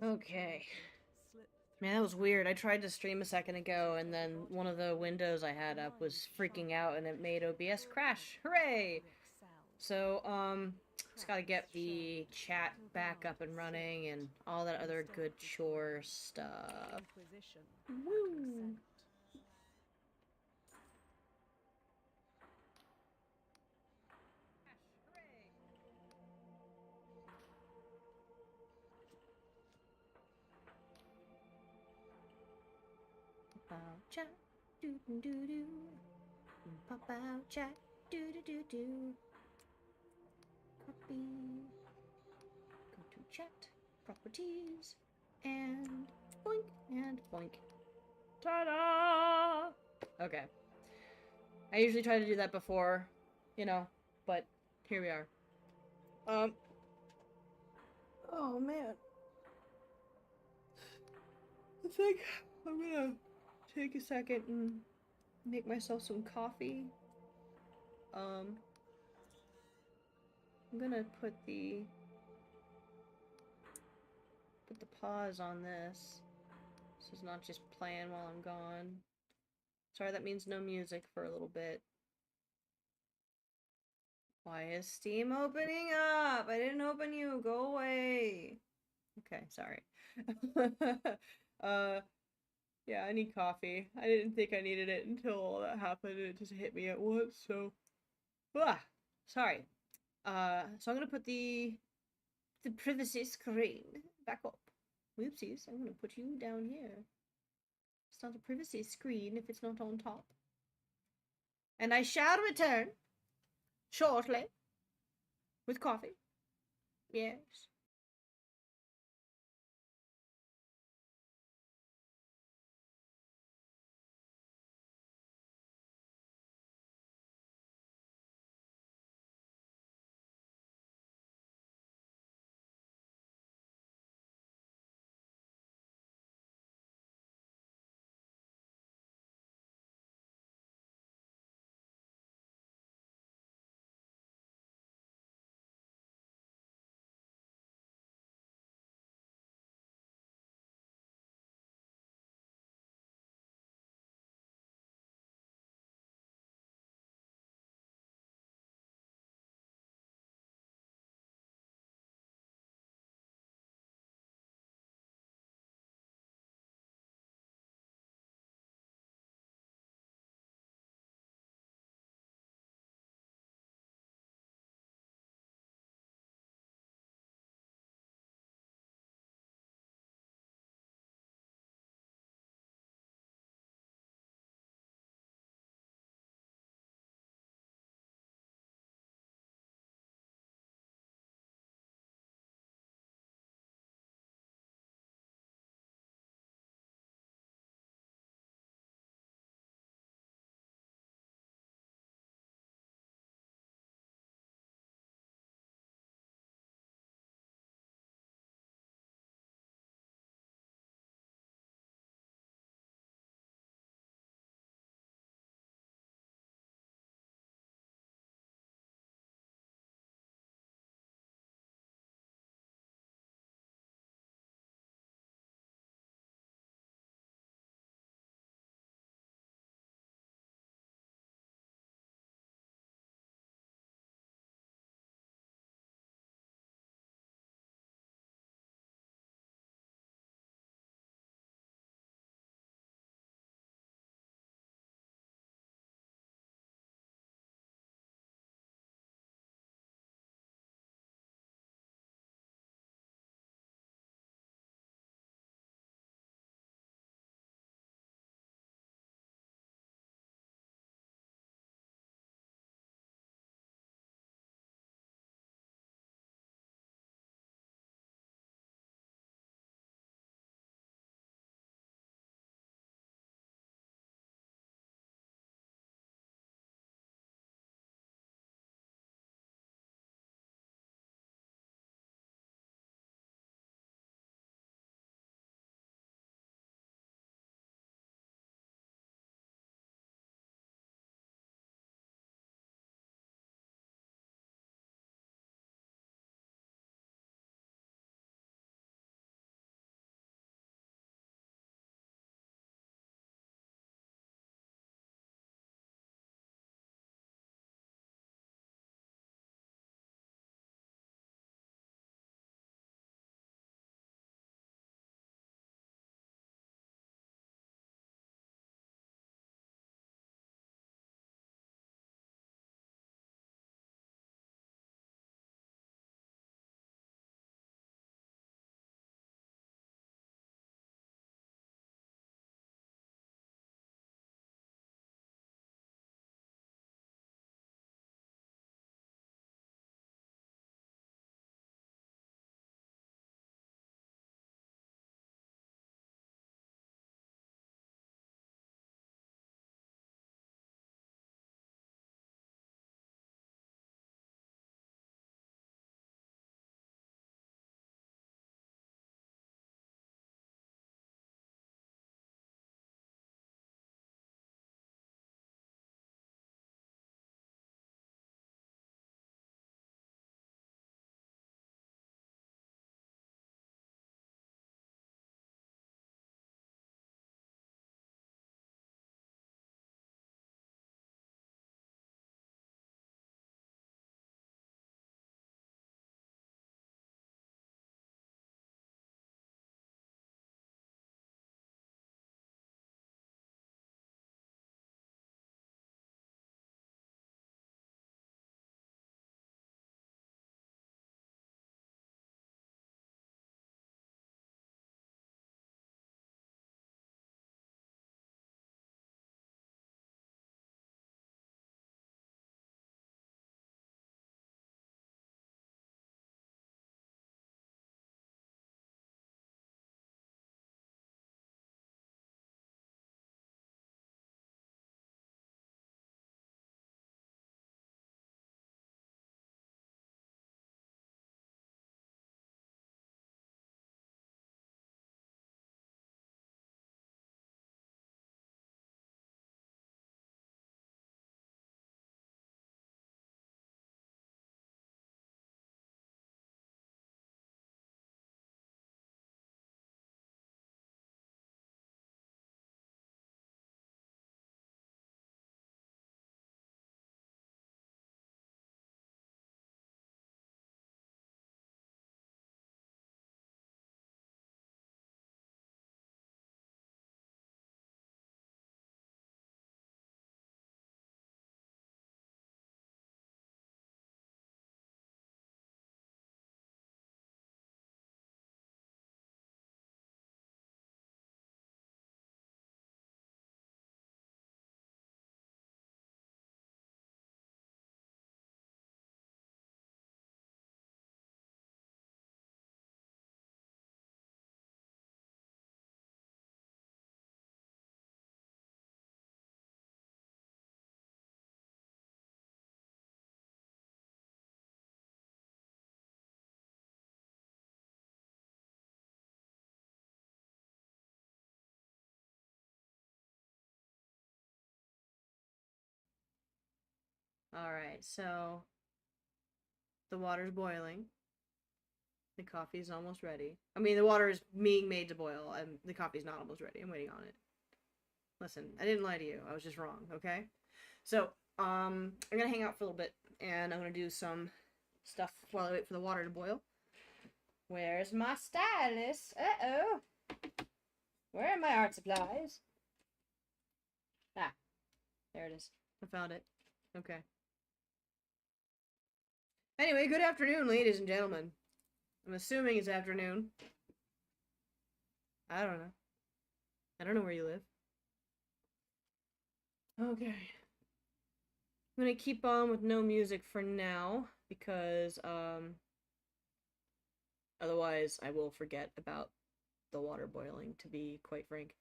Okay. Man, that was weird. I tried to stream a second ago, and then one of the windows I had up was freaking out, and it made OBS crash. Hooray! So, just gotta get the chat back up and running, and all that other good chore stuff. Woo! Pop out chat, doo doo doo doo. Pop out chat, doo doo doo doo. Copy. Go to chat, properties, and boink. Ta-da! Okay. I usually try to do that before, you know, but here we are. Oh man. I think I'm gonna take a second and make myself some coffee. I'm gonna put the pause on this. This is not just playing while I'm gone. Sorry, that means no music for a little bit. Why is Steam opening up? I didn't open you. Go away. Okay, sorry. Yeah, I need coffee. I didn't think I needed it until all that happened and it just hit me at once, so... Sorry. So I'm gonna put the privacy screen back up. Whoopsies, I'm gonna put you down here. It's not a privacy screen if it's not on top. And I shall return shortly with coffee. Yes. Alright, so the water's boiling. The coffee's almost ready. I mean, the water is being made to boil, and the coffee's not almost ready. I'm waiting on it. Listen, I didn't lie to you. I was just wrong, okay? So, I'm gonna hang out for a little bit, and I'm gonna do some stuff while I wait for the water to boil. Where's my stylus? Uh-oh. Where are my art supplies? Ah, there it is. I found it. Okay. Anyway, good afternoon, ladies and gentlemen. I'm assuming it's afternoon. I don't know. I don't know where you live. Okay. I'm gonna keep on with no music for now, because, otherwise I will forget about the water boiling, to be quite frank.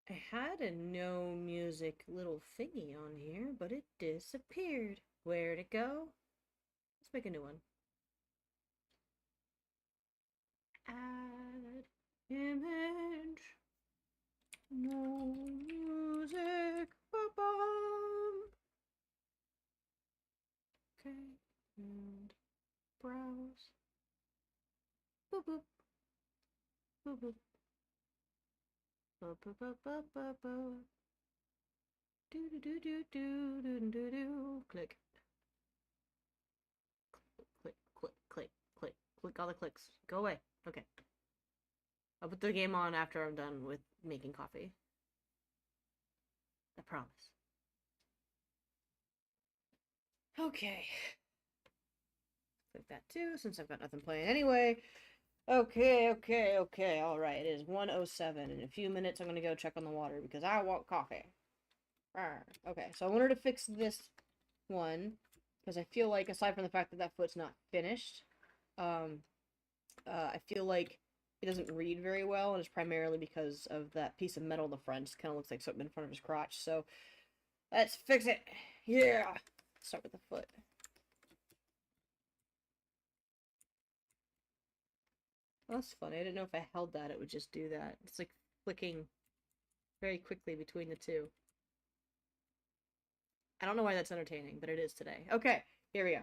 I had a no music little thingy on here, but it disappeared. Where'd it go? Let's make a new one. Add image. No music. Ba-bum. Okay. And browse. Boop boop. Boop boop. Boop boop boop boop boop boop. Do do do do do do do do. Click. Click, click, click, click. Click all the clicks. Go away. Okay. I'll put the game on after I'm done with making coffee. I promise. Okay. Click that too, since I've got nothing playing anyway. Okay. Alright, it is 1:07. In a few minutes, I'm gonna go check on the water because I want coffee. Okay, so I wanted to fix this one because I feel like, aside from the fact that that foot's not finished, I feel like it doesn't read very well, and it's primarily because of that piece of metal in the front. It kind of looks like something in front of his crotch, so let's fix it! Yeah! Start with the foot. Oh, that's funny. I didn't know if I held that, it would just do that. It's like flicking very quickly between the two. I don't know why that's entertaining, but it is today. Okay, here we go.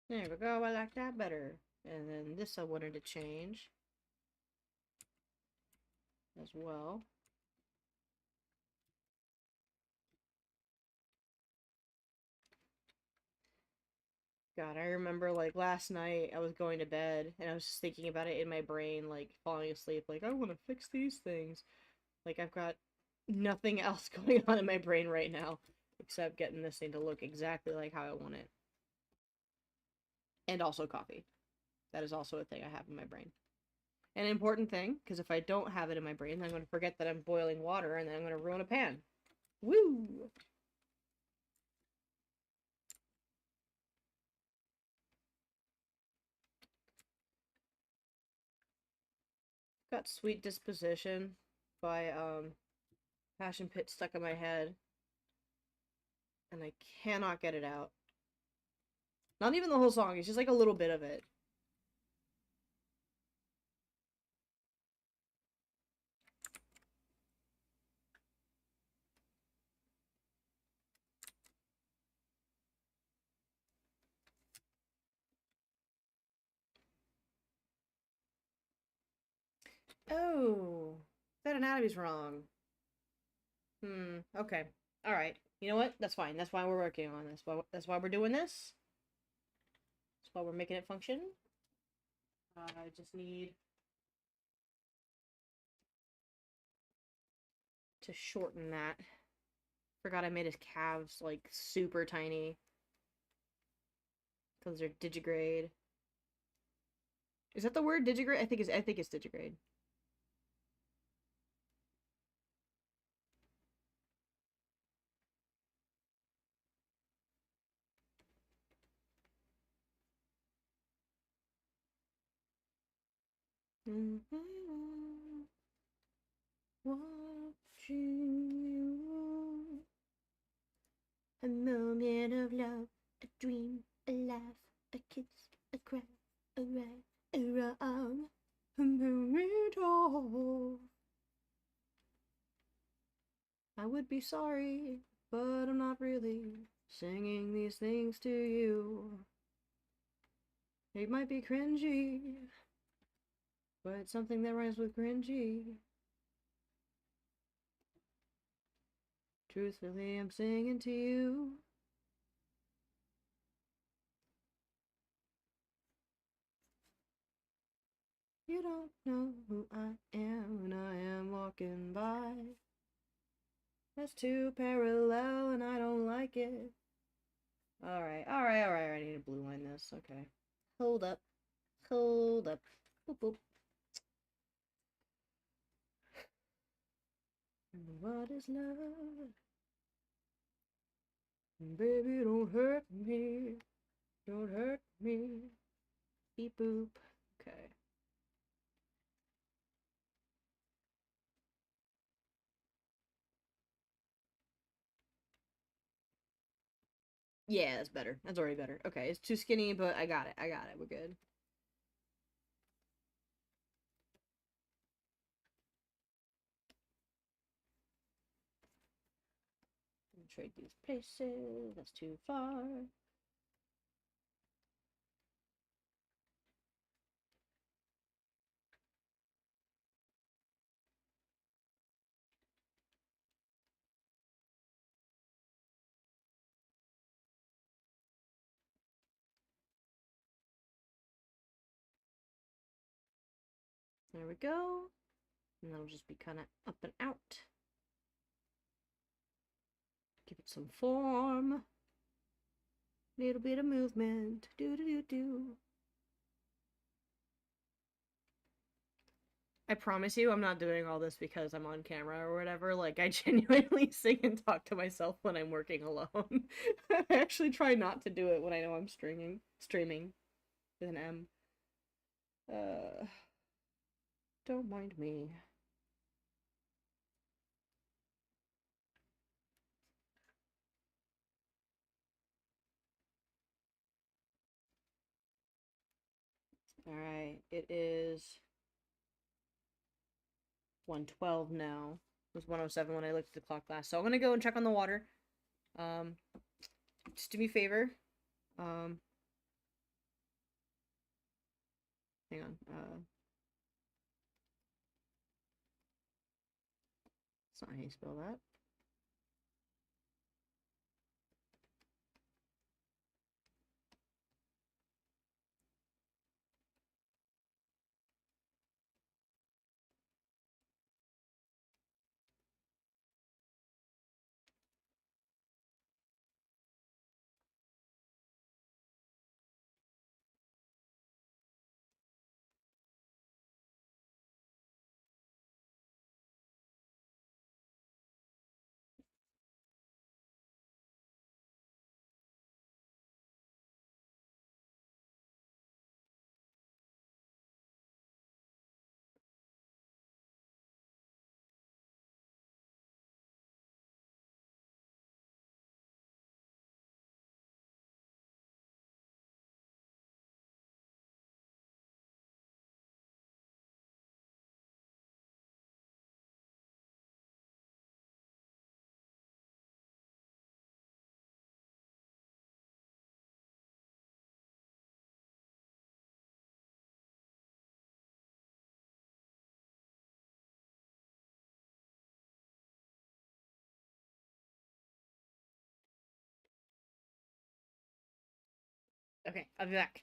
There we go, I like that better. And then this I wanted to change as well. God, I remember, like, last night I was going to bed and I was just thinking about it in my brain, like, falling asleep, like, I want to fix these things. Like, I've got nothing else going on in my brain right now except getting this thing to look exactly like how I want it. And also coffee. That is also a thing I have in my brain. An important thing, because if I don't have it in my brain, then I'm going to forget that I'm boiling water and then I'm going to ruin a pan. Woo! Got Sweet Disposition by Passion Pit stuck in my head. And I cannot get it out. Not even the whole song, it's just like a little bit of it. Oh, that anatomy's wrong. Okay. Alright. You know what? That's fine. That's why we're working on this. That's why we're doing this. That's why we're making it function. I just need to shorten that. Forgot I made his calves, like, super tiny. Because they're digigrade. Is that the word, digigrade? I think it's digigrade. Watching you. A moment of love, a dream, a laugh, a kiss, a cry, a right, a wrong, a moment of. I would be sorry, but I'm not really singing these things to you. It might be cringy, but it's something that rhymes with cringy. Truthfully, I'm singing to you. You don't know who I am when I am walking by. That's too parallel and I don't like it. Alright, I need to blue line this. Okay. Hold up. Hold up. Boop boop. What is love? Baby, don't hurt me. Don't hurt me. Beep boop. Okay. Yeah, that's better. That's already better. Okay, it's too skinny, but I got it. I got it. We're good. Trade these places. That's too far. There we go. And that'll just be kind of up and out. Give it some form. Little bit of movement. Do do do do. I promise you, I'm not doing all this because I'm on camera or whatever. Like, I genuinely sing and talk to myself when I'm working alone. I actually try not to do it when I know I'm streaming with an M. Don't mind me. Alright, it is 1:12 now. It was 1:07 when I looked at the clock last. So I'm gonna go and check on the water. Just do me a favor. Hang on. That's not how you spell that. Okay, I'll be back.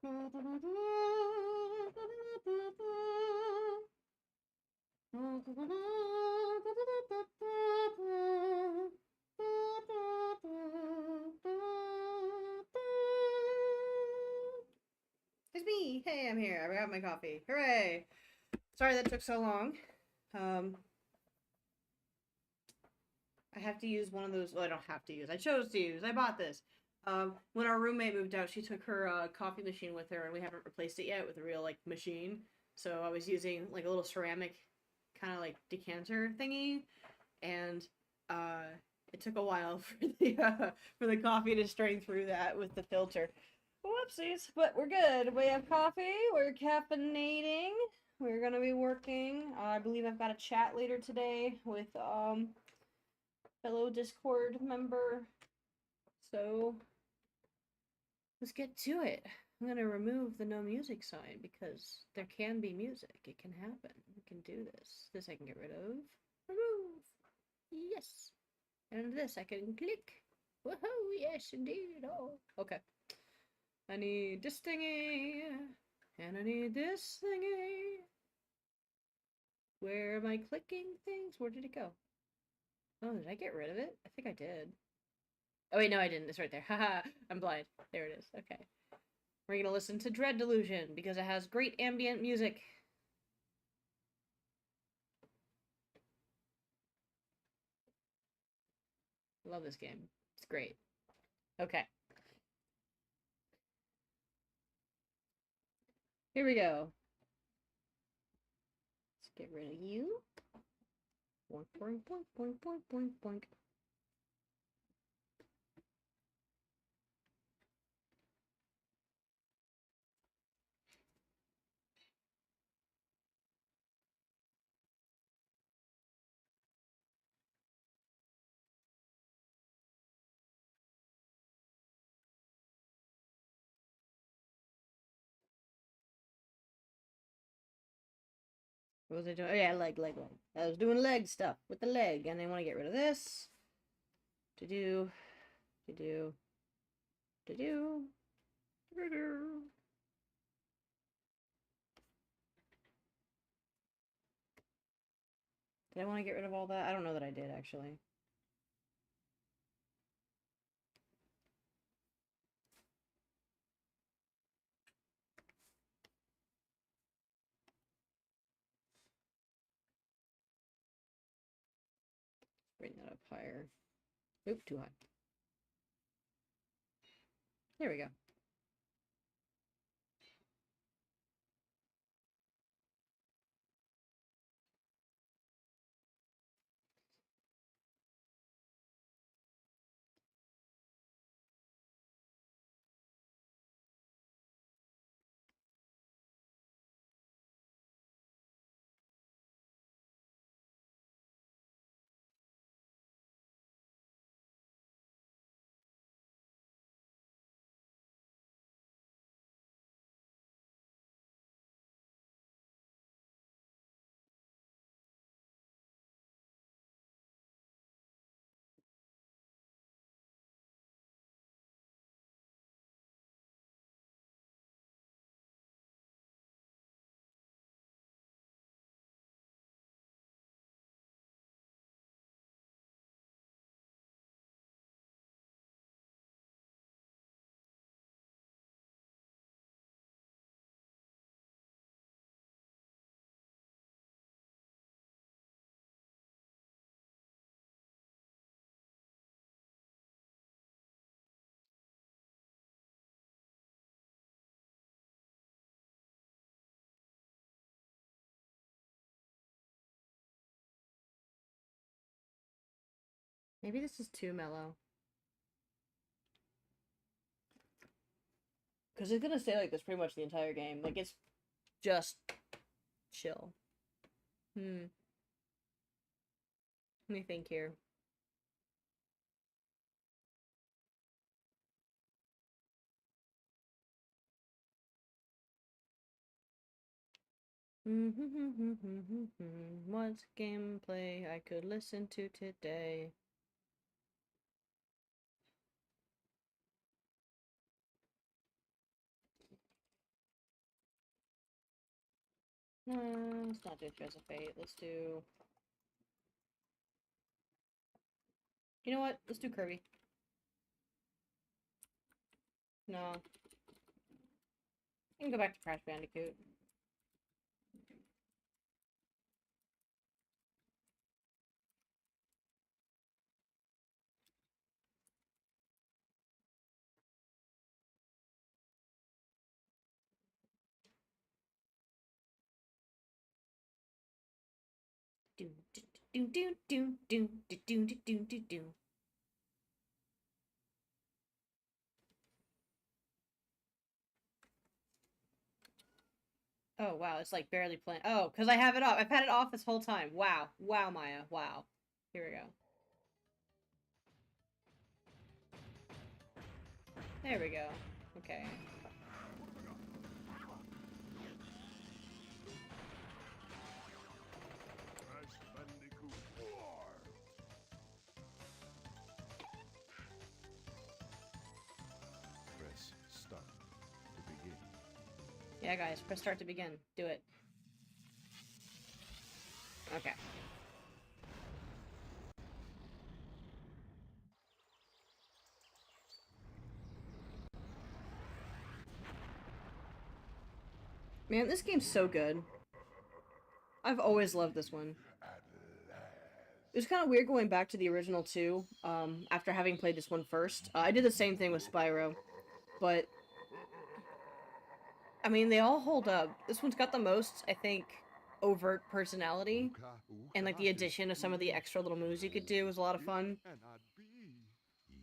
It's me! Hey, I'm here. I got my coffee. Hooray! Sorry that took so long. Um, I have to use one of those. Well, I don't have to use. I chose to use. I bought this. When our roommate moved out, she took her coffee machine with her, and we haven't replaced it yet with a real like machine. So I was using like a little ceramic kind of like decanter thingy, and uh, it took a while for the coffee to strain through that with the filter. Whoopsies, but we're good. We have coffee. We're caffeinating. We're gonna be working. I believe I've got a chat later today with fellow Discord member. So let's get to it. I'm gonna remove the no music sign because there can be music. It can happen. We can do this. This I can get rid of. Remove. Yes. And this I can click. Woohoo! Yes, indeed. Oh, okay. I need this thingy. And I need this thingy. Where am I clicking things? Where did it go? Oh, did I get rid of it? I think I did. Oh, wait, no, I didn't. It's right there. Haha, I'm blind. There it is. Okay. We're gonna listen to Dread Delusion because it has great ambient music. Love this game. It's great. Okay. Here we go. Let's get rid of you. Boink, boink, boink, boink, boink, boink, boink. What was I doing? Oh, yeah, leg. I was doing leg stuff with the leg, and I want to get rid of this. To do. Did I want to get rid of all that? I don't know that I did, actually. Bring that up higher. Oop, too high. There we go. Maybe this is too mellow. Because it's gonna stay like this pretty much the entire game. Like, it's just chill. Let me think here. What gameplay I could listen to today? No, let's not do Threads of Fate. Let's do... You know what? Let's do Kirby. No. We can go back to Crash Bandicoot. Do do do do do do do do do do do. Oh wow, it's like barely playing. Oh, because I have it off. I've had it off this whole time. Wow. Wow, Maya. Wow. Here we go. There we go. Okay. Press start to begin. Yeah, guys, press start to begin. Do it. Okay. Man, this game's so good. I've always loved this one. It was kind of weird going back to the original too, after having played this one first. I did the same thing with Spyro, but I mean, they all hold up. This one's got the most, I think, overt personality, and like the addition of some of the extra little moves you could do was a lot of fun.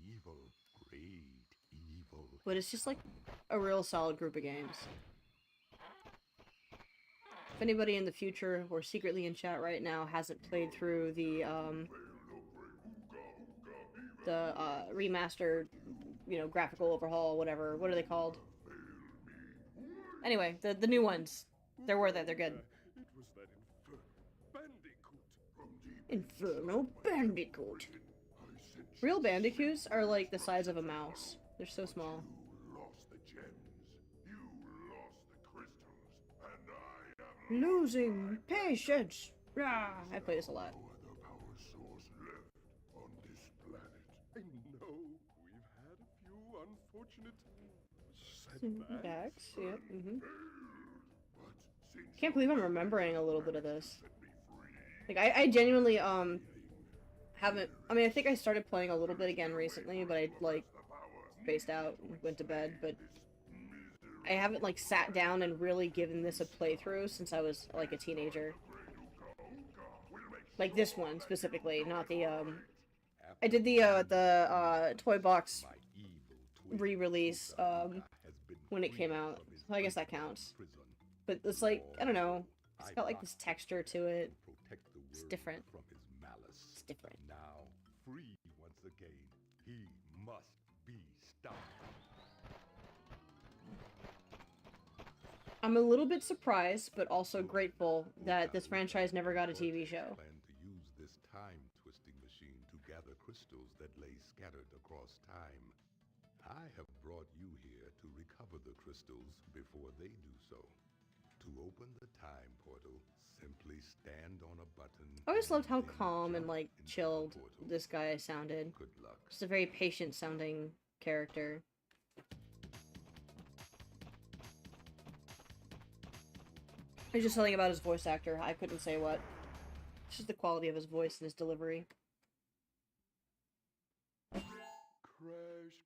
Evil, great evil. But it's just like a real solid group of games. If anybody in the future or secretly in chat right now hasn't played through the remastered, you know, graphical overhaul, whatever, what are they called? Anyway, the new ones. They're worth it, they're good. It was that Inferno Bandicoot. Real bandicoots are like the size of a mouse. They're so small. You lost the gems. You lost the crystals. And I am Losing patience. Rah! I play this a lot. no other power source left on this planet. I know we've had a few unfortunate setbacks. Yep. But since Can't believe I'm remembering a little bit of this. set me free, Like I genuinely haven't. I mean, I think I started playing a little bit again recently, but I like spaced out and went to bed. But I haven't like sat down and really given this a playthrough since I was like a teenager. Like this one specifically, not the I did the Toy Box my evil twin re-release has been when it came freed out, from his so I guess that counts. prison. But it's like, I don't know, it's got like this texture to it. Protect the It's world different. from his malice. It's different. Now, free once again, he must be stopped. I'm a little bit surprised, but also grateful that this franchise never got a TV show. Plan to use this time-twisting machine to gather crystals that lay scattered across time. I have brought you here to recover the crystals before they do so. To open the time portal, simply stand on a button. I always loved how and then calm and jump like into the chilled portal. this guy sounded. Good luck. Just a very patient sounding character. There's just something about his voice actor. I couldn't say what. It's just the quality of his voice and his delivery. Crash,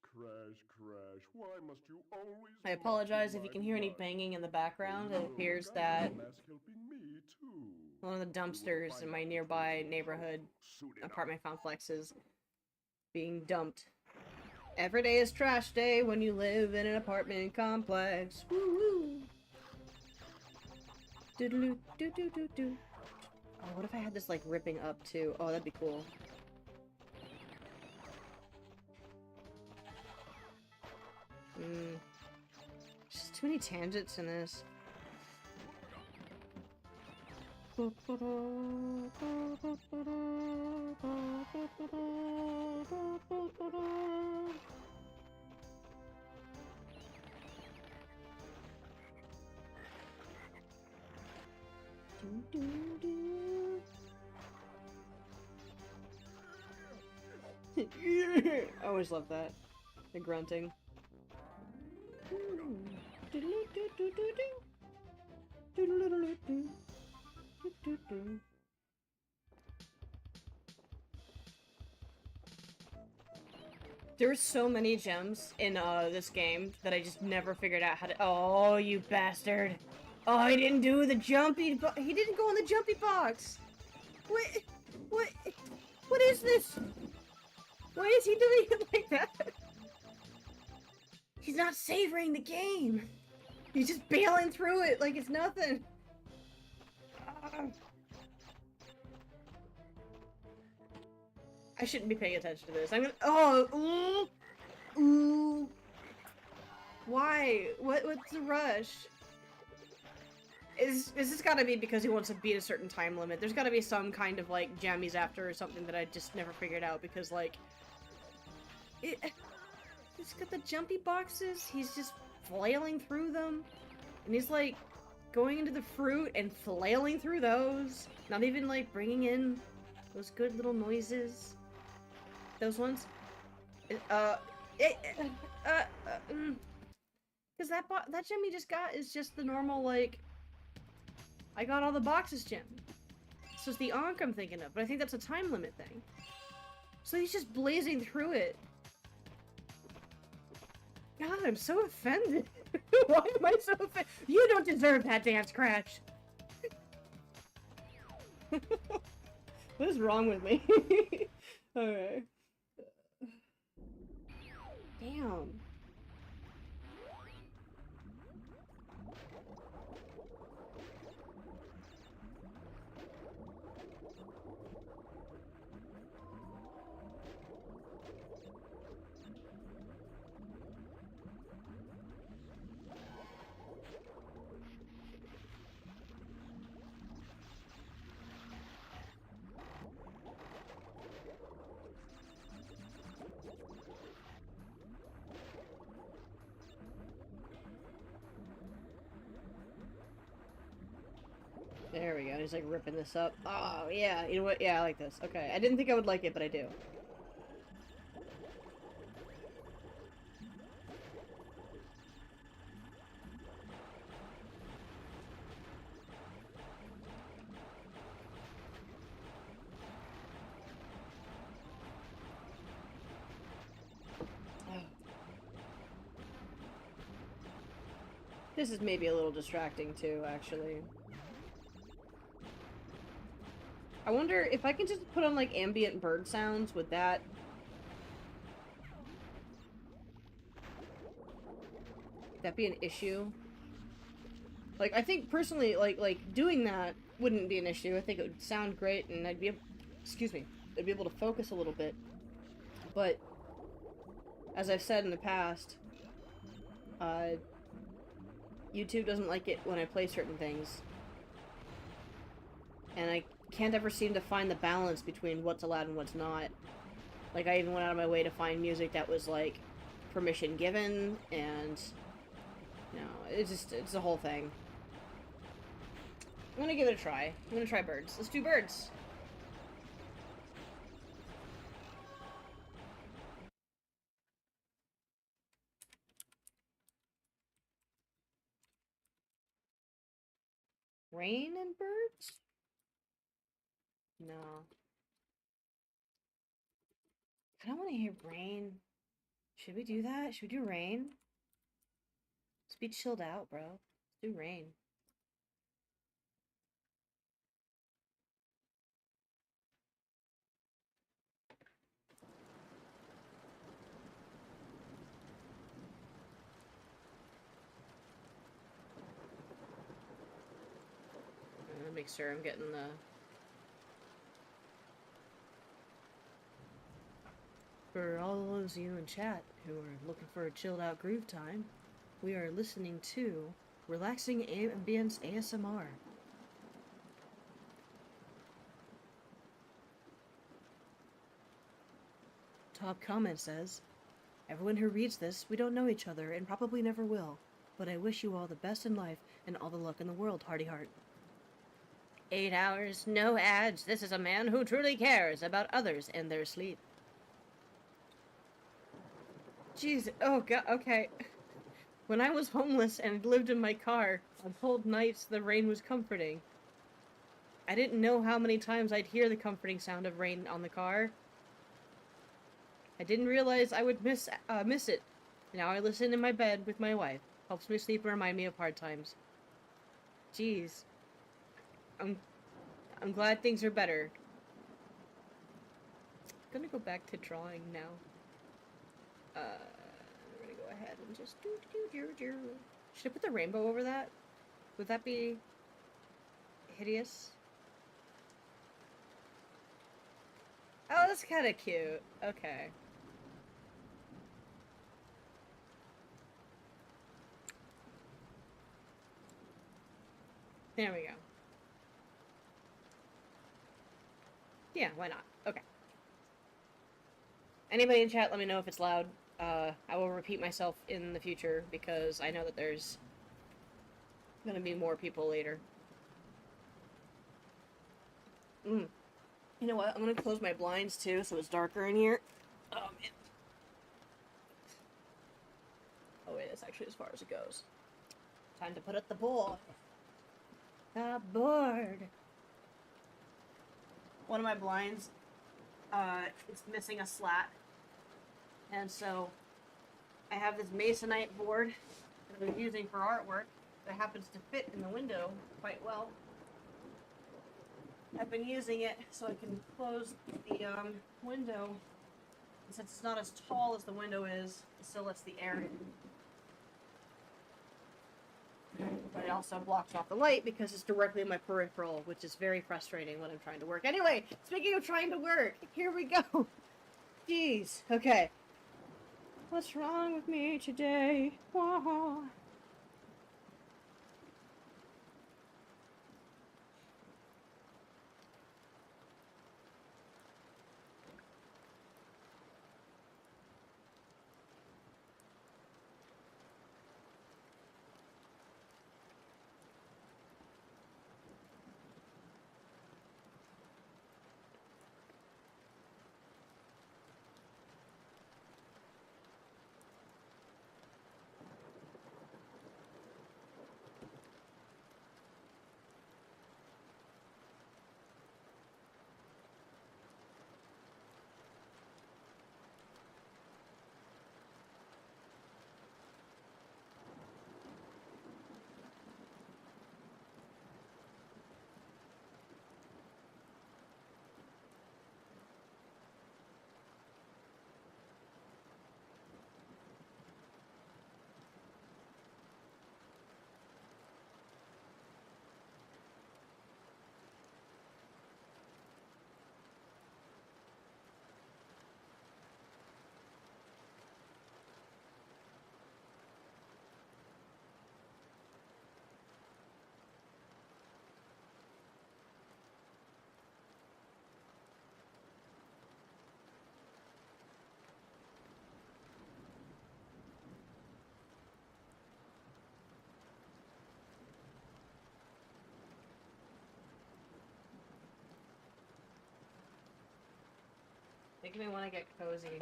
crash, crash. Why must you always I apologize if you my can hear any blood? banging in the background. It Oh, appears God, that that's helping me too. one of the dumpsters in my nearby neighborhood apartment complex is being dumped. Every day is trash day when you live in an apartment complex. Woo woo. Doodaloo doo doo doo doo. Oh, what if I had this like ripping up too? Oh, that'd be cool. Just too many tangents in this. I always love that. The grunting. There's so many gems in this game that I just never figured out how to. Oh, you bastard! Oh, he didn't do the jumpy. He didn't go in the jumpy box. What? What? What is this? Why is he doing it like that? He's not savoring the game. He's just bailing through it like it's nothing. I shouldn't be paying attention to this. I'm gonna. Oh, ooh. Why? What's the rush? Is this gotta be because he wants to beat a certain time limit? There's gotta be some kind of like gem he's after or something that I just never figured out because like he's got the jumpy boxes. He's just flailing through them, and he's like going into the fruit and flailing through those. Not even like bringing in those good little noises. Those ones. Because that gem he just got is just the normal, like, I got all the boxes gem. So it's the Ankh I'm thinking of, but I think that's a time limit thing. So he's just blazing through it. God, I'm so offended. Why am I so offended? You don't deserve that dance, Crash. What is wrong with me? Alright. Damn. There we go. He's like ripping this up. Oh, yeah. You know what? Yeah, I like this. Okay. I didn't think I would like it, but I do. This is maybe a little distracting too, actually. I wonder if I can just put on like ambient bird sounds, would that be an issue? Like, I think personally, like doing that wouldn't be an issue. I think it would sound great, and I'd be able, excuse me, I'd be able to focus a little bit. But as I've said in the past, YouTube doesn't like it when I play certain things, and I can't ever seem to find the balance between what's allowed and what's not. Like, I even went out of my way to find music that was, like, permission given, and, you know, it's a whole thing. I'm gonna give it a try. I'm gonna try birds. Let's do birds! Rain and birds? No. I don't want to hear rain. Should we do that? Should we do rain? Let's be chilled out, bro. Let's do rain. I'm gonna make sure I'm getting the... For all those of you in chat who are looking for a chilled out groove time, we are listening to relaxing ambience ASMR. Top comment says, everyone who reads this, we don't know each other and probably never will, but I wish you all the best in life and all the luck in the world, Hearty Heart. 8 hours, no ads. This is a man who truly cares about others and their sleep. Jeez, oh god, okay. When I was homeless and lived in my car, on cold nights the rain was comforting. I didn't know how many times I'd hear the comforting sound of rain on the car. I didn't realize I would miss it. Now I listen in my bed with my wife. Helps me sleep and remind me of hard times. Jeez. I'm glad things are better. I'm gonna go back to drawing now. We're gonna go ahead and just do. Should I put the rainbow over that? Would that be hideous? Oh, that's kind of cute. Okay. There we go. Yeah, why not? Okay. Anybody in chat, let me know if it's loud. I will repeat myself in the future because I know that there's gonna be more people later. You know what? I'm gonna close my blinds too so it's darker in here. Oh, man. Oh, wait, that's actually as far as it goes. Time to put up the board. The board. One of my blinds, it's missing a slat. And so I have this masonite board that I'm using for artwork that happens to fit in the window quite well. I've been using it so I can close the window. And since it's not as tall as the window is, it still lets the air in. But it also blocks off the light because it's directly in my peripheral, which is very frustrating when I'm trying to work. Anyway, speaking of trying to work, here we go. Jeez. Okay. What's wrong with me today? Whoa. Making me want to get cozy.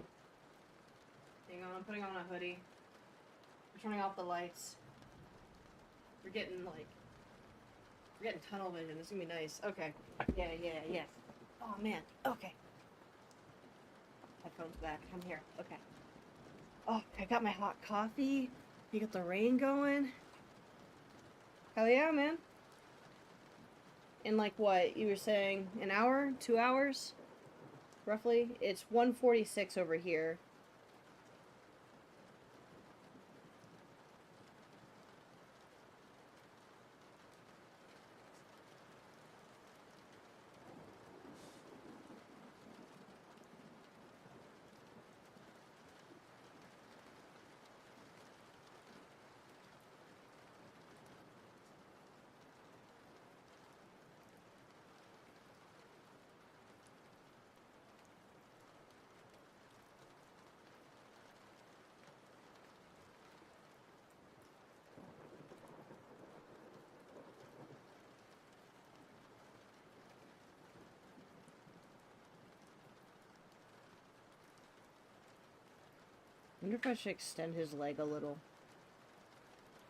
Hang on, I'm putting on a hoodie. I'm turning off the lights. We're getting tunnel vision. This is gonna be nice. Okay. Yeah. Oh man. Okay. Headphones back. I'm here. Okay. Oh, I got my hot coffee. You got the rain going. Hell yeah, man. In like what? You were saying an hour? 2 hours? Roughly? It's 1:46 over here. wonder if I should extend his leg a little.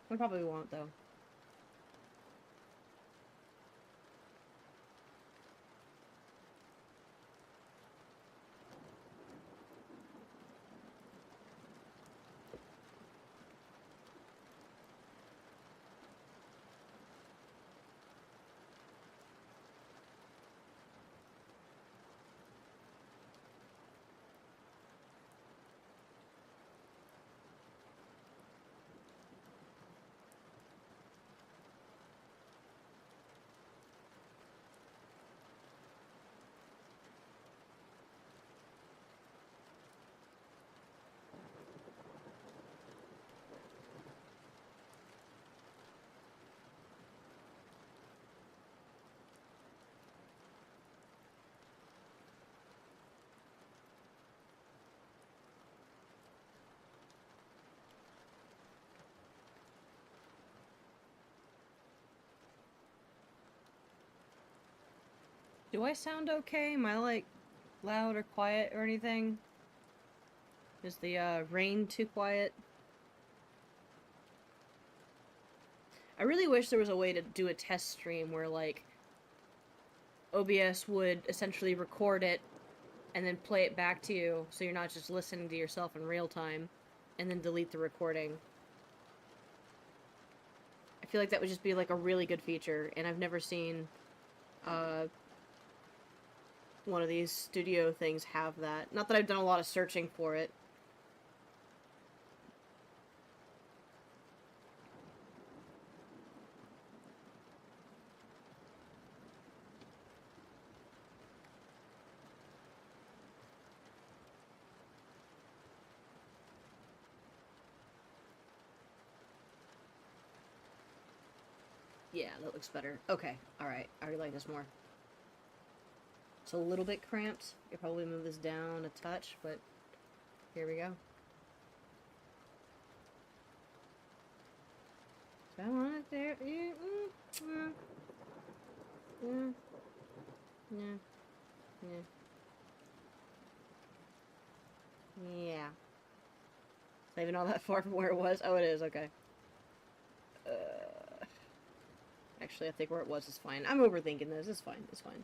I probably won't, though. Do I sound okay? Am I, like, loud or quiet or anything? Is the, rain too quiet? I really wish there was a way to do a test stream where, like, OBS would essentially record it and then play it back to you, so you're not just listening to yourself in real time, and then delete the recording. I feel like that would just be, like, a really good feature, and I've never seen, one of these studio things have that. Not that I've done a lot of searching for it. Yeah, that looks better. Okay, alright. I already like this more. It's a little bit cramped. I could probably move this down a touch, but here we go. So I want it there. Yeah. It's not even all that far from where it was. Oh, it is. Okay. Actually, I think where it was is fine. I'm overthinking this. It's fine. It's fine.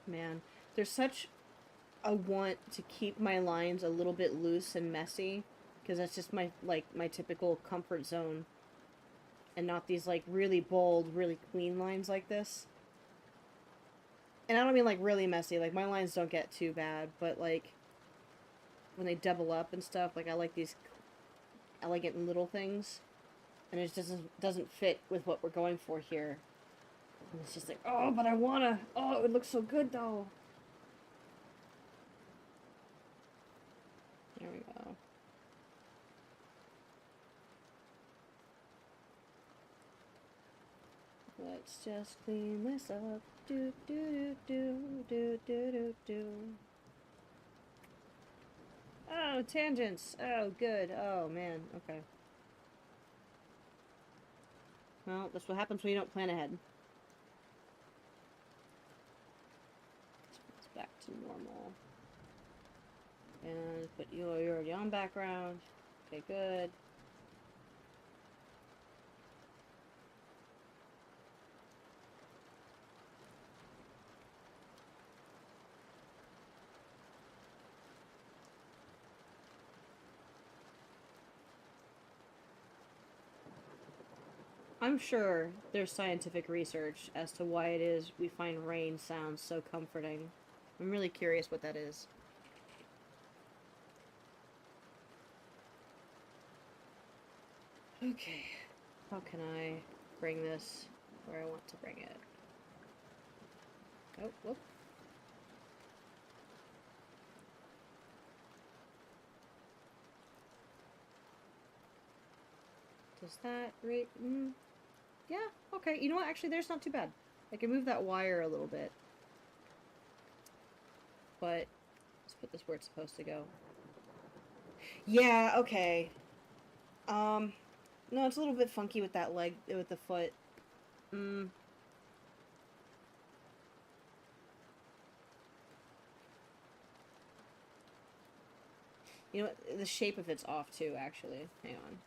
Man, there's such a want to keep my lines a little bit loose and messy, because that's just my, like, my typical comfort zone, and not these, like, really bold, really clean lines like this. And I don't mean, like, really messy, like, my lines don't get too bad, but, like, when they double up and stuff, like, I like these elegant little things, and it just doesn't fit with what we're going for here. And it's just like, oh, but I wanna, oh, it would look so good, though. There we go. Let's just clean this up. Do do do do do do do. Oh, tangents. Oh, good. Oh, man. Okay. Well, that's what happens when you don't plan ahead. It's back to normal. And put you're already on background. Okay, good. I'm sure there's scientific research as to why it is we find rain sounds so comforting. I'm really curious what that is. Okay, how can I bring this where I want to bring it? Oh, whoop. Does that rate? Yeah, okay. You know what? Actually, there's not too bad. I can move that wire a little bit. But let's put this where it's supposed to go. Yeah, okay. No, it's a little bit funky with that leg, with the foot. You know what? The shape of it's off too, actually. Hang on.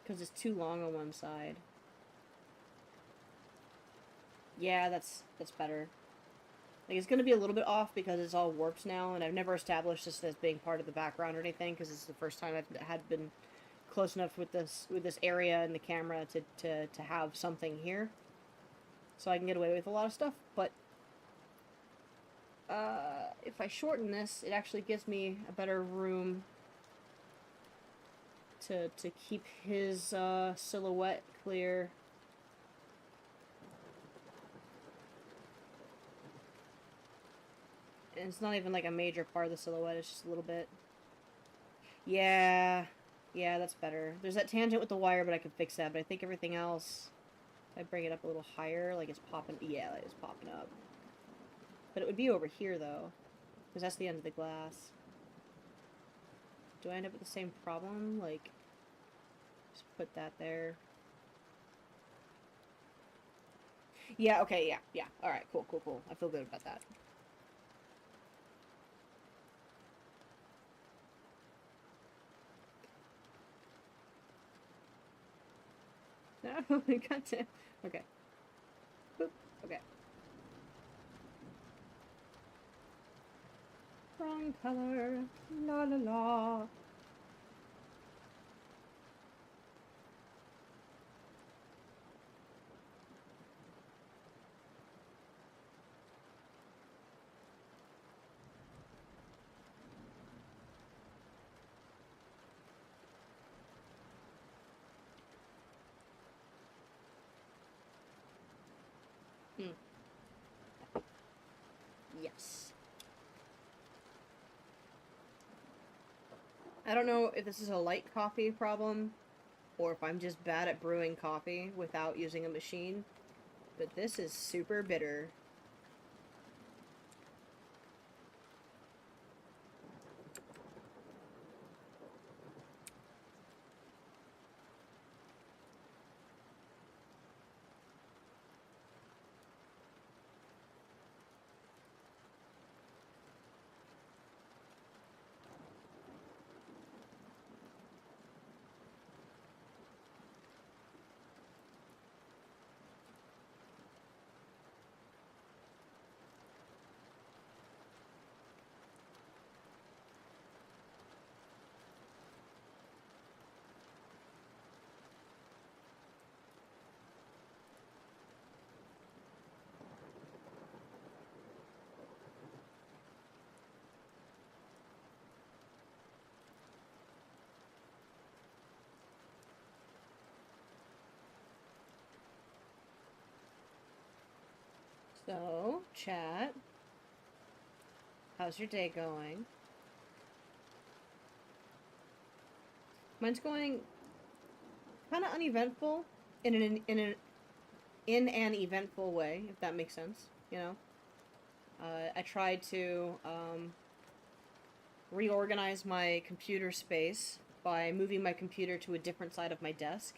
Because it's too long on one side. Yeah, that's better. Like, it's gonna be a little bit off because it's all warped now, and I've never established this as being part of the background or anything, because it's the first time I've had been close enough with this area and the camera to have something here. So I can get away with a lot of stuff, but if I shorten this, it actually gives me a better room to keep his silhouette clear. And it's not even like a major part of the silhouette, it's just a little bit. Yeah, that's better. There's that tangent with the wire, but I can fix that. But I think everything else, if I bring it up a little higher, like it's popping. Yeah, like it's popping up. But it would be over here, though, because that's the end of the glass. Do I end up with the same problem? Like, just put that there. Yeah, okay, yeah. Alright, cool. I feel good about that. No, we got to. Okay. Boop. Okay. Wrong color. La la la. Yes. I don't know if this is a light coffee problem or if I'm just bad at brewing coffee without using a machine, but this is super bitter. So, chat, how's your day going? Mine's going kind of uneventful in an eventful way, if that makes sense, you know? I tried to reorganize my computer space by moving my computer to a different side of my desk.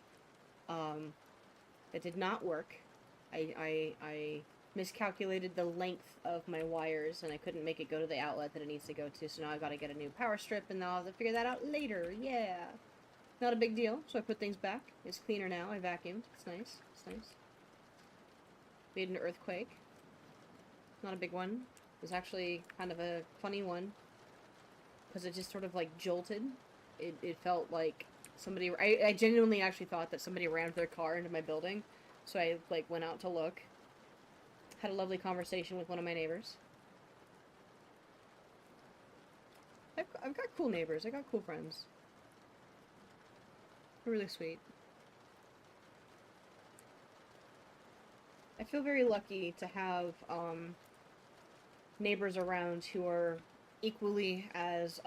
It did not work. I miscalculated the length of my wires, and I couldn't make it go to the outlet that it needs to go to, so now I've got to get a new power strip, and I'll have to figure that out later. Yeah. Not a big deal, so I put things back. It's cleaner now. I vacuumed. It's nice. It's nice. Made an earthquake. Not a big one. It was actually kind of a funny one, because it just sort of, like, jolted. It felt like somebody... I genuinely actually thought that somebody rammed their car into my building, so I, like, went out to look. Had a lovely conversation with one of my neighbors. I've got cool neighbors. I got cool friends. They're really sweet. I feel very lucky to have neighbors around who are equally as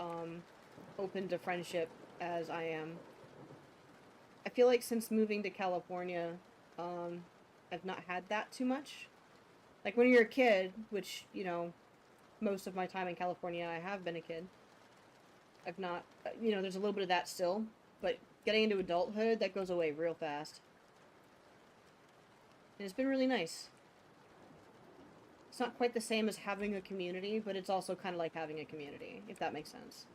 open to friendship as I am. I feel like since moving to California, I've not had that too much. Like, when you're a kid, which, you know, most of my time in California, I have been a kid. I've not, you know, there's a little bit of that still, but getting into adulthood, that goes away real fast. And it's been really nice. It's not quite the same as having a community, but it's also kind of like having a community, if that makes sense.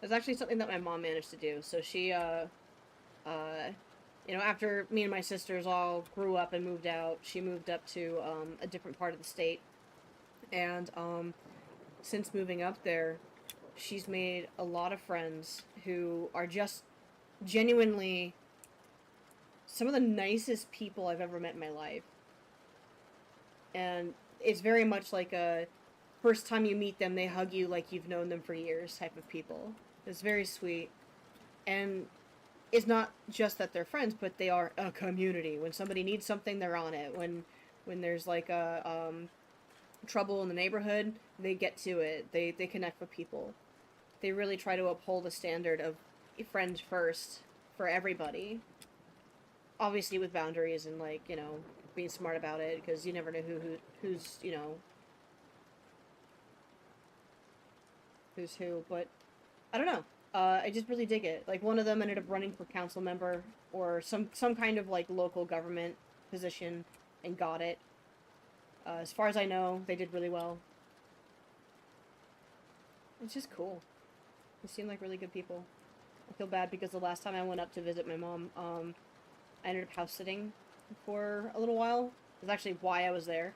It's actually something that my mom managed to do. So she, you know, after me and my sisters all grew up and moved out, she moved up to a different part of the state. And since moving up there, she's made a lot of friends who are just genuinely some of the nicest people I've ever met in my life. And it's very much like a first time you meet them, they hug you like you've known them for years type of people. It's very sweet. And it's not just that they're friends, but they are a community. When somebody needs something, they're on it. When there's like a trouble in the neighborhood, they get to it. They connect with people. They really try to uphold a standard of friends first for everybody. Obviously with boundaries and, like, you know, being smart about it, because you never know who's, you know, who's who, but I don't know. I just really dig it. Like, one of them ended up running for council member or some kind of, like, local government position and got it. As far as I know, they did really well. It's just cool. They seem like really good people. I feel bad because the last time I went up to visit my mom, I ended up house sitting for a little while. That's actually why I was there.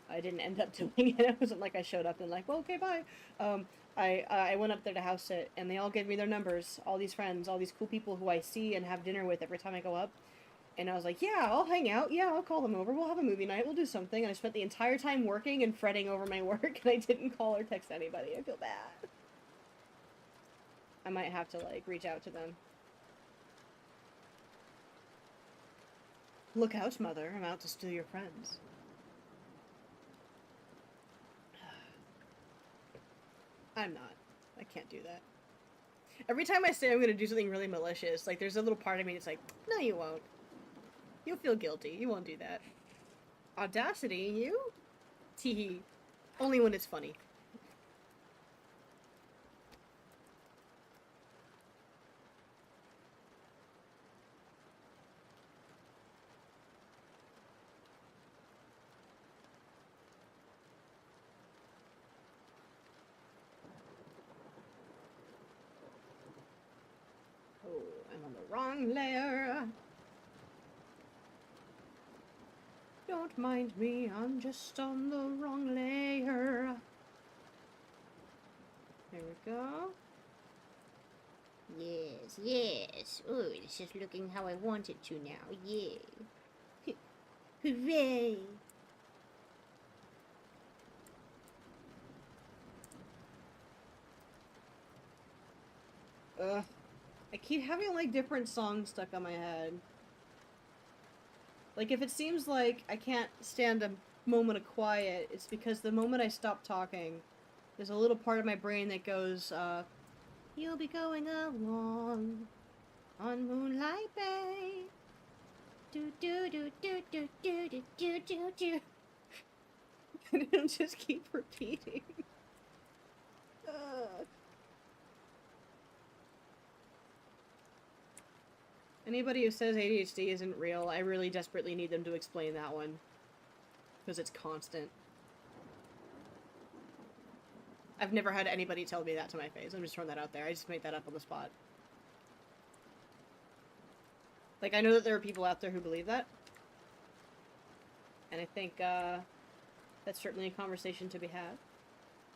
I didn't end up doing it. It wasn't like I showed up and like, well, okay, bye. I went up there to house sit, and they all gave me their numbers. All these friends, all these cool people who I see and have dinner with every time I go up. And I was like, yeah, I'll hang out. Yeah, I'll call them over. We'll have a movie night. We'll do something. And I spent the entire time working and fretting over my work, and I didn't call or text anybody. I feel bad. I might have to, like, reach out to them. Look out, mother. I'm out to steal your friends. I'm not. I can't do that. Every time I say I'm gonna do something really malicious, like, there's a little part of me that's like, no, you won't. You'll feel guilty. You won't do that. Audacity, you? Teehee. Only when it's funny. Oh, I'm on the wrong layer. Don't mind me, I'm just on the wrong layer. There we go. Yes, yes. Oh, it's just looking how I want it to now. Yeah. Hooray! Ugh. I keep having, like, different songs stuck on my head. Like, if it seems like I can't stand a moment of quiet, it's because the moment I stop talking, there's a little part of my brain that goes, you'll be going along on Moonlight Bay. Do do do do do do do do do do. And it'll just keep repeating. Anybody who says ADHD isn't real, I really desperately need them to explain that one. Because it's constant. I've never had anybody tell me that to my face. I'm just throwing that out there. I just made that up on the spot. Like, I know that there are people out there who believe that. And I think, that's certainly a conversation to be had.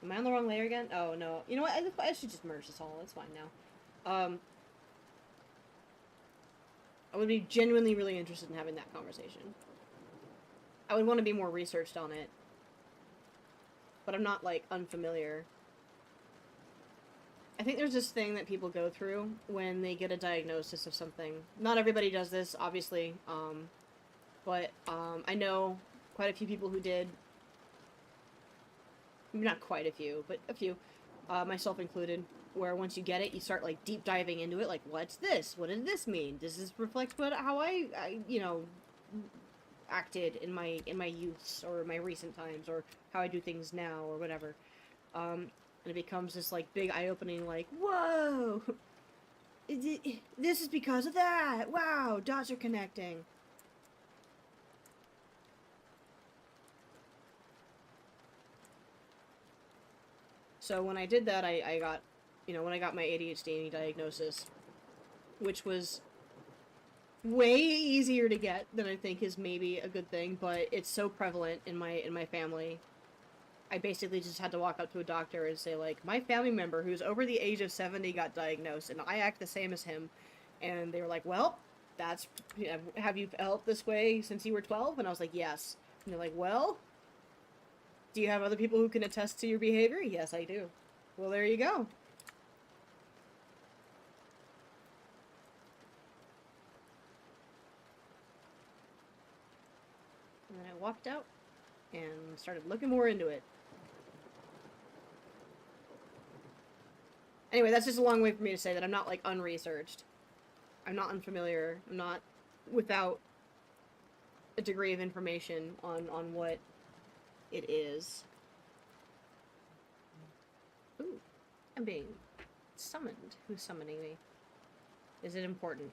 Am I on the wrong layer again? Oh, no. You know what? I should just merge this all. It's fine now. I would be genuinely really interested in having that conversation. I would want to be more researched on it. But I'm not, like, unfamiliar. I think there's this thing that people go through when they get a diagnosis of something. Not everybody does this, obviously. But I know quite a few people who did. Not quite a few, but a few. Myself included. Where once you get it, you start, like, deep diving into it. Like, what's this? What does this mean? Does this reflect how I you know, acted in my youths or my recent times, or how I do things now, or whatever. And it becomes this, like, big eye-opening, like, whoa! This is because of that! Wow! Dots are connecting. So when I did that, I got, you know, when I got my ADHD diagnosis, which was way easier to get than I think is maybe a good thing, but it's so prevalent in my family. I basically just had to walk up to a doctor and say, like, my family member who's over the age of 70 got diagnosed, and I act the same as him. And they were like, well, that's, you know, have you felt this way since you were 12? And I was like, yes. And they're like, well, do you have other people who can attest to your behavior? Yes, I do. Well, there you go. And then I walked out and started looking more into it. Anyway, that's just a long way for me to say that I'm not, like, unresearched. I'm not unfamiliar. I'm not without a degree of information on what it is. Ooh, I'm being summoned. Who's summoning me? Is it important?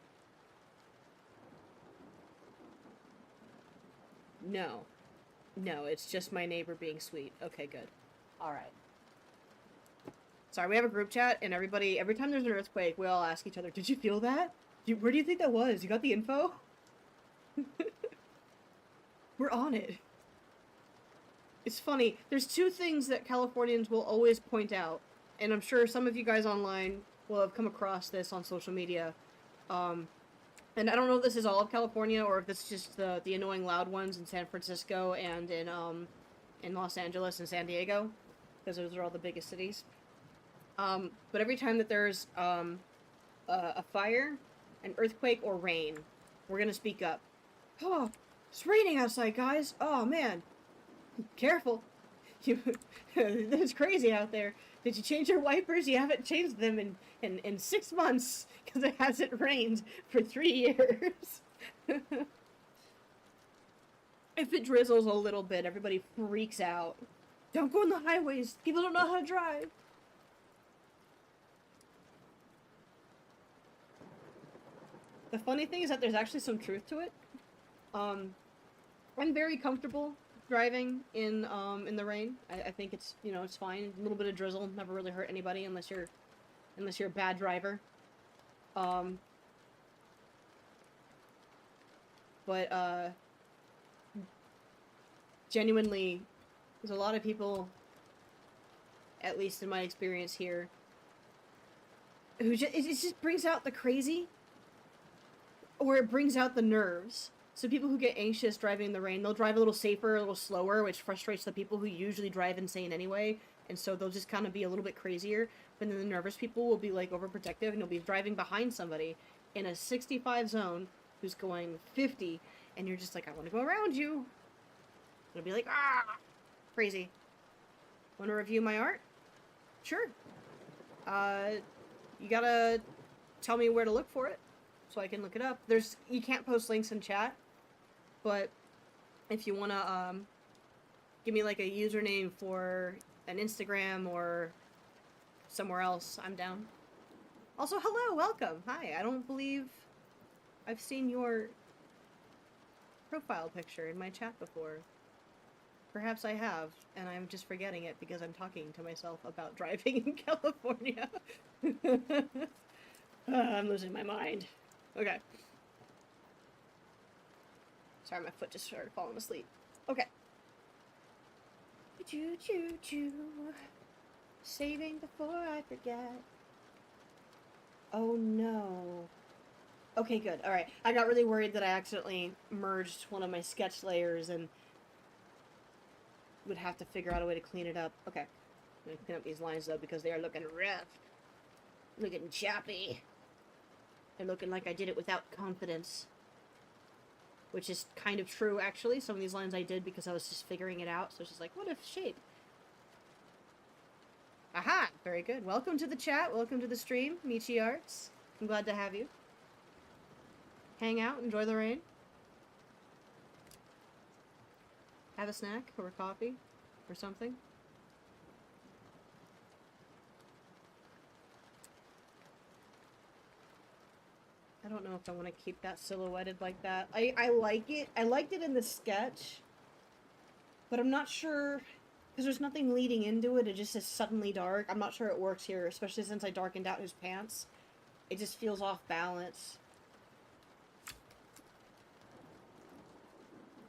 No. No, it's just my neighbor being sweet. Okay, good. Alright. Sorry, we have a group chat, and everybody, every time there's an earthquake, we all ask each other, did you feel that? Where do you think that was? You got the info? We're on it. It's funny. There's two things that Californians will always point out, and I'm sure some of you guys online will have come across this on social media. And I don't know if this is all of California, or if this is just the annoying loud ones in San Francisco and in Los Angeles and San Diego, because those are all the biggest cities. But every time that there's a fire, an earthquake, or rain, we're gonna speak up. Oh, it's raining outside, guys. Oh, man. Careful. It's crazy out there. Did you change your wipers? You haven't changed them in 6 months, because it hasn't rained for 3 years. If it drizzles a little bit, everybody freaks out. Don't go on the highways. People don't know how to drive. The funny thing is that there's actually some truth to it. I'm very comfortable driving in the rain. I think it's, you know, it's fine. A little bit of drizzle never really hurt anybody unless you're a bad driver. But genuinely, there's a lot of people, at least in my experience here, who it just brings out the crazy. Or it brings out the nerves. So people who get anxious driving in the rain, they'll drive a little safer, a little slower, which frustrates the people who usually drive insane anyway. And so they'll just kind of be a little bit crazier. But then the nervous people will be, like, overprotective, and you'll be driving behind somebody in a 65 zone who's going 50, and you're just like, I want to go around you. gonna be like, ah, crazy. Want to review my art? Sure. You gotta tell me where to look for it, so I can look it up. You can't post links in chat, but if you wanna, give me like a username for an Instagram or somewhere else, I'm down. Also, hello, welcome. Hi, I don't believe I've seen your profile picture in my chat before. Perhaps I have, and I'm just forgetting it because I'm talking to myself about driving in California. I'm losing my mind. Okay. Sorry, my foot just started falling asleep. Okay. Choo choo choo. Saving before I forget. Oh no. Okay, good. Alright. I got really worried that I accidentally merged one of my sketch layers and would have to figure out a way to clean it up. Okay. I'm gonna clean up these lines though because they are looking rough. Looking choppy. They're looking like I did it without confidence. Which is kind of true, actually. Some of these lines I did because I was just figuring it out. So it's just like, what if shape? Aha! Very good. Welcome to the chat. Welcome to the stream. Michi Arts. I'm glad to have you. Hang out. Enjoy the rain. Have a snack or a coffee or something. I don't know if I want to keep that silhouetted like that. I like it. I liked it in the sketch. But I'm not sure... Because there's nothing leading into it, it just is suddenly dark. I'm not sure it works here, especially since I darkened out his pants. It just feels off balance.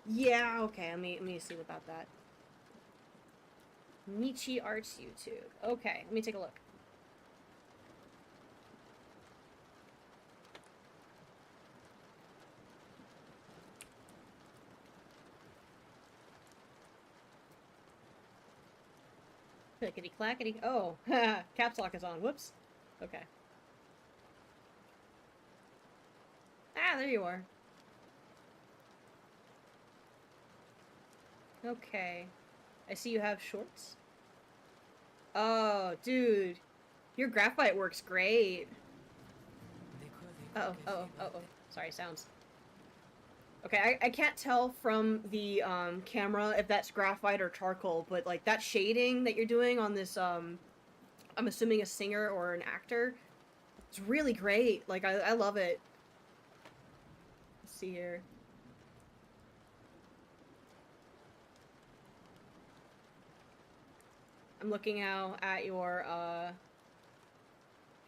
Yeah, okay, let me see about that. Michi Arts YouTube. Okay, let me take a look. Clickety clackety. Oh, caps lock is on. Whoops. Okay. Ah, there you are. Okay. I see you have shorts. Oh, dude. Your graphite works great. Uh-oh. Sorry, sounds. Okay, I can't tell from the camera if that's graphite or charcoal, but like that shading that you're doing on this I'm assuming a singer or an actor, it's really great. Like I love it. Let's see here. I'm looking now at your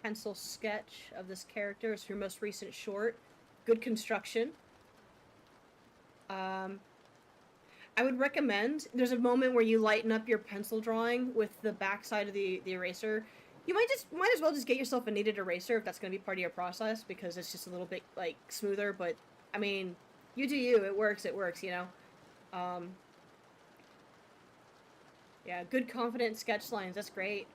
pencil sketch of this character. It's your most recent short. Good construction. I would recommend, there's a moment where you lighten up your pencil drawing with the back side of the eraser. You might as well just get yourself a kneaded eraser if that's going to be part of your process, because it's just a little bit, like, smoother, but, I mean, you do you, it works, you know? Yeah, good confident sketch lines, that's great.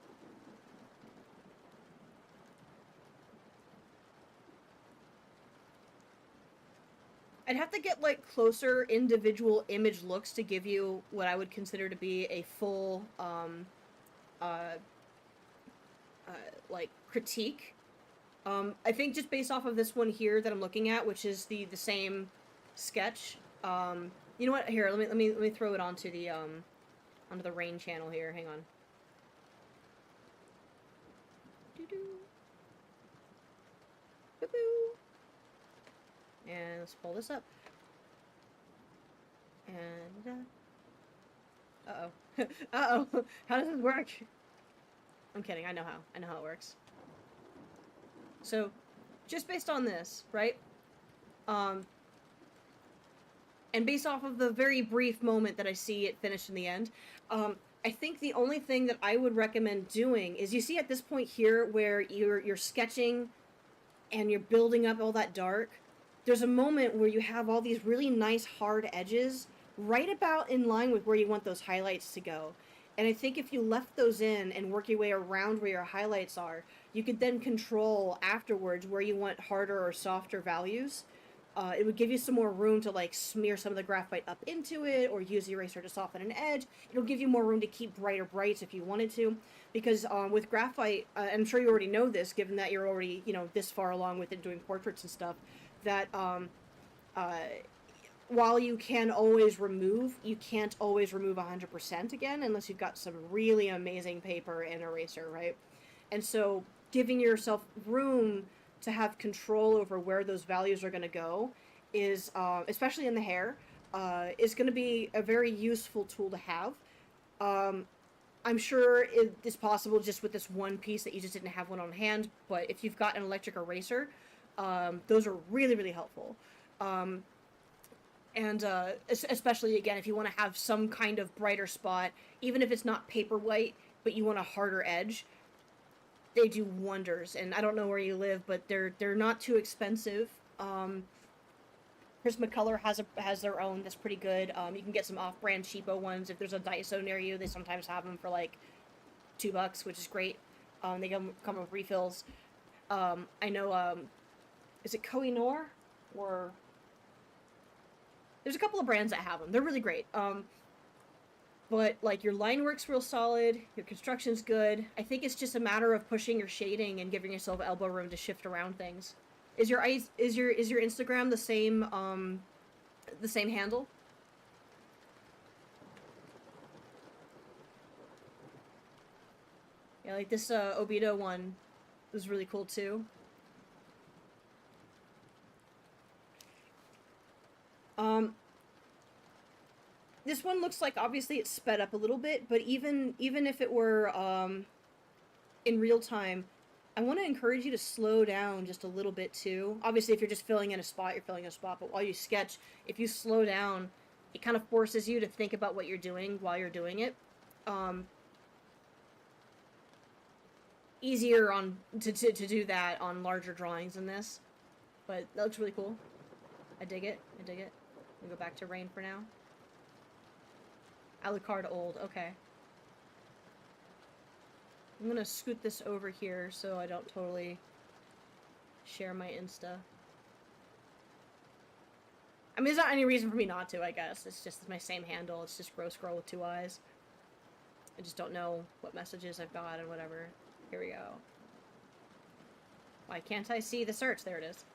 I'd have to get, like, closer individual image looks to give you what I would consider to be a full, like, critique. I think just based off of this one here that I'm looking at, which is the same sketch, you know what, here, let me throw it onto the rain channel here, hang on. Doo-doo. Boo-boo. And let's pull this up. And, uh-oh. Uh-oh. How does this work? I'm kidding, I know how it works. So, just based on this, right? And based off of the very brief moment that I see it finished in the end, I think the only thing that I would recommend doing is, you see at this point here where you're sketching and you're building up all that dark, there's a moment where you have all these really nice hard edges right about in line with where you want those highlights to go. And I think if you left those in and work your way around where your highlights are, you could then control afterwards where you want harder or softer values. It would give you some more room to like smear some of the graphite up into it, or use the eraser to soften an edge. It'll give you more room to keep brighter brights if you wanted to, because with graphite, I'm sure you already know this, given that you're already this far along with it doing portraits and stuff, that uh, while you can always remove, you can't always remove 100% again unless you've got some really amazing paper and eraser, right? And so giving yourself room to have control over where those values are going to go is, especially in the hair, is going to be a very useful tool to have. I'm sure it is possible just with this one piece that you just didn't have one on hand, but if you've got an electric eraser, those are really, really helpful. And especially, again, if you want to have some kind of brighter spot, even if it's not paper white, but you want a harder edge, they do wonders. And I don't know where you live, but they're not too expensive. Prismacolor has their own that's pretty good. You can get some off-brand cheapo ones. If there's a Daiso near you, they sometimes have them for like $2, which is great. They come with refills. I know, is it Koh-i-Noor? Or there's a couple of brands that have them. They're really great. But like your line work's real solid, your construction's good. I think it's just a matter of pushing your shading and giving yourself elbow room to shift around things. Is your Instagram the same handle? Yeah, like this Obito one was really cool too. This one looks like obviously it's sped up a little bit, but even if it were in real time, I want to encourage you to slow down just a little bit too. Obviously, if you're just filling in a spot, you're filling in a spot, but while you sketch, if you slow down, it kind of forces you to think about what you're doing while you're doing it. Easier to do that on larger drawings than this, but that looks really cool. I dig it. I dig it. We go back to rain for now. Alucard old. Okay. I'm gonna scoot this over here so I don't totally share my Insta. I mean, there's not any reason for me not to, I guess. It's just my same handle. It's just Gross Girl with 2 eyes. I just don't know what messages I've got and whatever. Here we go. Why can't I see the search? There it is.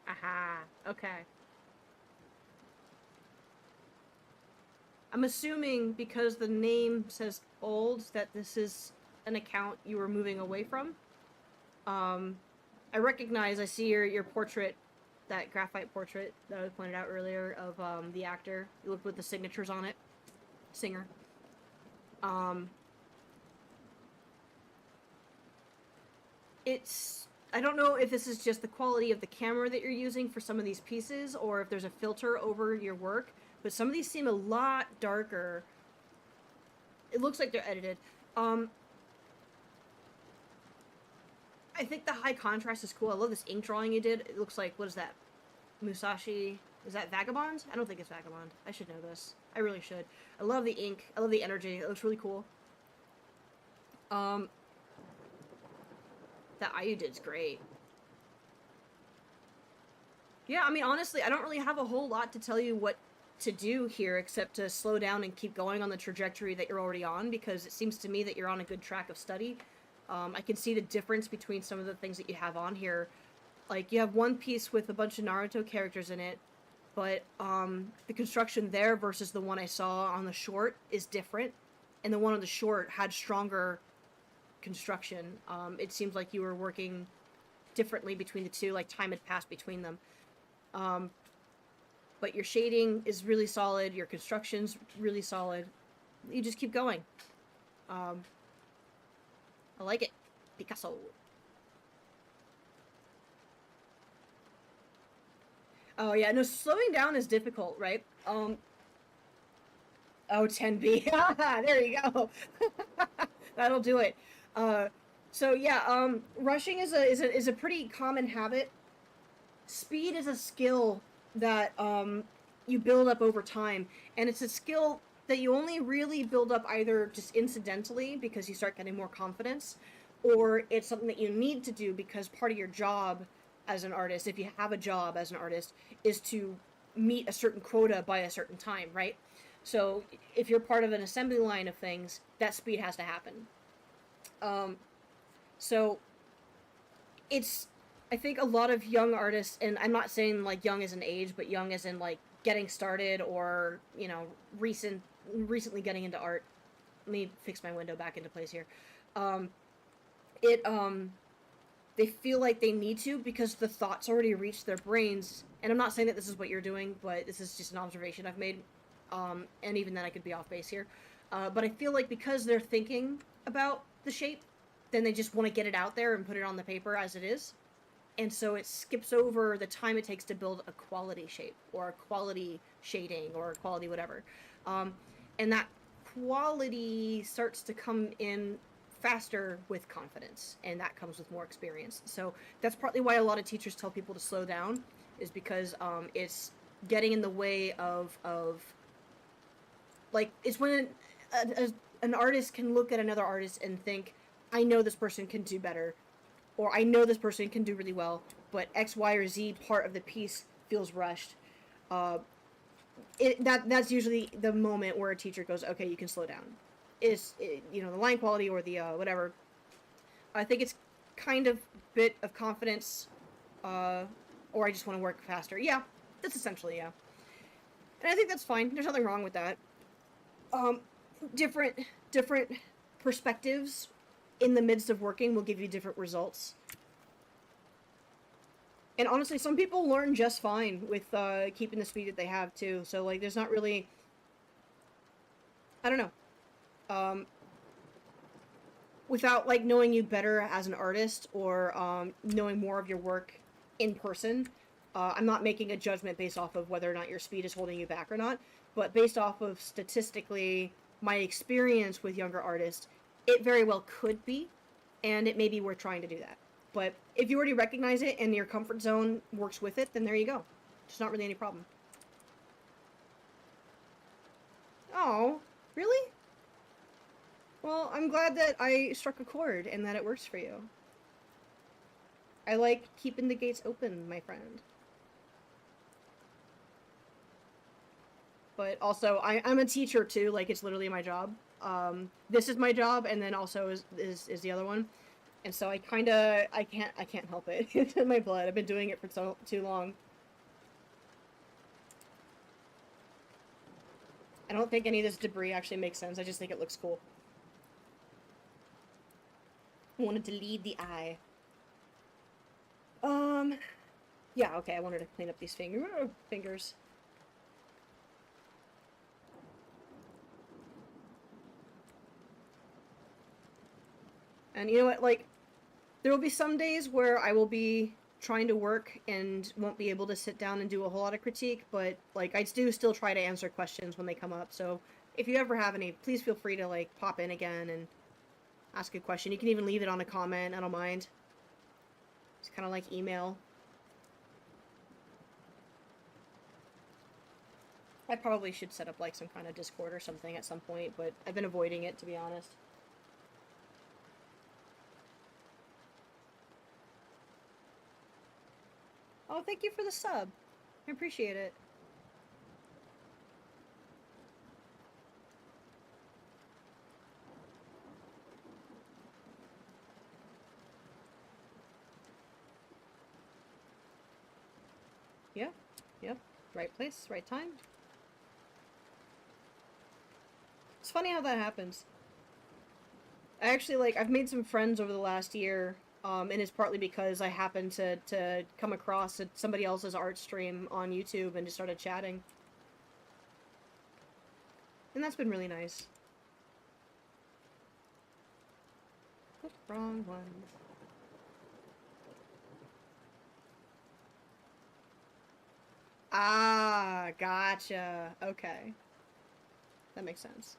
Aha. Okay. I'm assuming because the name says old that this is an account you were moving away from. I recognize, I see your portrait, that graphite portrait that I pointed out earlier of the actor. You look with the signatures on it. Singer. I don't know if this is just the quality of the camera that you're using for some of these pieces, or if there's a filter over your work, but some of these seem a lot darker. It looks like they're edited. I think the high contrast is cool. I love this ink drawing you did. It looks like, what is that? Musashi? Is that Vagabond? I don't think it's Vagabond. I should know this. I really should. I love the ink. I love the energy. It looks really cool. That eye you did's great. Yeah, I mean, honestly, I don't really have a whole lot to tell you what to do here except to slow down and keep going on the trajectory that you're already on, because it seems to me that you're on a good track of study. I can see the difference between some of the things that you have on here. Like, you have one piece with a bunch of Naruto characters in it, but the construction there versus the one I saw on the short is different, and the one on the short had stronger construction. It seems like you were working differently between the two, like time had passed between them. But your shading is really solid, your construction's really solid. You just keep going. I like it. Picasso. Oh yeah, no, slowing down is difficult, right? Oh, 10B. There you go. That'll do it. So yeah, rushing is a pretty common habit. Speed is a skill that you build up over time, and it's a skill that you only really build up either just incidentally because you start getting more confidence, or it's something that you need to do because part of your job as an artist, if you have a job as an artist, is to meet a certain quota by a certain time, right? So if you're part of an assembly line of things, that speed has to happen. So it's, I think a lot of young artists, and I'm not saying like young as an age, but young as in like getting started or, you know, recently getting into art. Let me fix my window back into place here. Um, it they feel like they need to because the thoughts already reached their brains. And I'm not saying that this is what you're doing, but this is just an observation I've made. And even then, I could be off base here. But I feel like because they're thinking about the shape, then they just want to get it out there and put it on the paper as it is. And so it skips over the time it takes to build a quality shape or a quality shading or a quality whatever. Um, and that quality starts to come in faster with confidence, and that comes with more experience. So that's partly why a lot of teachers tell people to slow down, is because it's getting in the way of like, it's when an artist can look at another artist and think, I know this person can do better, or I know this person can do really well, but X, Y, or Z part of the piece feels rushed. Uh, that's usually the moment where a teacher goes, okay, you can slow down. You know, the line quality or the whatever. I think it's kind of bit of confidence, or I just want to work faster. Yeah, that's essentially, yeah. And I think that's fine. There's nothing wrong with that. Um, different different perspectives in the midst of working will give you different results. And honestly, some people learn just fine with keeping the speed that they have too. So like, there's not really, I don't know, without like knowing you better as an artist or knowing more of your work in person. I'm not making a judgment based off of whether or not your speed is holding you back or not, but based off of statistically my experience with younger artists, it very well could be, and it may be worth trying to do that. But if you already recognize it and your comfort zone works with it, then there you go. There's not really any problem. Oh, really? Well, I'm glad that I struck a chord and that it works for you. I like keeping the gates open, my friend. But also, I'm a teacher too. Like, it's literally my job. This is my job, and then also is the other one. And so I kind of, I can't help it. It's in my blood. I've been doing it for too long. I don't think any of this debris actually makes sense. I just think it looks cool. I wanted to lead the eye. Yeah, okay, I wanted to clean up these fingers. And you know what, like, there will be some days where I will be trying to work and won't be able to sit down and do a whole lot of critique, but, like, I do still try to answer questions when they come up, so if you ever have any, please feel free to, like, pop in again and ask a question. You can even leave it on a comment, I don't mind. It's kind of like email. I probably should set up, like, some kind of Discord or something at some point, but I've been avoiding it, to be honest. Oh, thank you for the sub. I appreciate it. Yeah, yep. Right place, right time. It's funny how that happens. I actually, like, I've made some friends over the last year, and it's partly because I happened to come across somebody else's art stream on YouTube and just started chatting. And that's been really nice. Wrong one. Ah, gotcha. Okay. That makes sense.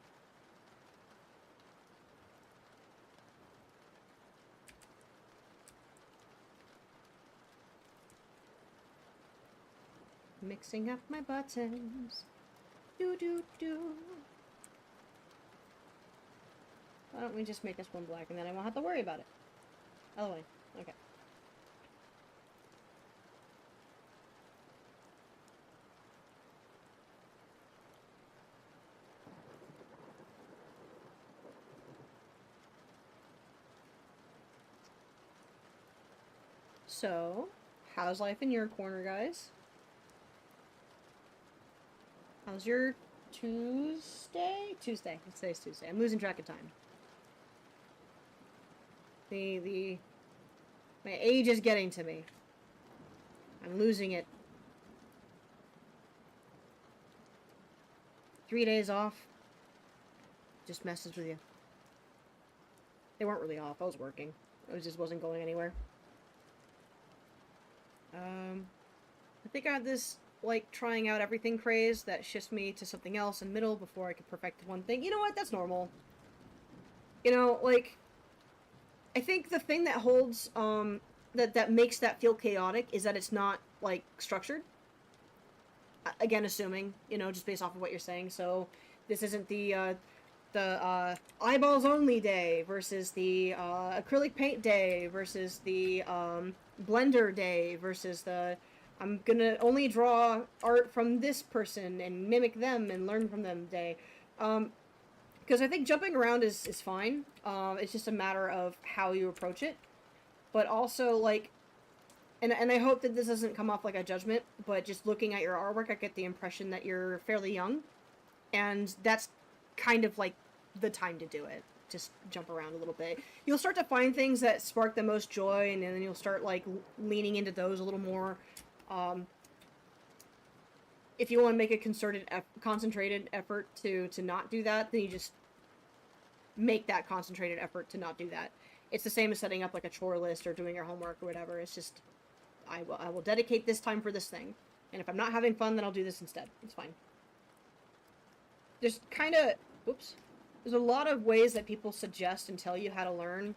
Mixing up my buttons. Do do do. Why don't we just make this one black and then I won't have to worry about it. Oh wait, okay. So, how's life in your corner, guys? How's your Tuesday? Tuesday. Today's Tuesday. I'm losing track of time. My age is getting to me. I'm losing it. 3 days off. Just messes with you. They weren't really off. I was working. I just wasn't going anywhere. I think I had this, like, trying out everything craze that shifts me to something else in middle before I could perfect one thing. You know what? That's normal. You know, like, I think the thing that holds, that makes that feel chaotic is that it's not, like, structured. Again, assuming, you know, just based off of what you're saying. So, this isn't the eyeballs only day versus the, acrylic paint day versus the, blender day versus the I'm gonna only draw art from this person and mimic them and learn from them day. Because I think jumping around is fine. It's just a matter of how you approach it. But also, like, and I hope that this doesn't come off like a judgment, but just looking at your artwork, I get the impression that you're fairly young. And that's kind of like the time to do it. Just jump around a little bit. You'll start to find things that spark the most joy, and then you'll start, like, leaning into those a little more. If you want to make a concentrated effort to not do that, then you just make that concentrated effort to not do that. It's the same as setting up, like, a chore list or doing your homework or whatever. It's just, I will dedicate this time for this thing. And if I'm not having fun, then I'll do this instead. It's fine. There's kind of... Oops. There's a lot of ways that people suggest and tell you how to learn,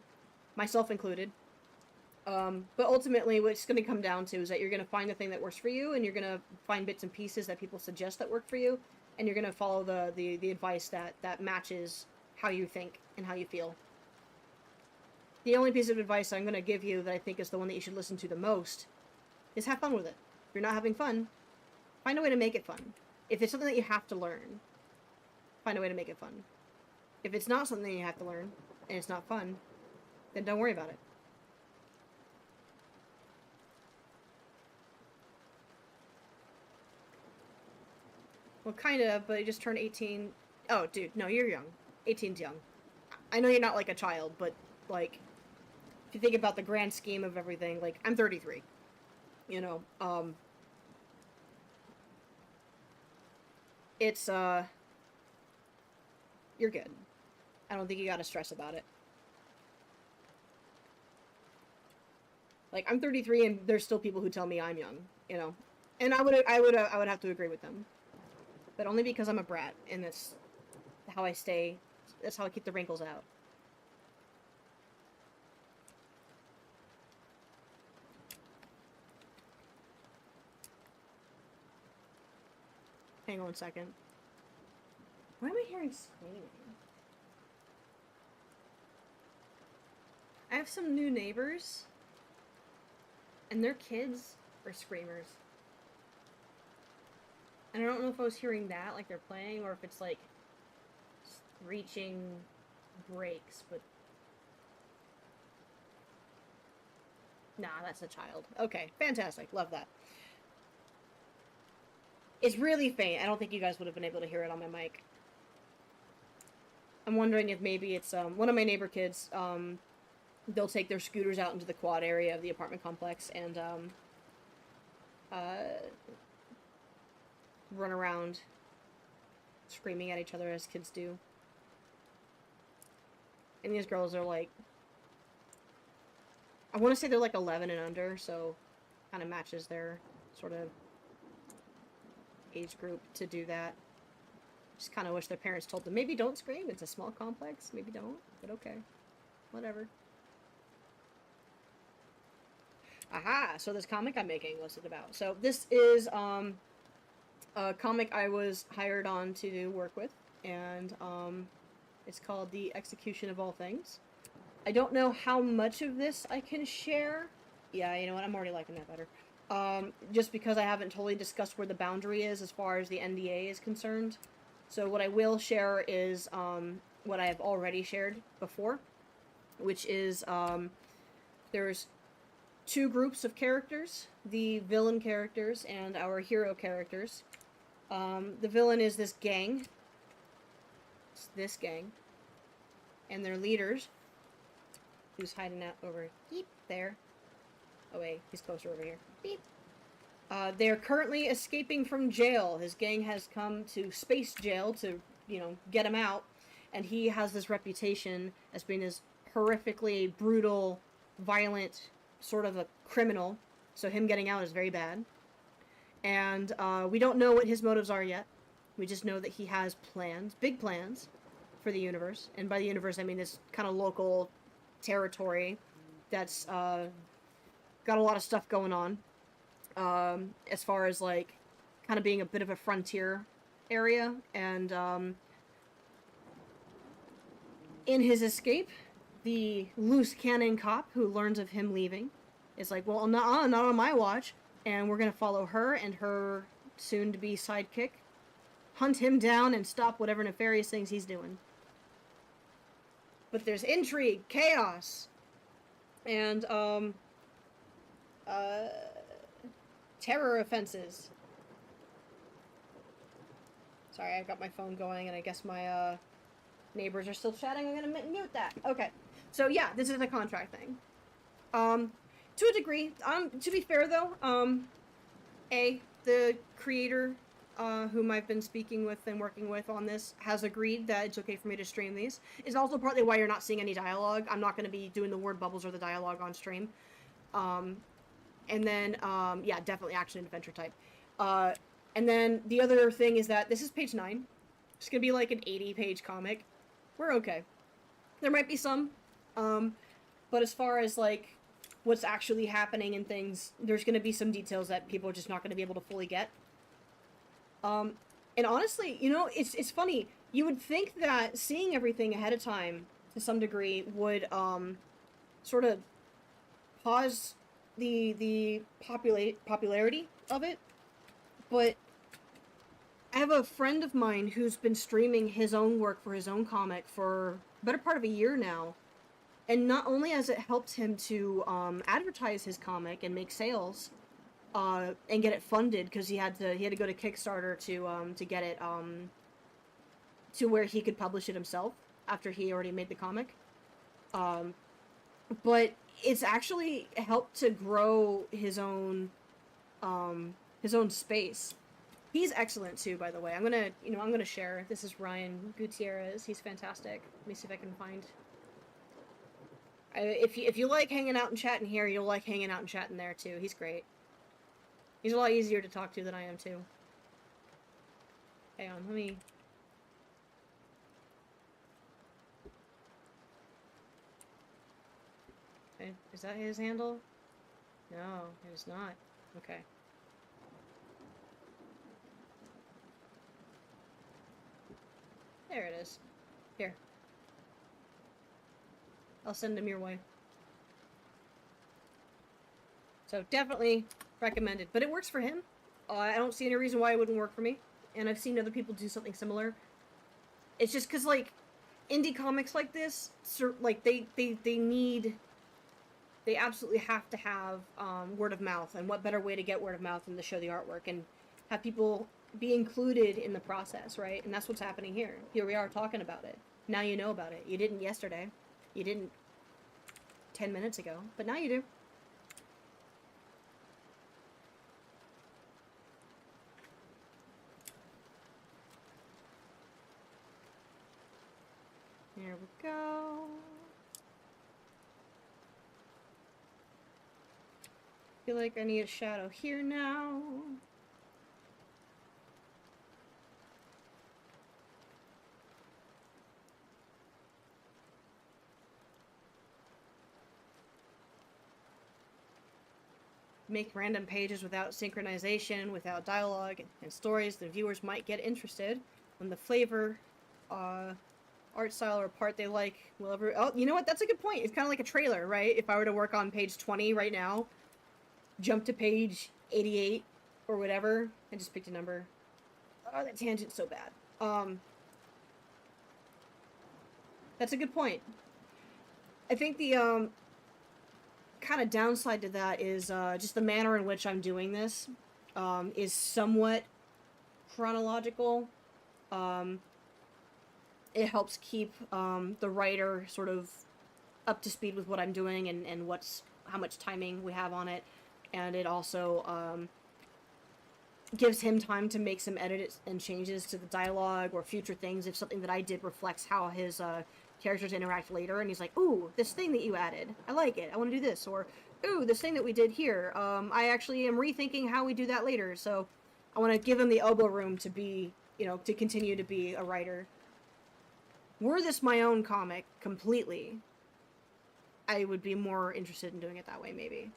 myself included. But ultimately, what it's going to come down to is that you're going to find the thing that works for you, and you're going to find bits and pieces that people suggest that work for you, and you're going to follow the advice that matches how you think and how you feel. The only piece of advice I'm going to give you that I think is the one that you should listen to the most is have fun with it. If you're not having fun, find a way to make it fun. If it's something that you have to learn, find a way to make it fun. If it's not something you have to learn, and it's not fun, then don't worry about it. Well, kind of, but you just turned 18. Oh, dude, no, you're young. 18's young. I know you're not, like, a child, but, like, if you think about the grand scheme of everything, like, I'm 33. You know, it's, you're good. I don't think you gotta stress about it. Like, I'm 33 and there's still people who tell me I'm young, you know? And I would have to agree with them. But only because I'm a brat, and that's how I stay, that's how I keep the wrinkles out. Hang on a second. Why am I hearing screaming? I have some new neighbors, and their kids are screamers. And I don't know if I was hearing that, like they're playing, or if it's like screeching breaks, but... Nah, that's a child. Okay, fantastic. Love that. It's really faint. I don't think you guys would have been able to hear it on my mic. I'm wondering if maybe it's, one of my neighbor kids, they'll take their scooters out into the quad area of the apartment complex and, run around screaming at each other as kids do. And these girls are like, I want to say they're like 11 and under, so kind of matches their sort of age group to do that. Just kind of wish their parents told them, maybe don't scream, it's a small complex, maybe don't, but okay, whatever. Aha, so this comic I'm making, what's it about? So this is, a comic I was hired on to do work with, and it's called The Execution of All Things. I don't know how much of this I can share. Yeah, you know what? I'm already liking that better. Just because I haven't totally discussed where the boundary is as far as the NDA is concerned. So what I will share is what I have already shared before, which is there's two groups of characters, the villain characters and our hero characters. The villain is this gang. It's this gang. And their leaders, who's hiding out over beep there. Oh wait, he's closer over here. Beep. They're currently escaping from jail. His gang has come to space jail to, you know, get him out. And he has this reputation as being this horrifically brutal, violent, sort of a criminal. So him getting out is very bad. And we don't know what his motives are yet. We just know that he has plans, big plans, for the universe. And by the universe, I mean this kind of local territory that's got a lot of stuff going on. As far as, like, kind of being a bit of a frontier area. And in his escape, the loose cannon cop who learns of him leaving is like, well, not on my watch. And we're going to follow her and her soon-to-be sidekick, hunt him down, and stop whatever nefarious things he's doing. But there's intrigue, chaos, and terror offenses. Sorry, I've got my phone going, and I guess my neighbors are still chatting. I'm gonna mute that. Okay, so yeah, this is a contract thing. To a degree. To be fair though, the creator, whom I've been speaking with and working with on this, has agreed that it's okay for me to stream these. It's also partly why you're not seeing any dialogue. I'm not going to be doing the word bubbles or the dialogue on stream. And then, yeah, definitely action and adventure type. And then the other thing is that this is page 9. It's going to be like an 80-page comic. We're okay. There might be some, but as far as, like, what's actually happening and things, there's going to be some details that people are just not going to be able to fully get. And honestly, you know, it's funny. You would think that seeing everything ahead of time, to some degree, would, sort of pause the popularity of it. But I have a friend of mine who's been streaming his own work for his own comic for the better part of a year now. And not only has it helped him to advertise his comic and make sales, and get it funded, because he had to go to Kickstarter to get it to where he could publish it himself after he already made the comic. But it's actually helped to grow his own space. He's excellent too, by the way. I'm gonna share. This is Ryan Gutierrez. He's fantastic. Let me see if I can find. If you like hanging out and chatting here, you'll like hanging out and chatting there too. He's great. He's a lot easier to talk to than I am too. Hang on, let me. Okay, is that his handle? No, it is not. Okay. There it is. Here. I'll send him your way. So definitely recommended. But it works for him. I don't see any reason why it wouldn't work for me. And I've seen other people do something similar. It's just because, like, indie comics like this, like, they absolutely have to have word of mouth. And what better way to get word of mouth than to show the artwork and have people be included in the process, right? And that's what's happening here. Here we are talking about it. Now you know about it. You didn't yesterday. You didn't 10 minutes ago. But now you do. There we go. Feel like I need a shadow here now. make random pages without synchronization, without dialogue and stories, the viewers might get interested when the flavor, art style, or part they like will ever... Oh, you know what? That's a good point. It's kind of like a trailer, right? If I were to work on page 20 right now, jump to page 88 or whatever, I just picked a number. Oh, that tangent's so bad. That's a good point. I think the, kind of downside to that is, just the manner in which I'm doing this, is somewhat chronological. It helps keep, the writer sort of up to speed with what I'm doing and how much timing we have on it. And it also, gives him time to make some edits and changes to the dialogue or future things if something that I did reflects how his, characters interact later, and he's like, ooh, this thing that you added, I like it, I want to do this, or, ooh, this thing that we did here, I actually am rethinking how we do that later, so I want to give him the elbow room to be, to continue to be a writer. Were this my own comic, completely, I would be more interested in doing it that way, maybe.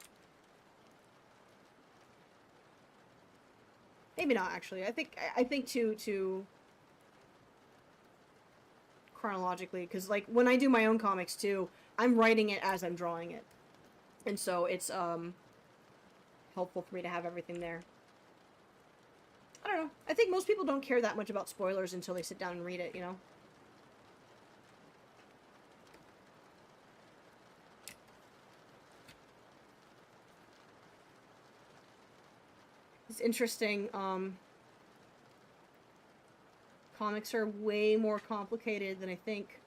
Maybe not, actually. I think to chronologically, because, like, when I do my own comics, too, I'm writing it as I'm drawing it. And so it's, helpful for me to have everything there. I don't know. I think most people don't care that much about spoilers until they sit down and read it, It's interesting, comics are way more complicated than I think,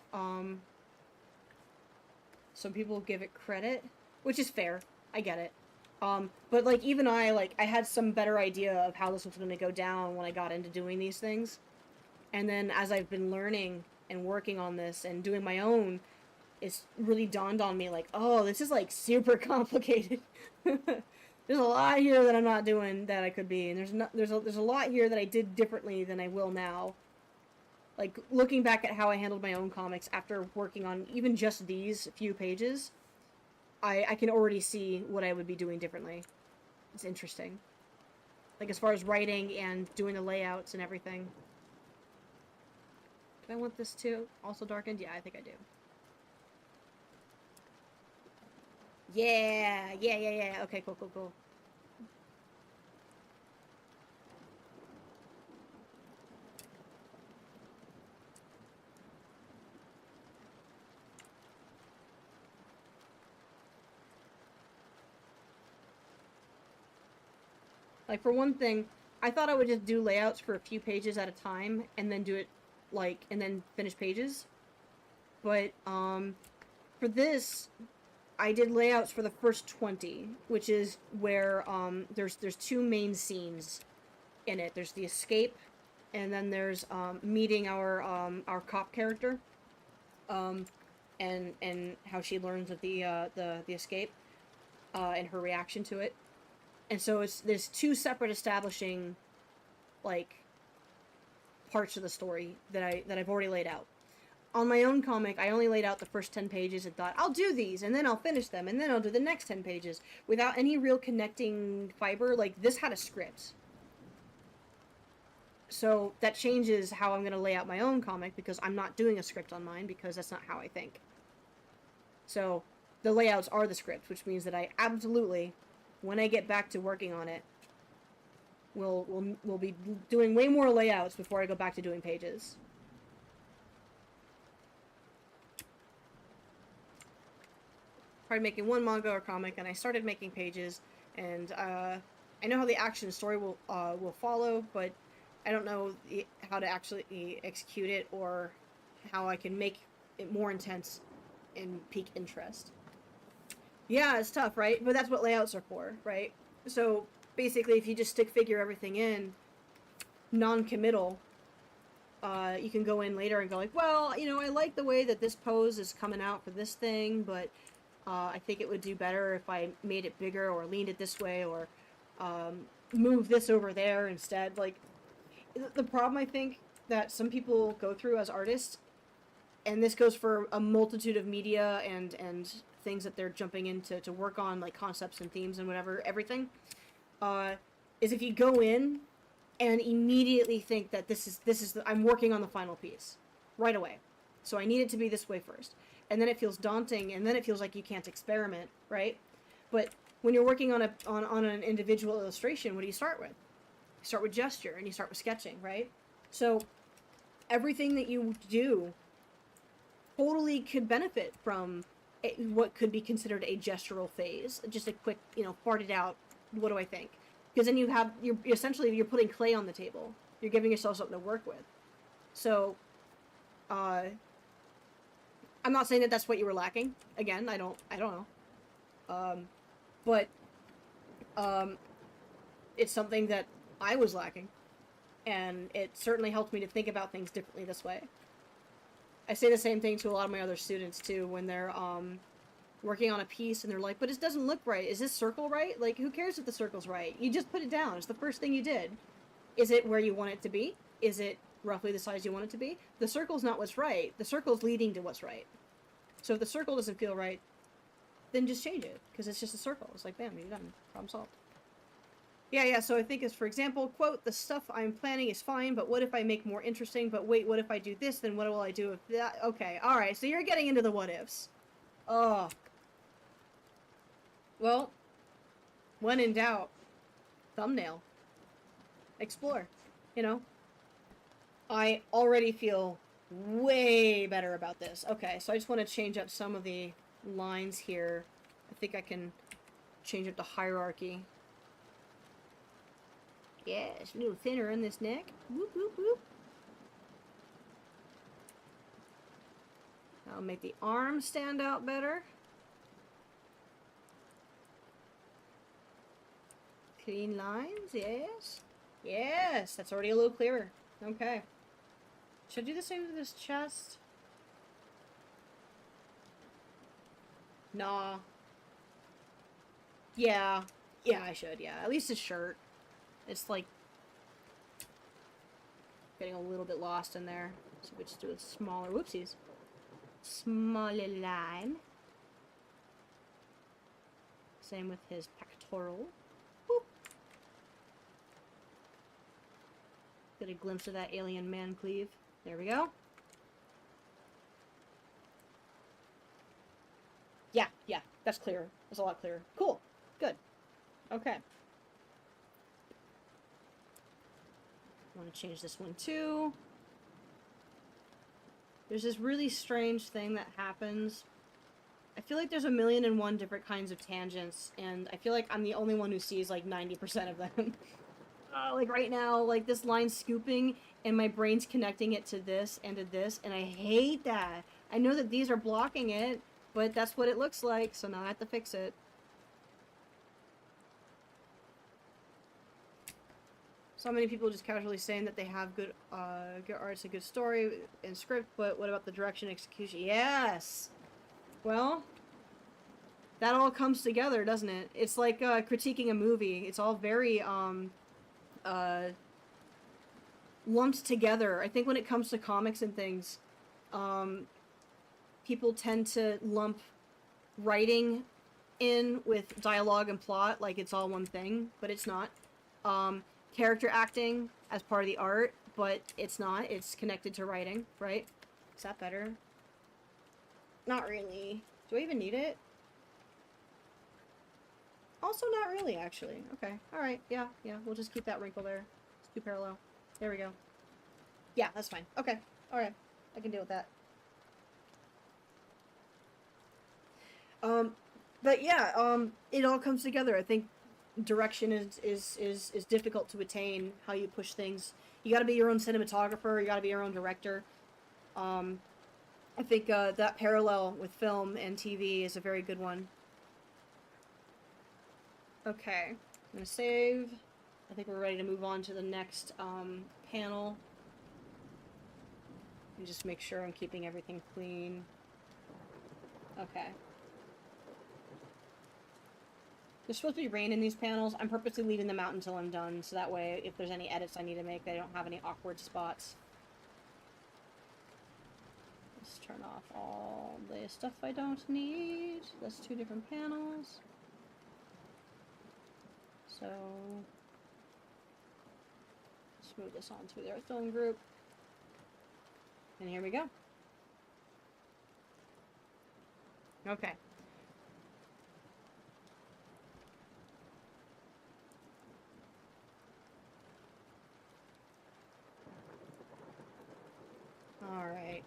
some people give it credit, which is fair. I get it. But, like, even I had some better idea of how this was going to go down when I got into doing these things. And then as I've been learning and working on this and doing my own, it's really dawned on me, like, oh, this is, like, super complicated. There's a lot here that I'm not doing that I could be, and there's a lot here that I did differently than I will now. Like, looking back at how I handled my own comics after working on even just these few pages, I can already see what I would be doing differently. It's interesting. Like, as far as writing and doing the layouts and everything. Do I want this too? Also darkened? Yeah, I think I do. Yeah! Yeah. Okay, cool. Like, for one thing, I thought I would just do layouts for a few pages at a time, and then do it, like, and then finish pages. But, for this, I did layouts for the first 20, which is where, there's two main scenes in it. There's the escape, and then there's, meeting our cop character, and how she learns of the escape, and her reaction to it. And so there's two separate establishing, like, parts of the story that I've already laid out. On my own comic, I only laid out the first 10 pages and thought, I'll do these, and then I'll finish them, and then I'll do the next 10 pages, without any real connecting fiber. Like, this had a script. So that changes how I'm going to lay out my own comic, because I'm not doing a script on mine, because that's not how I think. So the layouts are the script, which means that I absolutely, when I get back to working on it, we'll be doing way more layouts before I go back to doing pages. Probably making one manga or comic, and I started making pages, and I know how the action story will follow, but I don't know how to actually execute it, or how I can make it more intense and pique interest. Yeah, it's tough, right? But that's what layouts are for, right? So basically, if you just stick figure everything in, non-committal, you can go in later and go like, well, I like the way that this pose is coming out for this thing, but I think it would do better if I made it bigger, or leaned it this way, or move this over there instead. Like, the problem I think that some people go through as artists, and this goes for a multitude of media and things that they're jumping into to work on, like concepts and themes and whatever, everything, is if you go in and immediately think that I'm working on the final piece right away. So I need it to be this way first. And then it feels daunting, and then it feels like you can't experiment, right? But when you're working on an individual illustration, what do you start with? You start with gesture, and you start with sketching, right? So everything that you do totally could benefit from what could be considered a gestural phase. Just a quick, farted out, what do I think? Because then you're essentially putting clay on the table. You're giving yourself something to work with. So, I'm not saying that that's what you were lacking. Again, I don't know. But it's something that I was lacking, and it certainly helped me to think about things differently this way. I say the same thing to a lot of my other students too when they're working on a piece and they're like, but it doesn't look right. Is this circle right? Like, who cares if the circle's right? You just put it down. It's the first thing you did. Is it where you want it to be? Is it roughly the size you want it to be? The circle's not what's right. The circle's leading to what's right. So if the circle doesn't feel right, then just change it, because it's just a circle. It's like, bam, you're done. Problem solved. Yeah, so I think as, for example, quote, the stuff I'm planning is fine, but what if I make more interesting? But wait, what if I do this? Then what will I do if that? Okay, alright, so you're getting into the what-ifs. Oh. Well, when in doubt, thumbnail. Explore, I already feel way better about this. Okay, so I just want to change up some of the lines here. I think I can change up the hierarchy. Yeah, it's a little thinner in this neck. Whoop, whoop, whoop. I'll make the arm stand out better. Clean lines, yes. Yes, that's already a little clearer. Okay. Should I do the same with his chest? Nah. Yeah, I should, yeah. At least his shirt. It's like getting a little bit lost in there. So we just do a smaller, whoopsies. Smaller line. Same with his pectoral. Whoop. Get a glimpse of that alien man cleave. There we go. Yeah, that's clearer. That's a lot clearer. Cool. Good. Okay. I want to change this one too. There's this really strange thing that happens. I feel like there's 1,000,001 different kinds of tangents, and I feel like I'm the only one who sees like 90% of them. Like right now, like this line scooping, and my brain's connecting it to this and to this, and I hate that. I know that these are blocking it, but that's what it looks like, so now I have to fix it. So many people just casually saying that they have good arts, a good story and script, but what about the direction and execution? Yes! Well, that all comes together, doesn't it? It's like critiquing a movie. It's all very lumped together. I think when it comes to comics and things, people tend to lump writing in with dialogue and plot like it's all one thing, but it's not. Character acting as part of the art, but it's not. It's connected to writing, right? Is that better? Not really. Do I even need it? Also not really, actually. Okay. Alright, yeah. We'll just keep that wrinkle there. It's too parallel. There we go. Yeah, that's fine. Okay. Alright. I can deal with that. But yeah, it all comes together. I think direction is difficult to attain, how you push things. You gotta be your own cinematographer, you gotta be your own director. I think that parallel with film and TV is a very good one. Okay, I'm gonna save. I think we're ready to move on to the next panel. And just make sure I'm keeping everything clean. Okay. There's supposed to be rain in these panels. I'm purposely leaving them out until I'm done, so that way, if there's any edits I need to make, they don't have any awkward spots. Let's turn off all the stuff I don't need. That's 2 different panels. So let's move this onto their film group. And here we go. Okay. All right.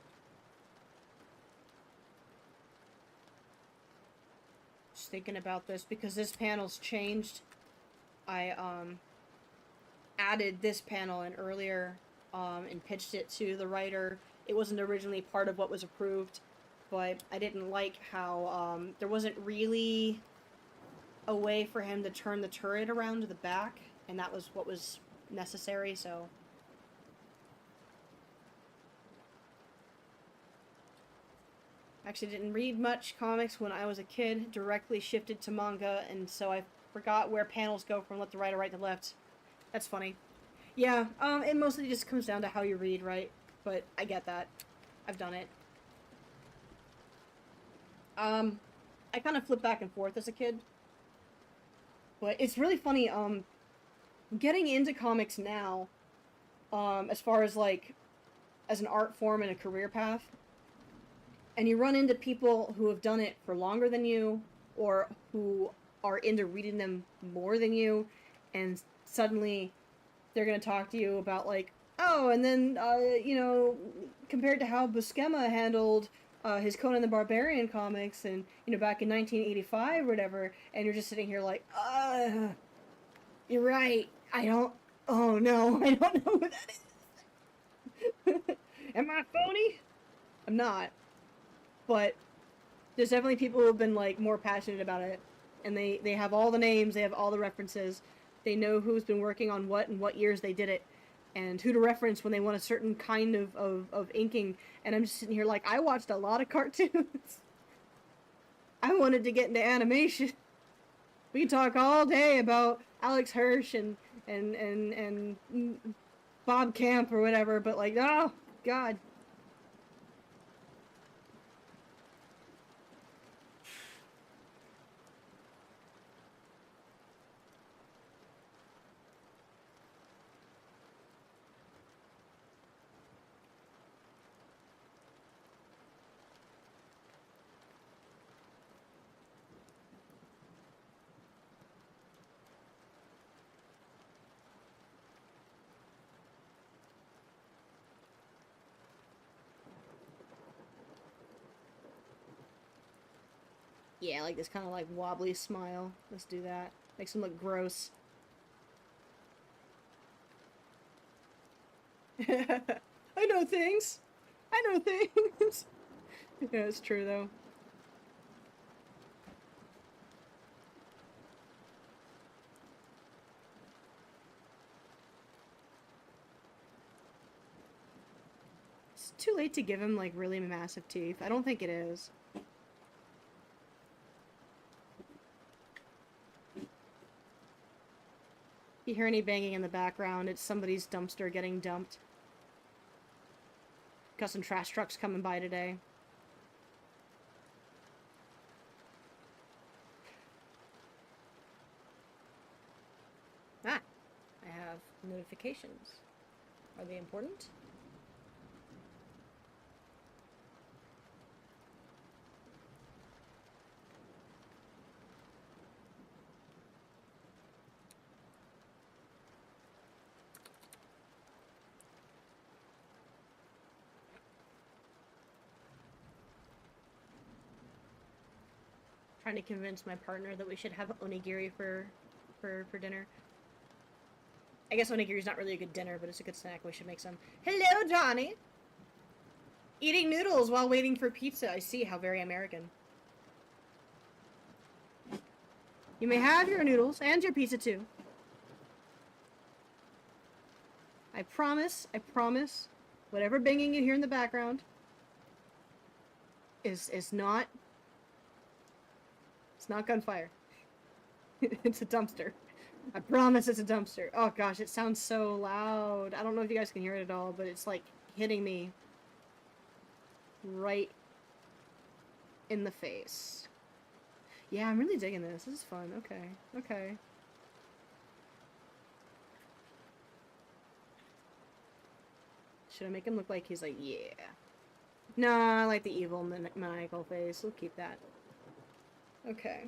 Just thinking about this because this panel's changed. I added this panel in earlier and pitched it to the writer. It wasn't originally part of what was approved, but I didn't like how there wasn't really a way for him to turn the turret around to the back, and that was what was necessary, so... Actually didn't read much comics when I was a kid, directly shifted to manga, and so I forgot where panels go from left to right or right to left. That's funny. Yeah, it mostly just comes down to how you read, right? But I get that. I've done it. I kind of flip back and forth as a kid. But it's really funny, getting into comics now, as far as, like, as an art form and a career path, and you run into people who have done it for longer than you, or who are into reading them more than you, and suddenly they're going to talk to you about, like, oh, and then, you know, compared to how Buscema handled his Conan the Barbarian comics, and, you know, back in 1985 or whatever, and you're just sitting here like, you're right, oh no, I don't know what that is. Am I phony? I'm not. But there's definitely people who have been, like, more passionate about it. And they have all the names, they have all the references. They know who's been working on what and what years they did it. And who to reference when they want a certain kind of inking. And I'm just sitting here like, I watched a lot of cartoons. I wanted to get into animation. We can talk all day about Alex Hirsch and Bob Camp or whatever, but, like, oh, God. Yeah, like this kind of like wobbly smile. Let's do that. Makes him look gross. I know things. I know things. Yeah, it's true though. It's too late to give him like really massive teeth. I don't think it is. You hear any banging in the background, it's somebody's dumpster getting dumped. Got some trash trucks coming by today. Ah, I have notifications. Are they important? Trying to convince my partner that we should have onigiri for dinner. I guess onigiri's not really a good dinner, but it's a good snack. We should make some. Hello, Johnny! Eating noodles while waiting for pizza. I see, how very American. You may have your noodles and your pizza too. I promise, whatever banging you hear in the background is not... It's not gunfire. It's a dumpster. I promise it's a dumpster. Oh gosh, it sounds so loud. I don't know if you guys can hear it at all, but it's like hitting me. right in the face. Yeah, I'm really digging this. This is fun. Okay, okay. Should I make him look like he's like, yeah. No, I like the evil maniacal face. We'll keep that. Okay.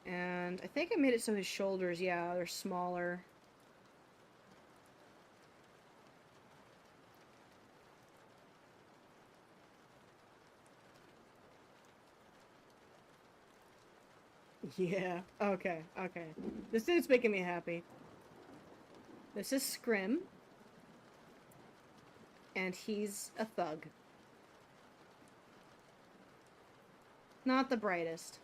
And I think I made it so his shoulders, yeah, they're smaller. Yeah, okay, okay. This dude's making me happy. This is Scrim. And he's a thug. Not the brightest.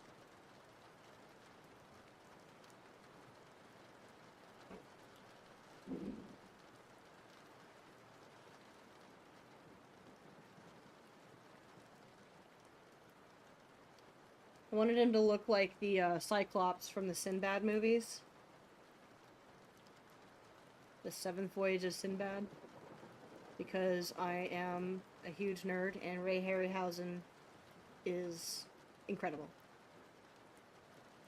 I wanted him to look like the Cyclops from the Sinbad movies. The Seventh Voyage of Sinbad. Because I am a huge nerd and Ray Harryhausen is incredible.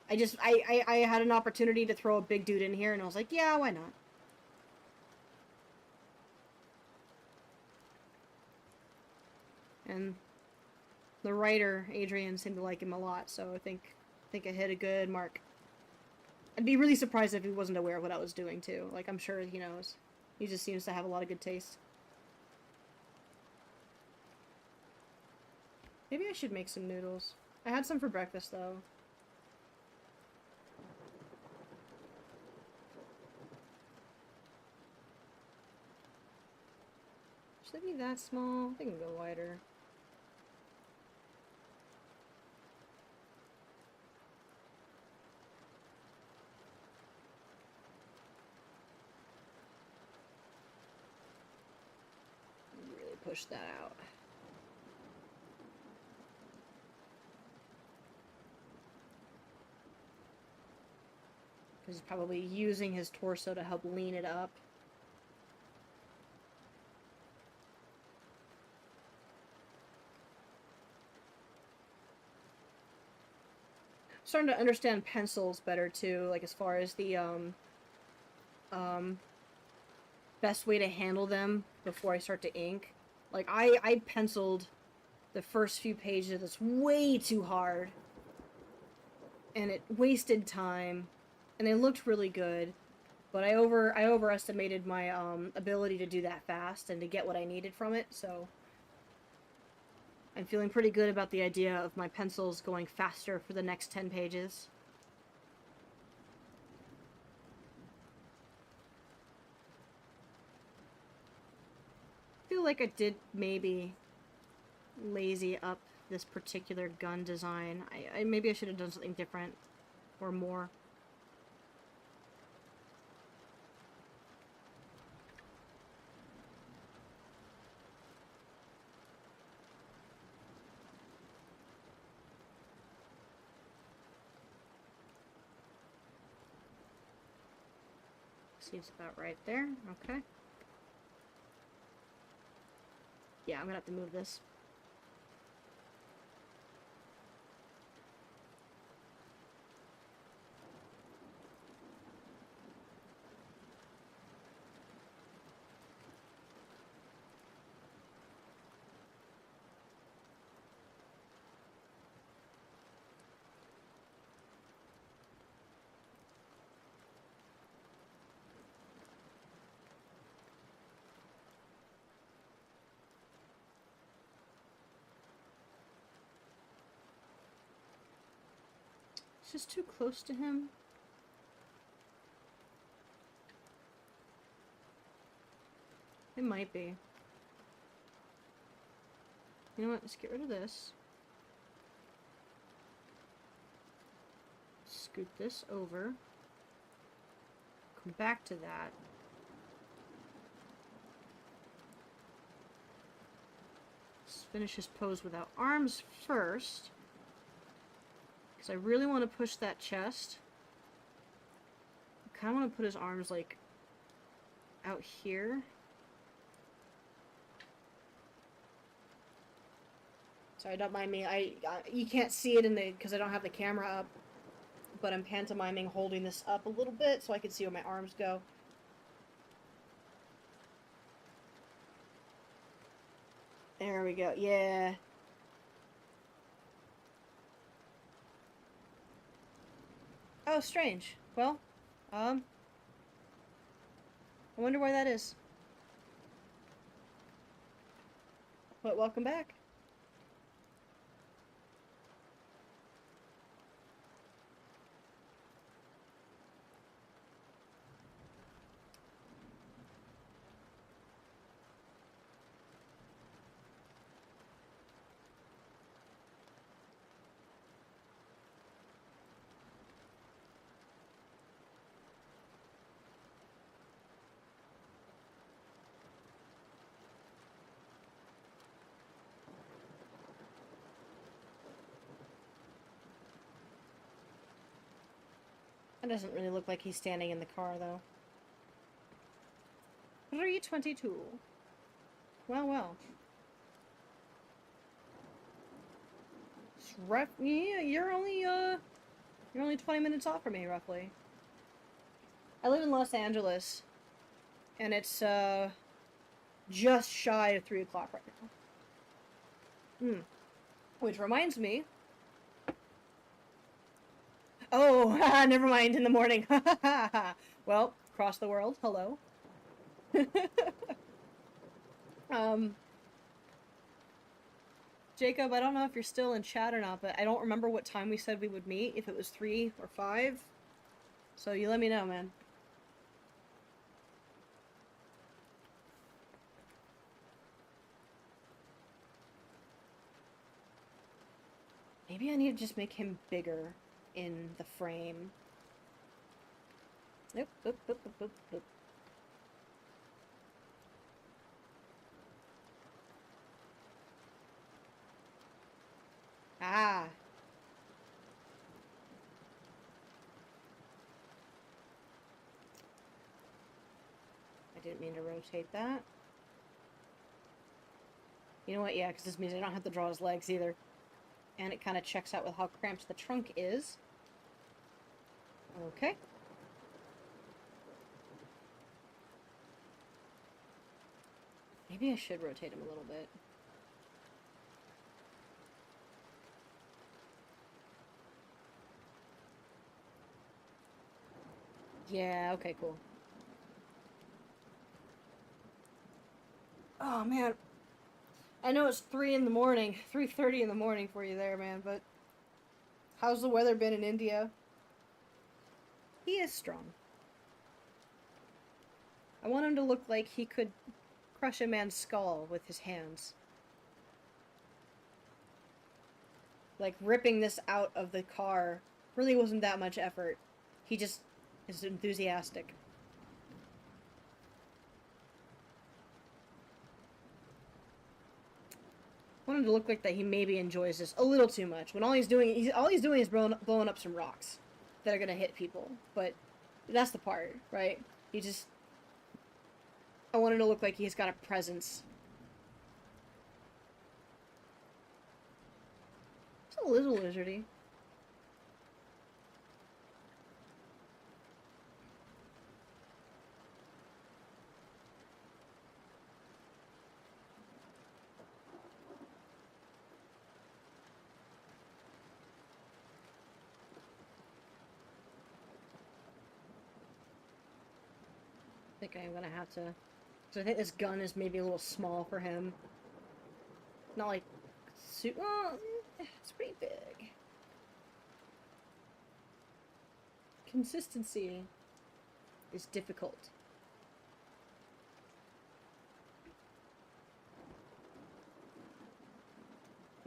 I had an opportunity to throw a big dude in here and I was like, yeah, why not? And the writer, Adrian, seemed to like him a lot, so I think I hit a good mark. I'd be really surprised if he wasn't aware of what I was doing too. Like, I'm sure he knows. He just seems to have a lot of good taste. Maybe I should make some noodles. I had some for breakfast though. Should they be that small? They can go wider. Really push that out. Because he's probably using his torso to help lean it up. Starting to understand pencils better too, like as far as the best way to handle them before I start to ink. Like I penciled the first few pages of this way too hard, and it wasted time, and they looked really good, but I overestimated my ability to do that fast and to get what I needed from it. So I'm feeling pretty good about the idea of my pencils going faster for the next 10 pages. I feel like I did maybe lazy up this particular gun design. Maybe I should have done something different or more. Seems about right there. Okay. Yeah, I'm gonna have to move this. It's just too close to him. It might be. You know what? Let's get rid of this. Scoot this over. Come back to that. Let's finish his pose without arms first. Because I really want to push that chest. I kind of want to put his arms, like, out here. Sorry, don't mind me. You can't see it in the because I don't have the camera up, but I'm pantomiming holding this up a little bit so I can see where my arms go. There we go. Yeah. Oh, strange. Well, I wonder why that is. But welcome back. That doesn't really look like he's standing in the car, though. 3:22. Well, well. Yeah, you're only 20 minutes off from me, roughly. I live in Los Angeles, and it's, just shy of 3 o'clock right now. Which reminds me... Oh, never mind, in the morning. Well, across the world, hello. Jacob, I don't know if you're still in chat or not, but I don't remember what time we said we would meet, if it was 3 or 5. So you let me know, man. Maybe I need to just make him bigger in the frame. Nope, nope, nope, nope, nope, nope. Ah. I didn't mean to rotate that. You know what? Yeah, because this means I don't have to draw his legs either. And it kind of checks out with how cramped the trunk is. Okay. Maybe I should rotate him a little bit. Yeah, okay, cool. Oh, man. I know it's 3 in the morning, 3:30 in the morning for you there, man, but how's the weather been in India? He is strong. I want him to look like he could crush a man's skull with his hands. Like, ripping this out of the car really wasn't that much effort. He just is enthusiastic. I want him to look like that he maybe enjoys this a little too much. When all he's doing is blowing up some rocks that are gonna hit people. But that's the part, right? I want him to look like he's got a presence. It's a little lizardy. I think I'm gonna have to... So I think this gun is maybe a little small for him. Not like... Well, it's pretty big. Consistency is difficult.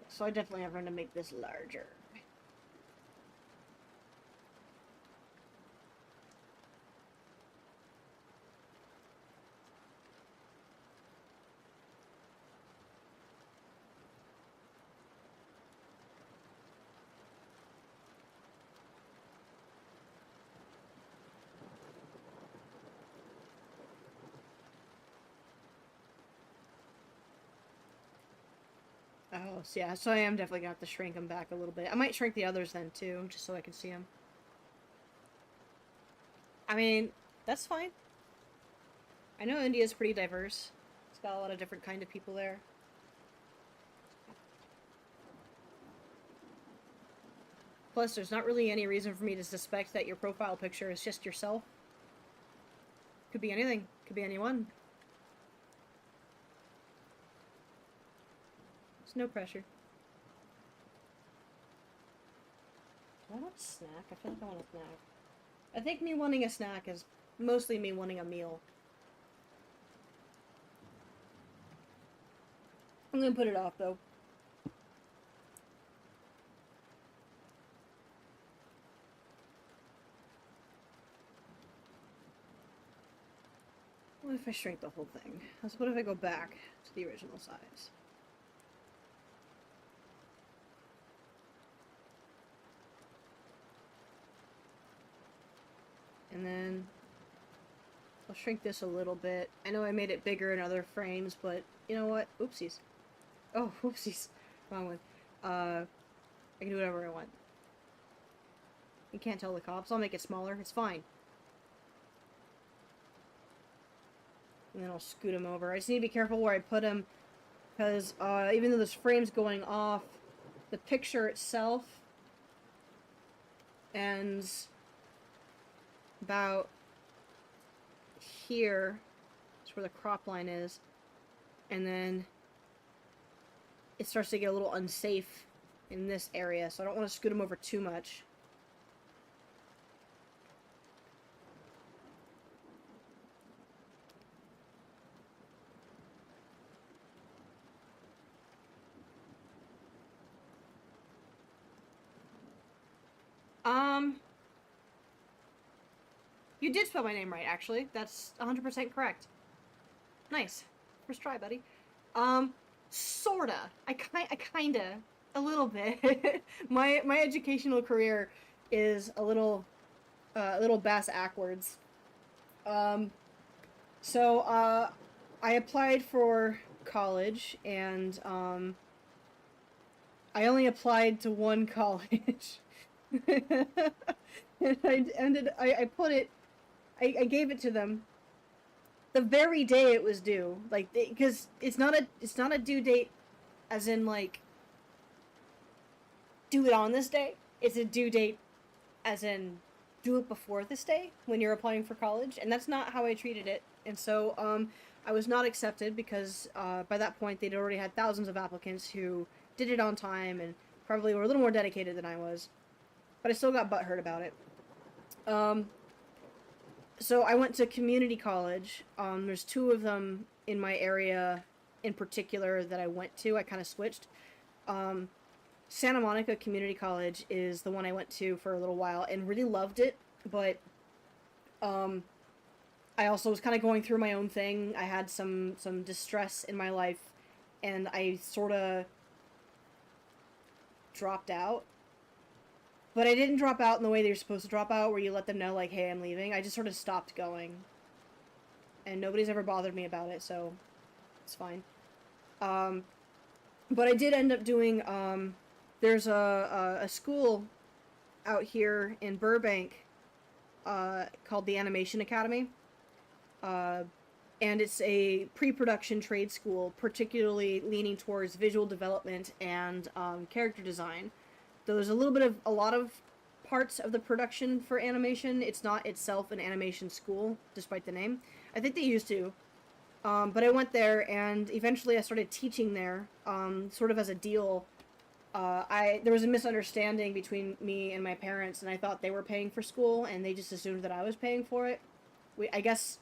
Yeah, so I definitely have room to make this larger. Oh, so yeah, so I am definitely gonna have to shrink them back a little bit. I might shrink the others then too, just so I can see them. I mean, that's fine. I know India's pretty diverse. It's got a lot of different kind of people there. Plus, there's not really any reason for me to suspect that your profile picture is just yourself. Could be anything. Could be anyone. There's no pressure. Do I want a snack? I feel like I want a snack. I think me wanting a snack is mostly me wanting a meal. I'm gonna put it off though. What if I shrink the whole thing? What if I go back to the original size? And then I'll shrink this a little bit. I know I made it bigger in other frames, but you know what? Oopsies. Oh, oopsies. Wrong one. I can do whatever I want. You can't tell the cops. I'll make it smaller. It's fine. And then I'll scoot him over. I just need to be careful where I put him, because even though this frame's going off, the picture itself ends about here. That's where the crop line is. And then it starts to get a little unsafe in this area, so I don't want to scoot him over too much. You did spell my name right, actually. That's 100% correct. Nice. First try, buddy. Sorta. I kinda. A little bit. my educational career is a little bass backwards. So, I applied for college, and, I only applied to one college. And I put it, I gave it to them the very day it was due. Like, because it's not a due date as in, like, do it on this day. It's a due date as in do it before this day when you're applying for college, and that's not how I treated it. And so, I was not accepted because, by that point, they'd already had thousands of applicants who did it on time and probably were a little more dedicated than I was. But I still got butthurt about it. So I went to community college. There's two of them in my area in particular that I went to. I kind of switched. Santa Monica Community College is the one I went to for a little while and really loved it, but I also was kind of going through my own thing. I had some distress in my life, and I sort of dropped out. But I didn't drop out in the way that you're supposed to drop out, where you let them know, like, hey, I'm leaving. I just sort of stopped going. And nobody's ever bothered me about it, so it's fine. But I did end up doing, there's a school out here in Burbank called the Animation Academy. And it's a pre-production trade school, particularly leaning towards visual development and character design. There's a lot of parts of the production for animation. It's not itself an animation school, despite the name. I think they used to. But I went there, and eventually I started teaching there, sort of as a deal. There was a misunderstanding between me and my parents, and I thought they were paying for school, and they just assumed that I was paying for it. I guess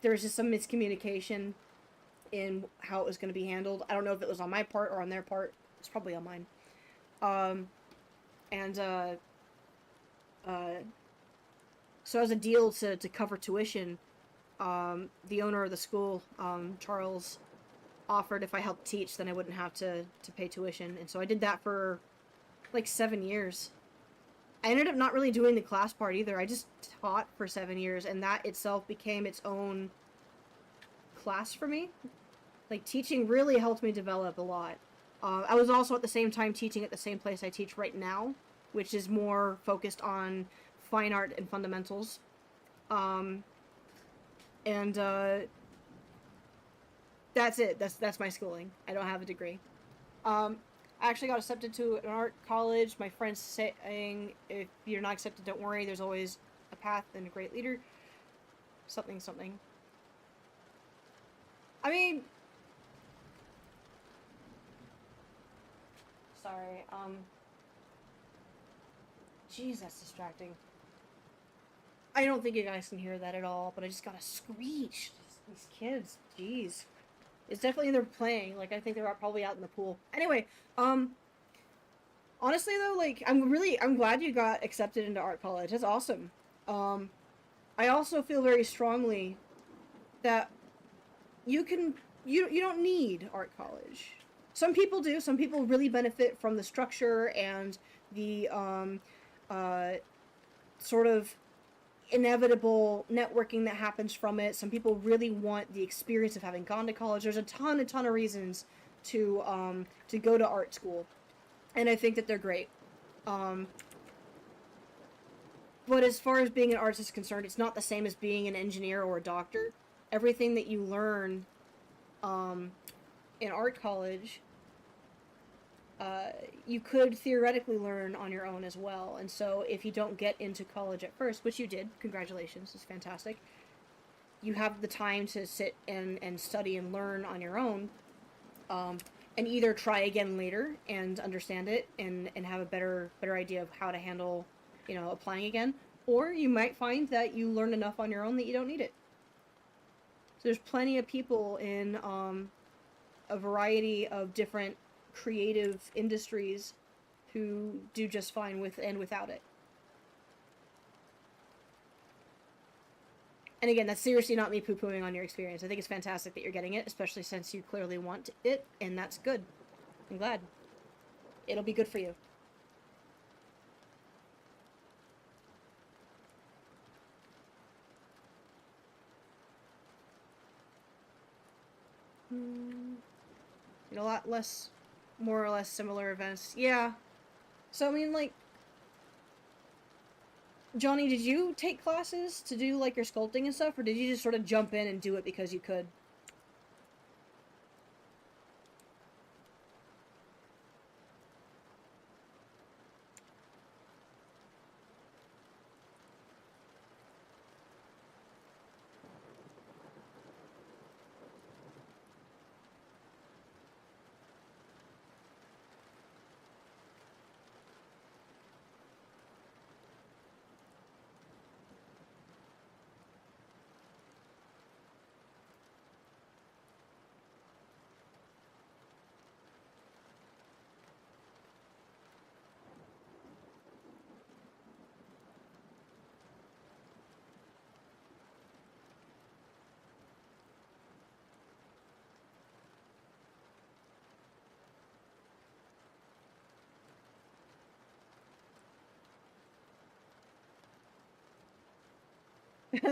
there was just some miscommunication in how it was going to be handled. I don't know if it was on my part or on their part. It's probably on mine. So as a deal to cover tuition, the owner of the school, Charles, offered if I helped teach, then I wouldn't have to pay tuition. And so I did that for like 7 years. I ended up not really doing the class part either. I just taught for 7 years, and that itself became its own class for me. Like, teaching really helped me develop a lot. I was also at the same time teaching at the same place I teach right now, which is more focused on fine art and fundamentals. Um, and that's it. That's my schooling. I don't have a degree. I actually got accepted to an art college. My friend's saying, if you're not accepted, don't worry. There's always a path and a great leader. Something, something. I mean, sorry. Jeez, that's distracting. I don't think you guys can hear that at all, but I just got a screech. These kids, jeez. It's definitely they're playing. Like, I think they're probably out in the pool. Anyway, honestly though, like, I'm glad you got accepted into art college. That's awesome. I also feel very strongly that you don't need art college. Some people do. Some people really benefit from the structure and the uh, sort of inevitable networking that happens from it. Some people really want the experience of having gone to college. There's a ton of reasons to go to art school, and I think that they're great. Um, but as far as being an artist is concerned, it's not the same as being an engineer or a doctor. Everything that you learn um, in art college, you could theoretically learn on your own as well. And so if you don't get into college at first, which you did, congratulations, it's fantastic, you have the time to sit and study and learn on your own, and either try again later and understand it and have a better idea of how to handle, applying again, or you might find that you learn enough on your own that you don't need it. So there's plenty of people in a variety of different creative industries who do just fine with and without it. And again, that's seriously not me poo-pooing on your experience. I think it's fantastic that you're getting it, especially since you clearly want it, and that's good. I'm glad. It'll be good for you. A lot less, more or less similar events. Yeah. So, I mean, like, Johnny, did you take classes to do, like, your sculpting and stuff, or did you just sort of jump in and do it because you could?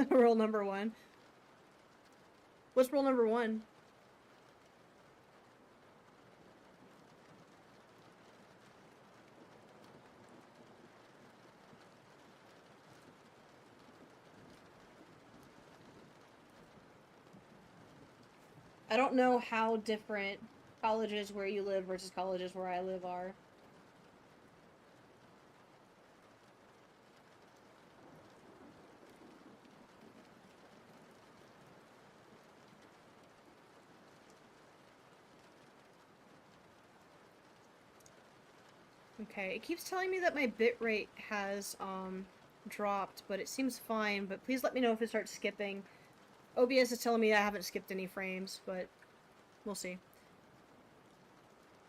Rule number one. What's rule number one? I don't know how different colleges where you live versus colleges where I live are. Okay, it keeps telling me that my bitrate has dropped, but it seems fine. But please let me know if it starts skipping. OBS is telling me I haven't skipped any frames, but we'll see. I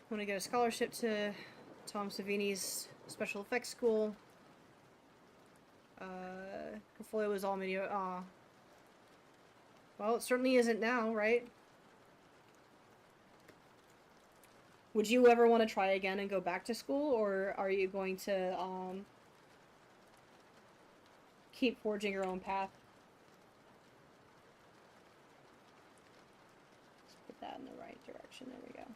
want to get a scholarship to Tom Savini's special effects school. Portfolio was all media. Aw. Well, it certainly isn't now, right? Would you ever want to try again and go back to school, or are you going to keep forging your own path? Let's put that in the right direction. There we go.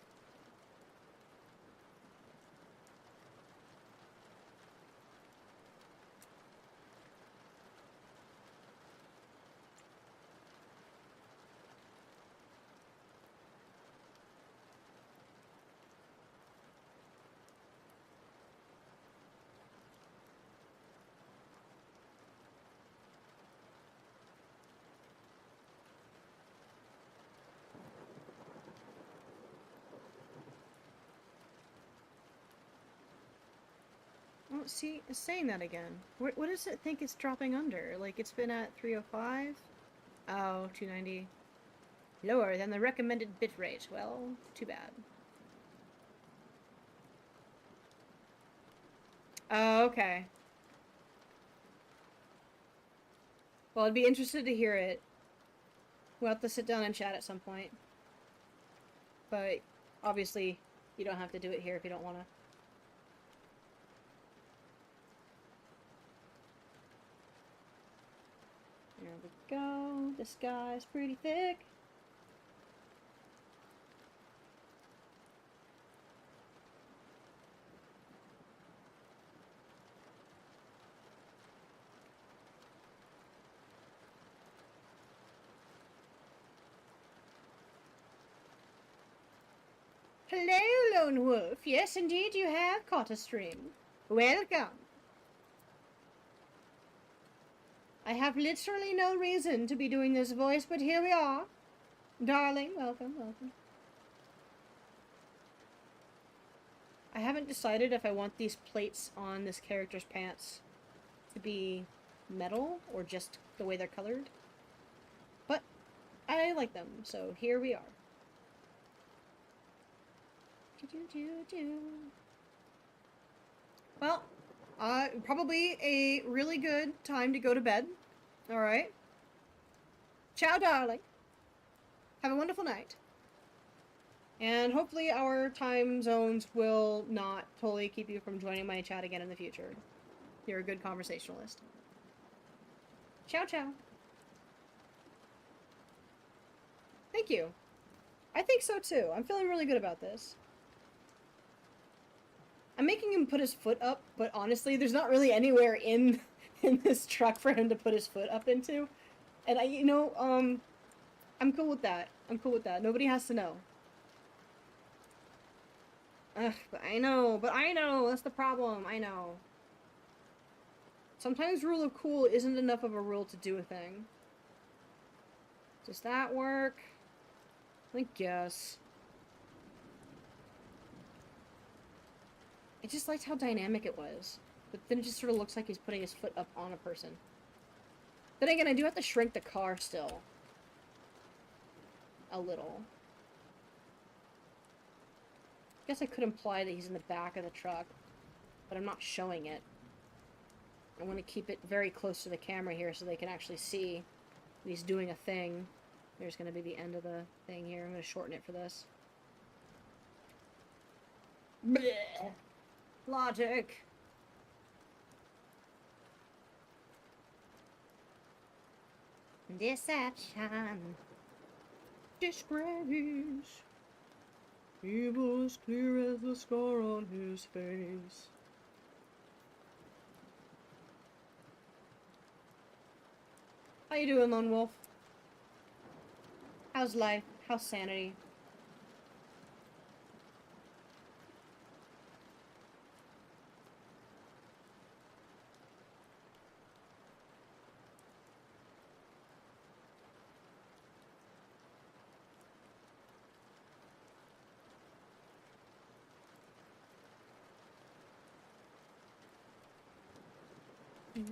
don't see it's saying that again. What does it think it's dropping under? Like, it's been at 305? Oh, 290. Lower than the recommended bitrate. Well, too bad. Oh, okay. Well, I'd be interested to hear it. We'll have to sit down and chat at some point. But, obviously, you don't have to do it here if you don't want to. There we go. This guy's pretty thick. Hello, Lone Wolf. Yes, indeed, you have caught a stream. Welcome. I have literally no reason to be doing this voice, but here we are. Darling, welcome, welcome. I haven't decided if I want these plates on this character's pants to be metal or just the way they're colored. But I like them, so here we are. Well, probably a really good time to go to bed. Alright. Ciao, darling. Have a wonderful night. And hopefully our time zones will not totally keep you from joining my chat again in the future. You're a good conversationalist. Ciao, ciao. Thank you. I think so too. I'm feeling really good about this. I'm making him put his foot up, but honestly, there's not really anywhere in this truck for him to put his foot up into. And I'm cool with that. I'm cool with that. Nobody has to know. Ugh, but I know. That's the problem. I know. Sometimes rule of cool isn't enough of a rule to do a thing. Does that work? I guess. I just liked how dynamic it was. But then it just sort of looks like he's putting his foot up on a person. Then again, I do have to shrink the car still. A little. I guess I could imply that he's in the back of the truck, but I'm not showing it. I want to keep it very close to the camera here so they can actually see that he's doing a thing. There's going to be the end of the thing here. I'm going to shorten it for this. Blech. Logic. Deception. Disgrace. Evil as clear as the scar on his face. How you doing, Lone Wolf? How's life? How's sanity? I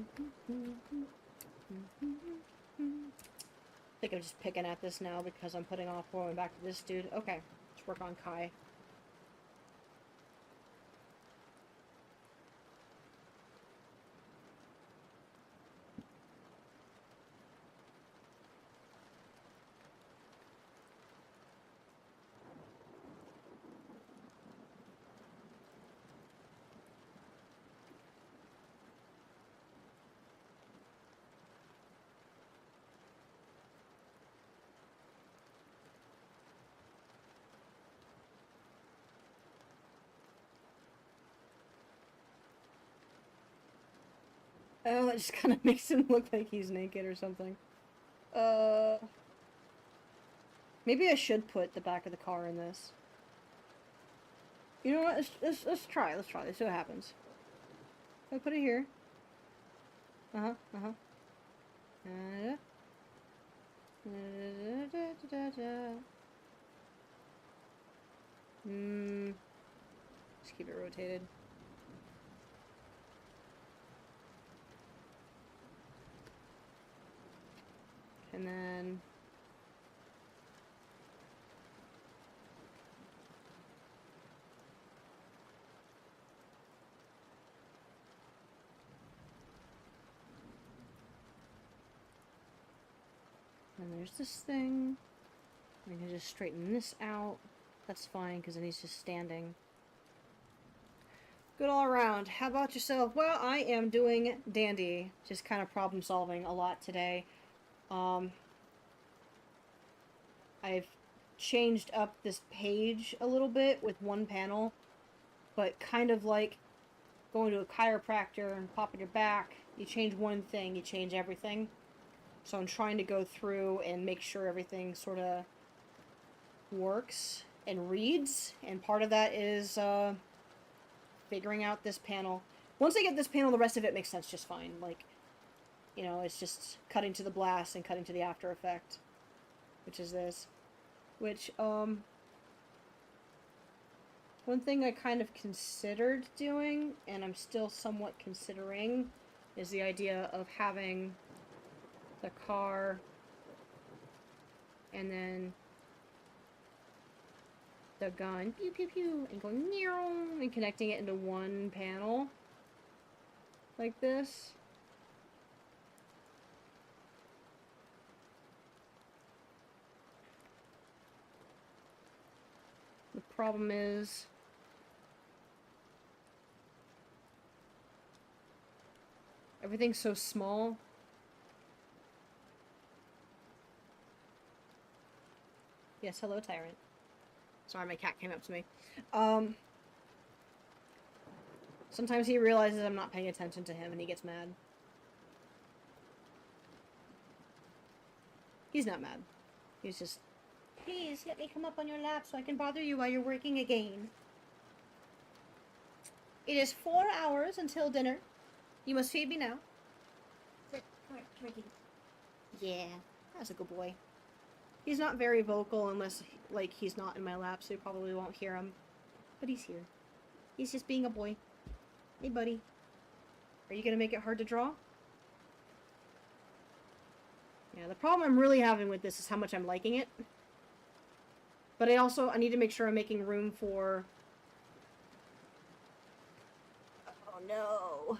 think I'm just picking at this now because I'm putting off going back to this dude. Okay, let's work on Kai. Oh, it just kind of makes him look like he's naked or something. Maybe I should put the back of the car in this. You know what? Let's try. Let's try. Let's see what happens. I put it here. Just keep it rotated. And then... And there's this thing. I'm gonna just straighten this out. That's fine, because then he's just standing. Good all around. How about yourself? Well, I am doing dandy. Just kind of problem solving a lot today. I've changed up this page a little bit with one panel, but kind of like going to a chiropractor and popping your back. You change one thing, you change everything. So I'm trying to go through and make sure everything sort of works and reads, and part of that is figuring out this panel. Once I get this panel, the rest of it makes sense just fine. Like, you know, it's just cutting to the blast and cutting to the after effect, which is this. Which, one thing I kind of considered doing, and I'm still somewhat considering, is the idea of having the car and then the gun, pew pew pew, and going meow, and connecting it into one panel like this. The problem is everything's so small. Yes, hello, Tyrant. Sorry, my cat came up to me. Sometimes he realizes I'm not paying attention to him and he gets mad. He's not mad. He's just, please let me come up on your lap so I can bother you while you're working again. It is 4 hours until dinner. You must feed me now. Come here, kitty. Yeah, that's a good boy. He's not very vocal unless, like, he's not in my lap, so you probably won't hear him. But he's here. He's just being a boy. Hey, buddy. Are you gonna make it hard to draw? Yeah, the problem I'm really having with this is how much I'm liking it. But I need to make sure I'm making room for... Oh, no.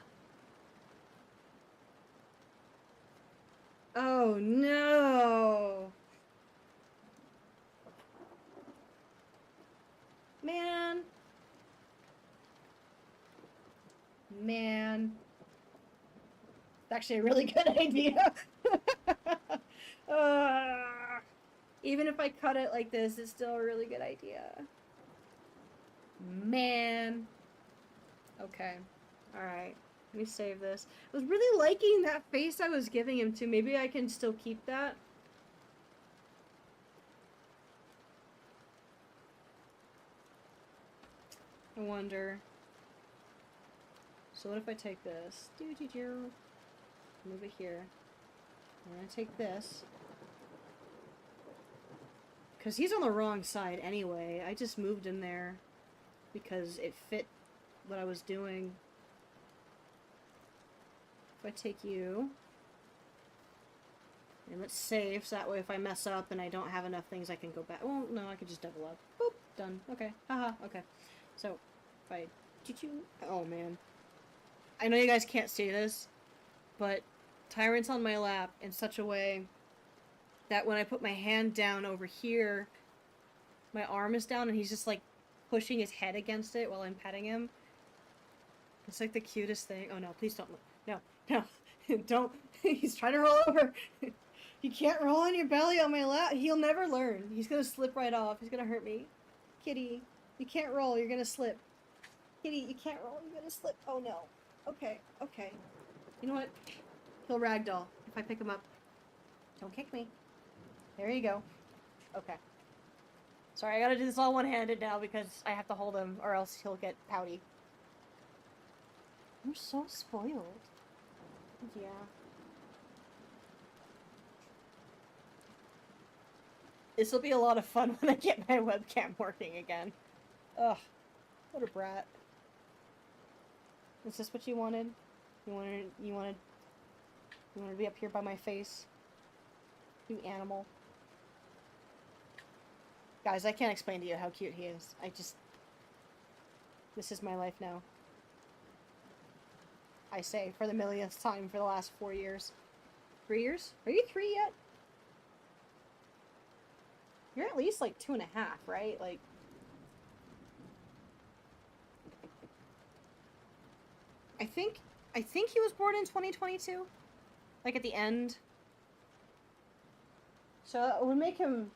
Oh, no. Man. It's actually a really good idea. Even if I cut it like this, it's still a really good idea. Man. Okay. Alright. Let me save this. I was really liking that face I was giving him to. Maybe I can still keep that. I wonder. So what if I take this? Move it here. I'm gonna take this. Because he's on the wrong side anyway. I just moved him there because it fit what I was doing. If I take you... And let's save, so that way if I mess up and I don't have enough things, I can go back. Well, no, I can just double up. Boop, done. Okay. Haha, okay. So, if I... Oh, man. I know you guys can't see this, but Tyrant's on my lap in such a way that when I put my hand down over here, my arm is down and he's just like pushing his head against it while I'm petting him. It's like the cutest thing. Oh no, please don't look. No, no, don't. He's trying to roll over. You can't roll on your belly on my lap. He'll never learn. He's gonna slip right off. He's gonna hurt me. Kitty, you can't roll. You're gonna slip. Kitty, you can't roll. You're gonna slip. Oh no. Okay, okay. You know what? He'll ragdoll if I pick him up. Don't kick me. There you go. Okay. Sorry, I gotta do this all one-handed now because I have to hold him or else he'll get pouty. I'm so spoiled. Yeah. This will be a lot of fun when I get my webcam working again. Ugh. What a brat. Is this what you wanted? You wanted to be up here by my face? You animal. Guys, I can't explain to you how cute he is. This is my life now. I say, for the millionth time for the last 4 years. 3 years? Are you 3 yet? You're at least like 2.5, right? Like... I think he was born in 2022. Like at the end. So it would make him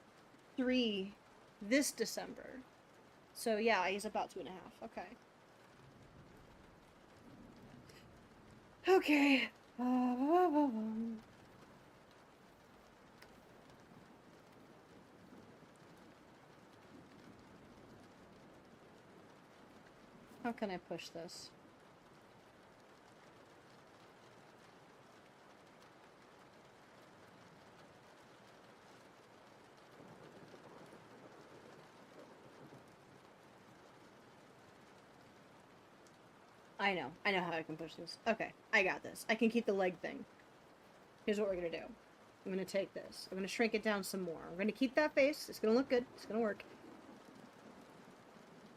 3 this December. So yeah, he's about 2.5. Okay. Okay. How can I push this? I know how I can push this. Okay, I got this. I can keep the leg thing. Here's what we're gonna do. I'm gonna take this. I'm gonna shrink it down some more. We're gonna keep that face. It's gonna look good. It's gonna work.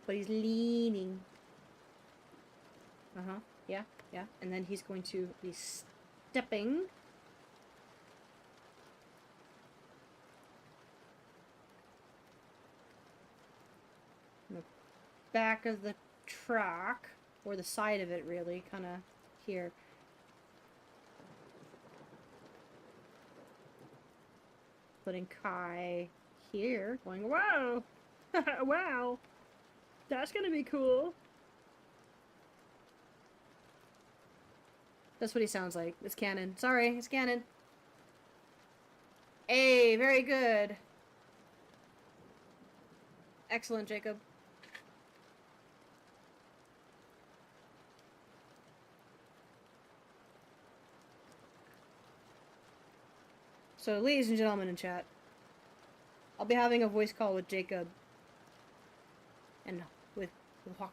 But he's leaning. Uh-huh. Yeah, yeah. And then he's going to be stepping. The back of the track. Or the side of it, really. Kind of here. Putting Kai here. Going, wow! Wow! That's gonna be cool. That's what he sounds like. It's canon. Sorry, it's canon. Hey, very good. Excellent, Jacob. So, ladies and gentlemen in chat, I'll be having a voice call with Jacob and with I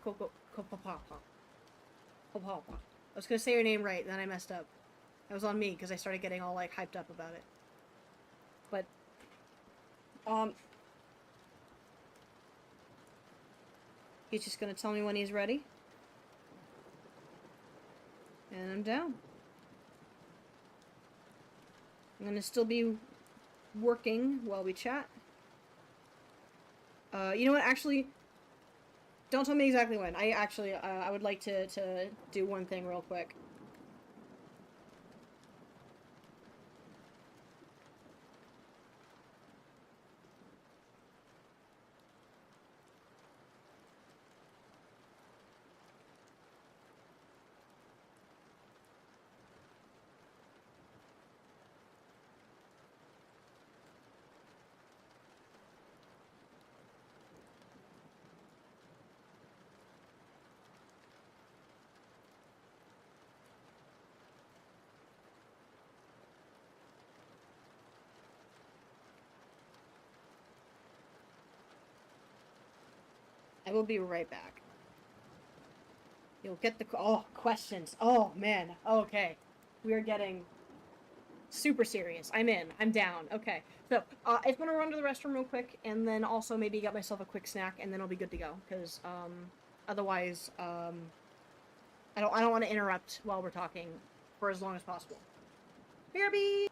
was gonna say your name right, then I messed up. That was on me because I started getting all like hyped up about it. But he's just gonna tell me when he's ready, and I'm down. I'm gonna still be working while we chat. You know what? Actually, don't tell me exactly when. I would like to do one thing real quick. I will be right back. You'll get the... Oh, questions. Oh, man. Okay. We are getting super serious. I'm in. I'm down. Okay. So, I'm gonna run to the restroom real quick, and then also maybe get myself a quick snack, and then I'll be good to go. Because, otherwise, I don't want to interrupt while we're talking for as long as possible. BRB!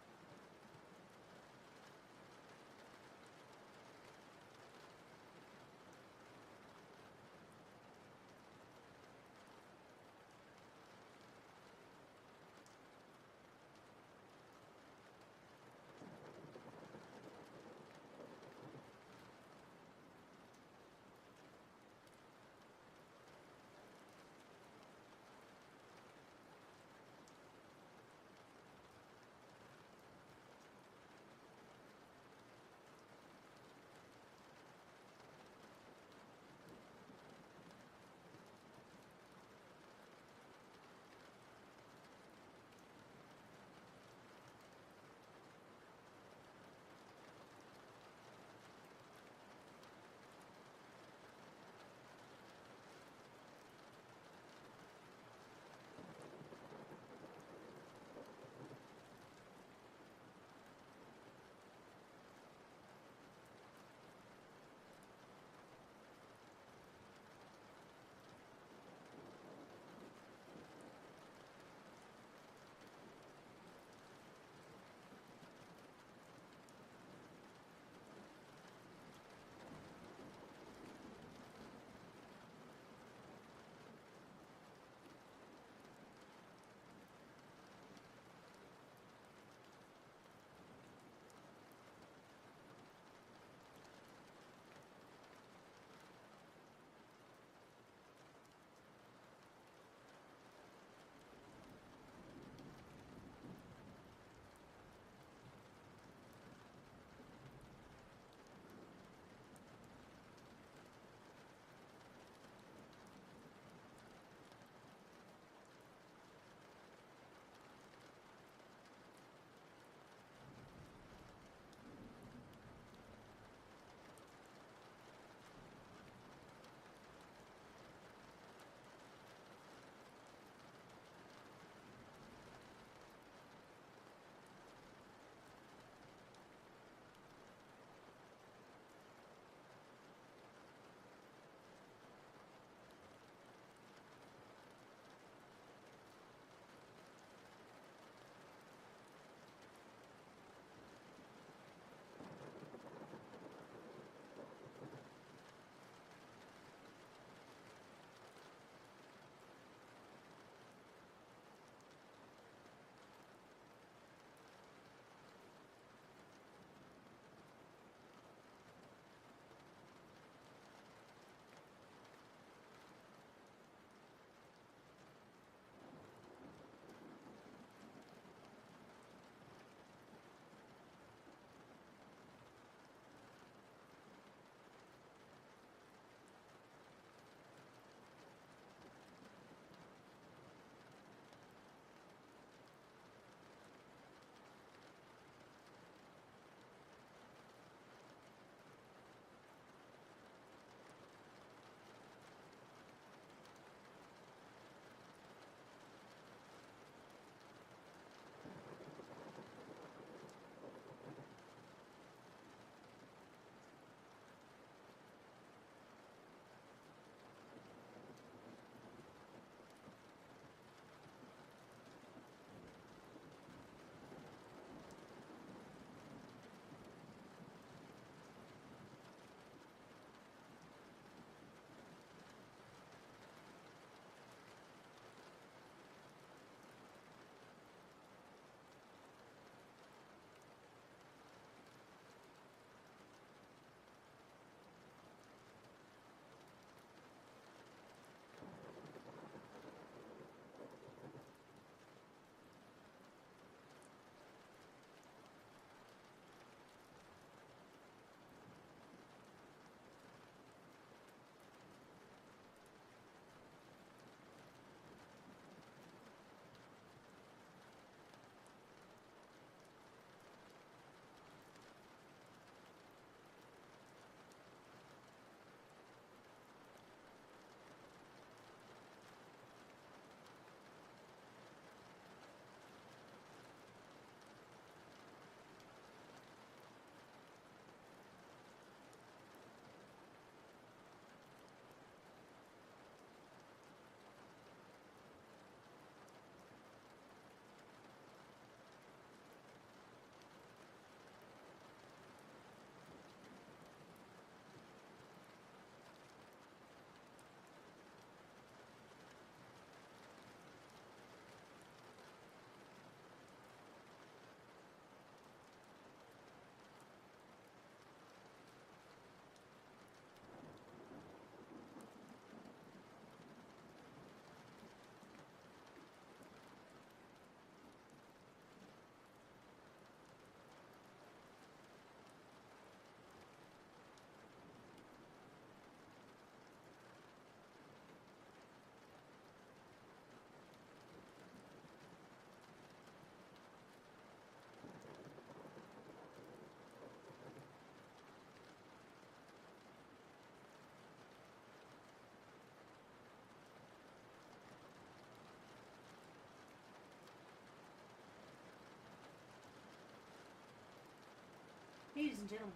and gentlemen,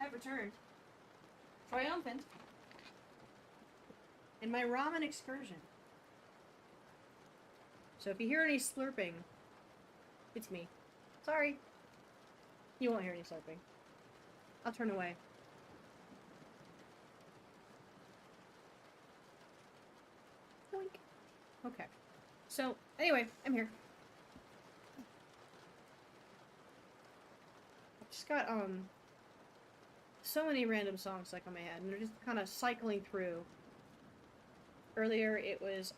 I've returned. Triumphant. In my ramen excursion. So if you hear any slurping, it's me. Sorry. You won't hear any slurping. I'll turn away. Boink. Okay. So, anyway, I'm here. I just got, so many random songs stuck on my head, and they're just kind of cycling through. Earlier, it was,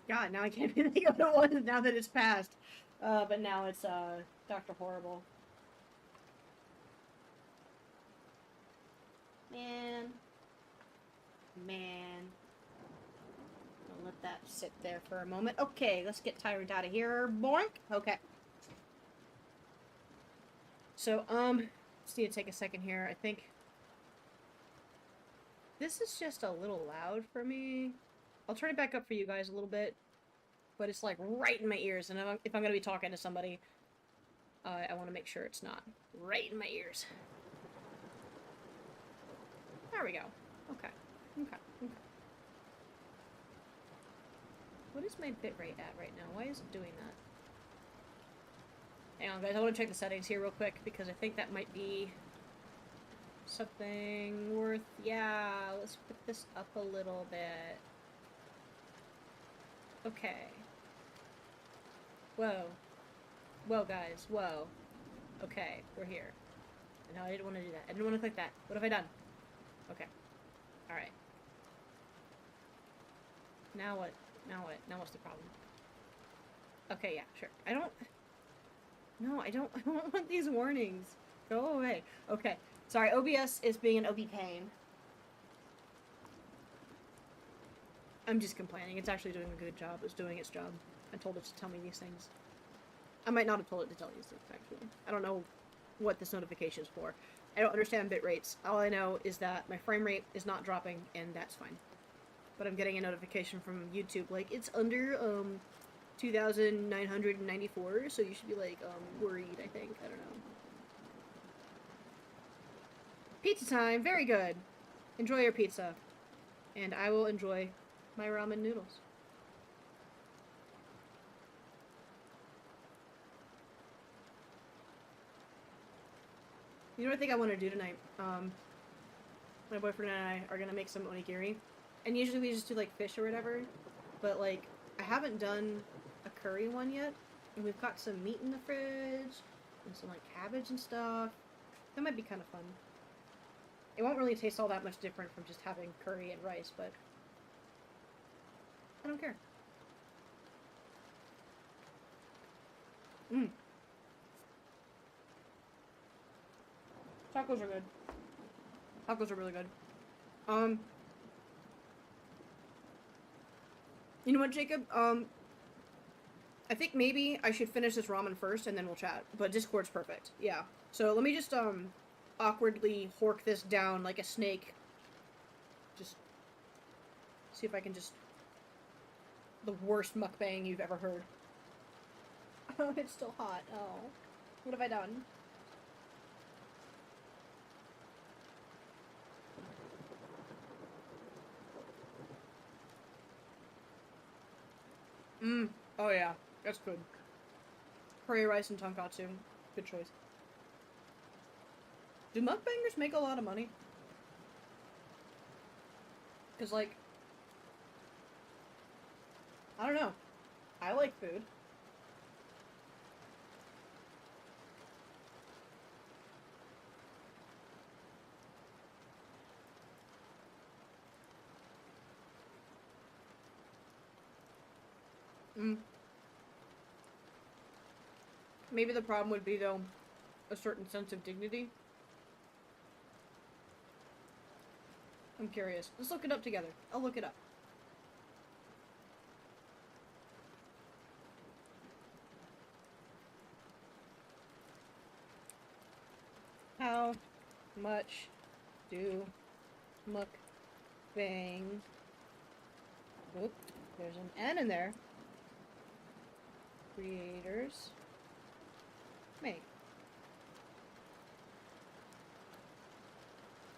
God, now I can't even think of what it was now that it's passed. But now it's, Dr. Horrible. Man. I'll let that sit there for a moment. Okay, let's get Tyrant out of here. Boink! Okay. So, just need to take a second here. I think this is just a little loud for me. I'll turn it back up for you guys a little bit, but it's like right in my ears, and if I'm gonna be talking to somebody, I want to make sure it's not right in my ears. There we go. Okay. What is my bitrate at right now? Why is it doing that? Hang on, guys. I want to check the settings here real quick, because I think that might be something worth... Yeah, let's put this up a little bit. Okay. Whoa. Whoa, guys. Whoa. Okay, we're here. No, I didn't want to do that. I didn't want to click that. What have I done? Okay. Alright. Now what? Now what? Now what's the problem? Okay, yeah, sure. No, I don't want these warnings. Go away. Okay. Sorry, OBS is being an OB pain. I'm just complaining. It's actually doing a good job. It's doing its job. I told it to tell me these things. I might not have told it to tell these things, actually. I don't know what this notification is for. I don't understand bit rates. All I know is that my frame rate is not dropping, and that's fine. But I'm getting a notification from YouTube, like, it's under, 2,994, so you should be, like, worried, I think. I don't know. Pizza time! Very good! Enjoy your pizza. And I will enjoy my ramen noodles. You know what I think I want to do tonight? My boyfriend and I are gonna make some onigiri. And usually we just do, like, fish or whatever. But, like, I haven't done a curry one yet. And we've got some meat in the fridge. And some, like, cabbage and stuff. That might be kind of fun. It won't really taste all that much different from just having curry and rice, but... I don't care. Mmm. Tacos are good. Tacos are really good. You know what, Jacob? I think maybe I should finish this ramen first and then we'll chat. But Discord's perfect. Yeah. So let me just, awkwardly hork this down like a snake. Just see if I can just... The worst mukbang you've ever heard. Oh, it's still hot. Oh. What have I done? Oh yeah. That's good. Curry rice and tonkatsu. Good choice. Do mukbangers make a lot of money? Because, like... I don't know. I like food. Maybe the problem would be, though, a certain sense of dignity. I'm curious. Let's look it up together. I'll look it up. How much do mukbang... Oop, there's an N in there. Creators Me.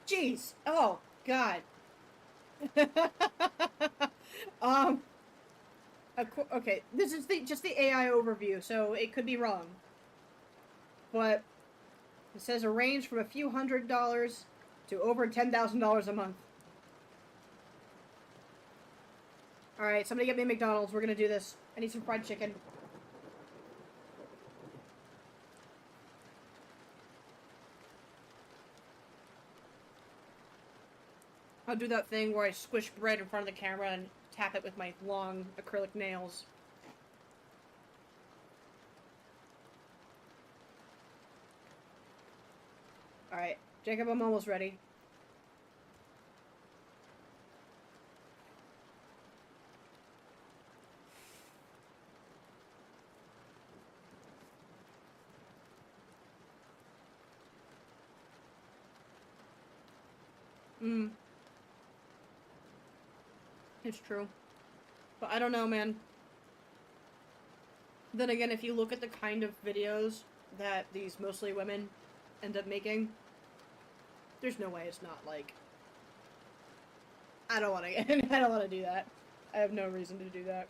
Jeez. Oh, God. um, okay, this is just the AI overview, so it could be wrong. But it says a range from a few $100s to over $10,000 a month. Alright, somebody get me a McDonald's. We're gonna do this. I need some fried chicken. I'll do that thing where I squish bread in front of the camera and tap it with my long acrylic nails. Alright, Jacob, I'm almost ready. It's true. But I don't know, man. Then again, if you look at the kind of videos that these mostly women end up making, there's no way it's not like... I don't want to. I don't want to do that. I have no reason to do that.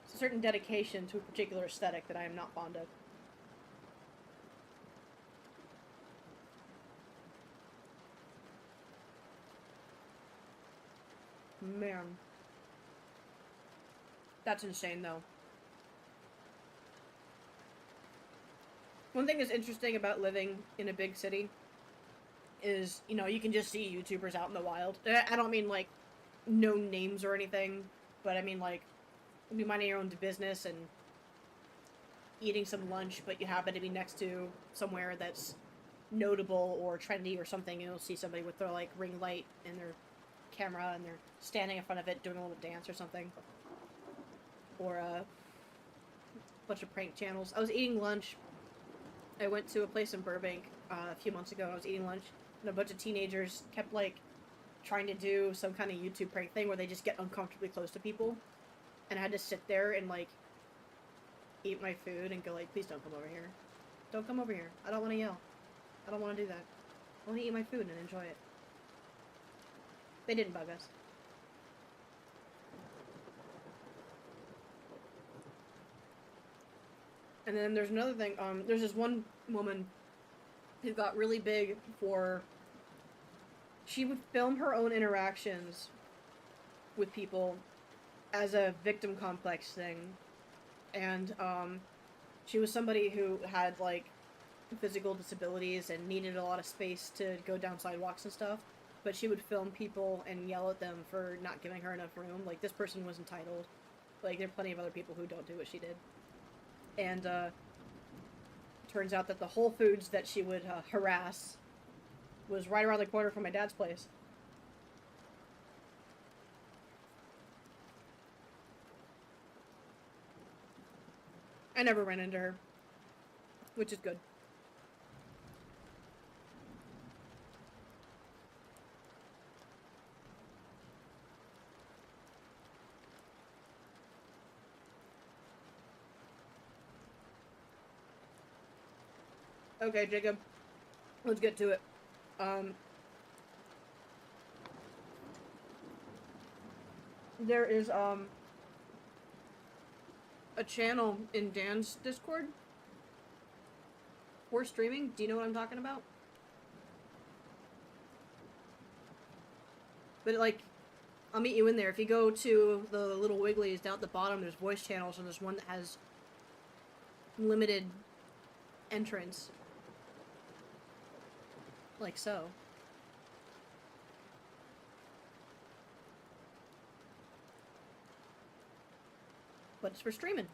It's a certain dedication to a particular aesthetic that I am not fond of. Man. That's insane, though. One thing that's interesting about living in a big city is, you know, you can just see YouTubers out in the wild. I don't mean, like, no names or anything, but I mean, like, be minding your own business and eating some lunch, but you happen to be next to somewhere that's notable or trendy or something, and you'll see somebody with their, like, ring light and their camera, and they're standing in front of it doing a little dance or something. Or a bunch of prank channels. I was eating lunch. I went to a place in Burbank a few months ago. I was eating lunch, and a bunch of teenagers kept, like, trying to do some kind of YouTube prank thing where they just get uncomfortably close to people. And I had to sit there and, like, eat my food and go, like, please don't come over here. Don't come over here. I don't want to yell. I don't want to do that. I want to eat my food and enjoy it. They didn't bug us. And then there's another thing. There's this one woman who got really big for... She would film her own interactions with people as a victim complex thing. And, she was somebody who had, like, physical disabilities and needed a lot of space to go down sidewalks and stuff. But she would film people and yell at them for not giving her enough room. Like, this person was entitled. Like, there are plenty of other people who don't do what she did. And, turns out that the Whole Foods that she would harass was right around the corner from my dad's place. I never ran into her, which is good. Okay, Jacob, let's get to it. There is, a channel in Dan's Discord for streaming. Do you know what I'm talking about? But, like, I'll meet you in there. If you go to the little Wigglies down at the bottom, there's voice channels, and there's one that has limited entrance. Like so. But it's for streaming.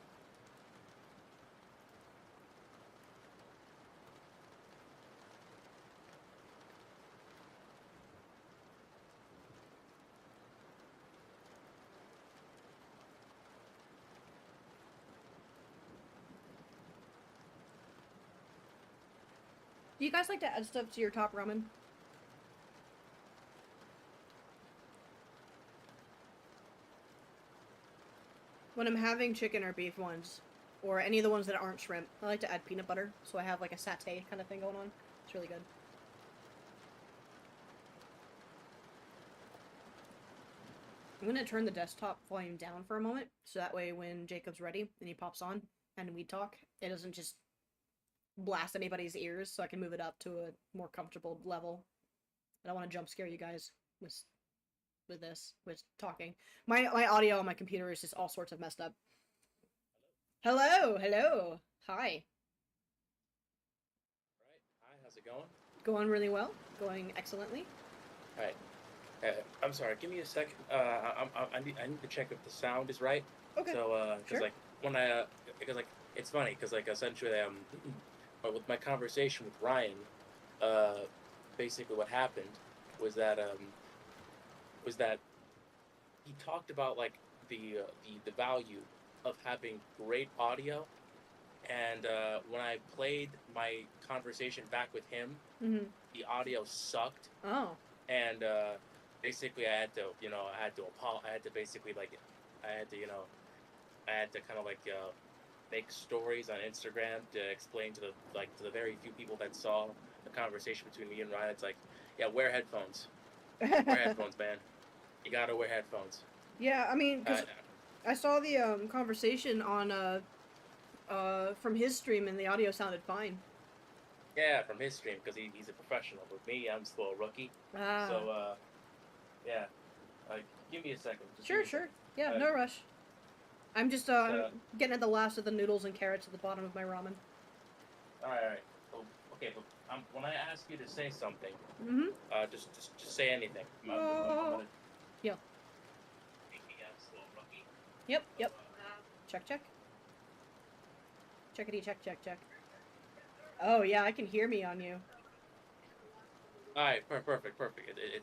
Do you guys like to add stuff to your top ramen? When I'm having chicken or beef ones, or any of the ones that aren't shrimp, I like to add peanut butter, so I have like a satay kind of thing going on. It's really good. I'm gonna turn the desktop volume down for a moment, so that way when Jacob's ready and he pops on and we talk, it doesn't just blast anybody's ears, so I can move it up to a more comfortable level. I don't want to jump scare you guys with talking. My audio on my computer is just all sorts of messed up. Hello, hello, hi. Right. Hi, how's it going? Going really well. Going excellently. All right. I'm sorry. Give me a second. I need to check if the sound is right. Okay. So, because Sure. like when because like it's funny because like essentially with my conversation with Ryan, uh, basically what happened was that he talked about like the value of having great audio, and when I played my conversation back with him, Mhm. the audio sucked, Oh. and basically I had to basically like I had to I had to kind of like make stories on Instagram to explain to the very few people that saw the conversation between me and Ryan. It's like, yeah, wear headphones, man. You gotta wear headphones. Yeah, I mean, Uh, because I saw the conversation on from his stream and the audio sounded fine. yeah, from his stream because he's a professional. With me, I'm still a rookie. Ah. So yeah, like give me a second. Just give Sure, me a sure. second. Yeah, Uh, no rush. I'm just I'm uh, getting at the last of the noodles and carrots at the bottom of my ramen. all right. Oh, okay, but when I ask you to say something, Mhm. just say anything. I'm Oh. gonna Yeah. make me a slow rookie. Yep. So Yep. Check. Check. Checkity. Check. Check. Check. Oh yeah, I can hear me on you. all right, perfect.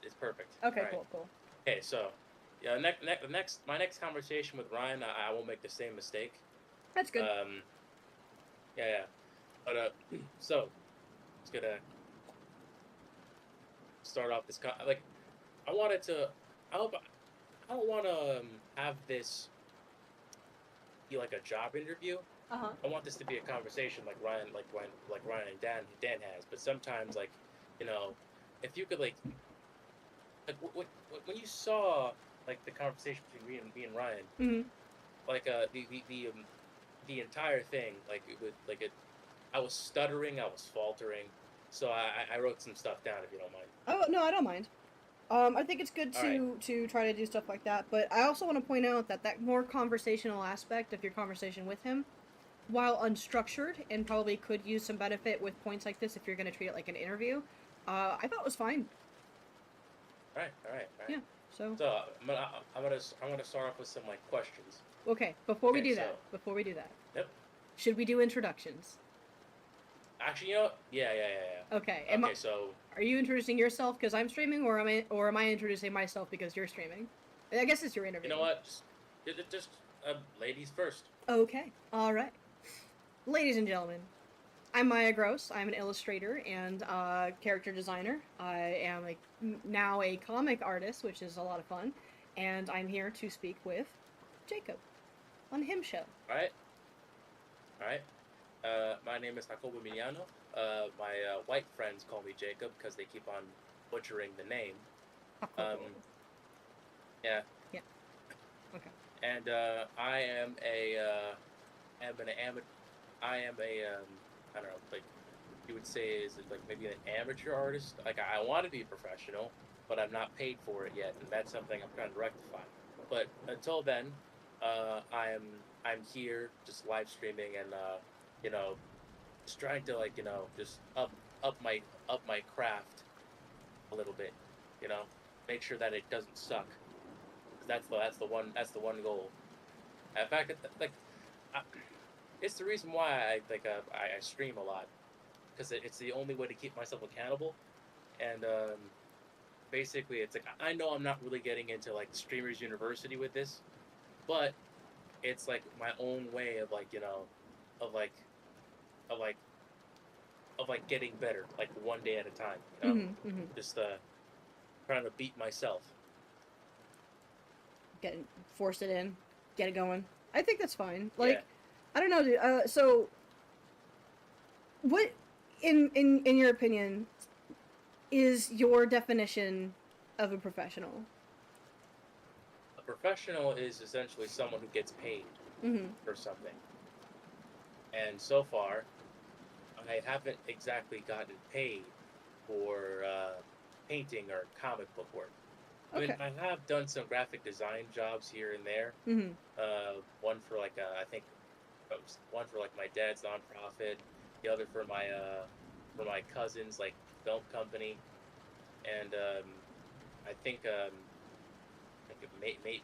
It's perfect. All Okay. right. Cool. Cool. Okay, so yeah, my next conversation with Ryan, I won't make the same mistake. That's good. Um, yeah. But so it's gonna start off like I wanted to. I hope I don't want to have this be like a job interview. Uh huh. I want this to be a conversation like Ryan and Dan has. But sometimes you know, if you could when you saw like the conversation between me and Ryan, Mhm. like the entire thing, like it would like it. I was stuttering, I was faltering, so I wrote some stuff down if you don't mind. Oh no, I don't mind. I think it's good All right. to try to do stuff like that, but I also want to point out that that more conversational aspect of your conversation with him, while unstructured and probably could use some benefit with points like this if you're going to treat it like an interview, I thought was fine. All right. Yeah. So So I'm gonna start off with some like questions. okay, Okay, so before we do that, yep. should we do introductions? Actually, you know what? Okay. Yeah. Okay, so Are you introducing yourself because I'm streaming, or am I introducing myself because you're streaming? I guess it's your you interview. know what? Just ladies first. Okay. All right. Ladies and gentlemen, I'm Maya Gross. I'm an illustrator and character designer. I am now a comic artist, which is a lot of fun, and I'm here to speak with Jacob on Him Show. All right. All right. My name is Jacobo Emiliano. My white friends call me Jacob because they keep on butchering the name. Um, yeah. Yeah. Okay. And I am am an amateur. I am a I don't know, like you would say is it like maybe an amateur artist. Like I want to be a professional, but I'm not paid for it yet, and that's something I'm trying to rectify. But until then, I'm here just live streaming and you know just trying to just up my craft a little bit, you know, make sure that it doesn't suck. 'Cause that's the one goal. In fact, like I, it's the reason why I stream a lot because it's the only way to keep myself accountable. And basically, it's like I know I'm not really getting into like streamers university with this, but it's like my own way of of like of like of like getting better, like one day at a time. You know, just trying to beat myself. Force it in, get it going. I think that's fine. Yeah. Like, I don't know, dude. So, what, in your opinion, is your definition of a professional? A professional is essentially someone who gets paid Mm-hmm. for something. And so far, I haven't exactly gotten paid for painting or comic book work. I mean, Okay. I have done some graphic design jobs here and there. Mm-hmm. One for like I think one for like my dad's nonprofit, the other for my cousin's like film company, and I think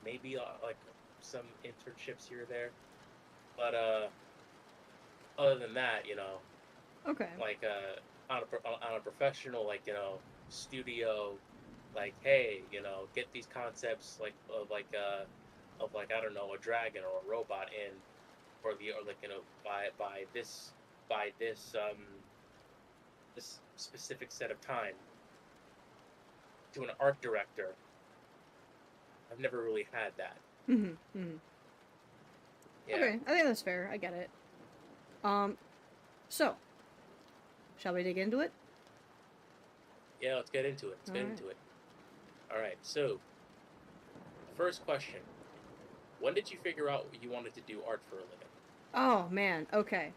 maybe like some internships here or there. But other than that, Okay. like on a professional like studio, like hey, get these concepts like of like I don't know, a dragon or a robot in, or like by this specific set of time to an art director. I've never really had that. Mm-hmm. Mm-hmm. Yeah. Okay, I think that's fair. I get it. So, shall we dig into it? Yeah, let's get into it. Let's get into it. All right. So, first question: when did you figure out you wanted to do art for a living? Oh man. Okay.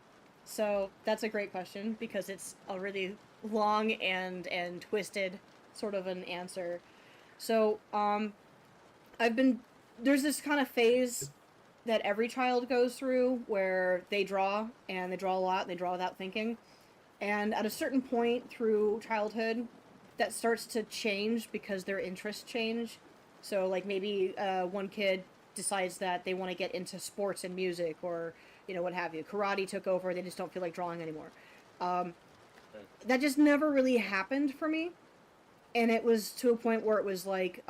So that's a great question because it's a really long and twisted sort of an answer. So I've been there's this kind of phase that every child goes through where they draw and they draw a lot, they draw without thinking. And at a certain point through childhood, that starts to change because their interests change. So, like, maybe one kid decides that they want to get into sports and music or, what have you. Karate took over, they just don't feel like drawing anymore. Um, that just never really happened for me. And it was to a point where it was like,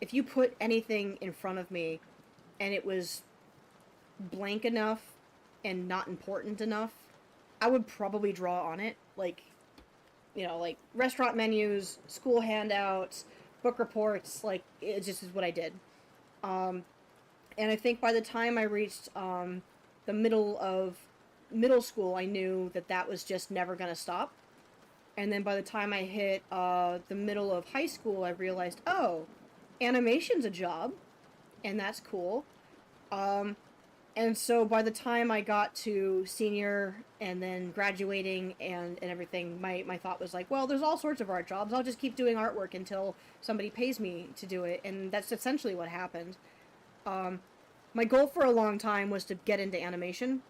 if you put anything in front of me and it was blank enough and not important enough, I would probably draw on it. Like restaurant menus, school handouts, book reports. Like, it just is what I did. Um, and I think by the time I reached the middle of middle school, I knew that that was just never going to stop. And then by the time I hit the middle of high school, I realized, oh, animation's a job, and that's cool. Um, and so by the time I got to senior and then graduating and everything, my thought was like, well, there's all sorts of art jobs. I'll just keep doing artwork until somebody pays me to do it. And that's essentially what happened. Um, my goal for a long time was to get into animation,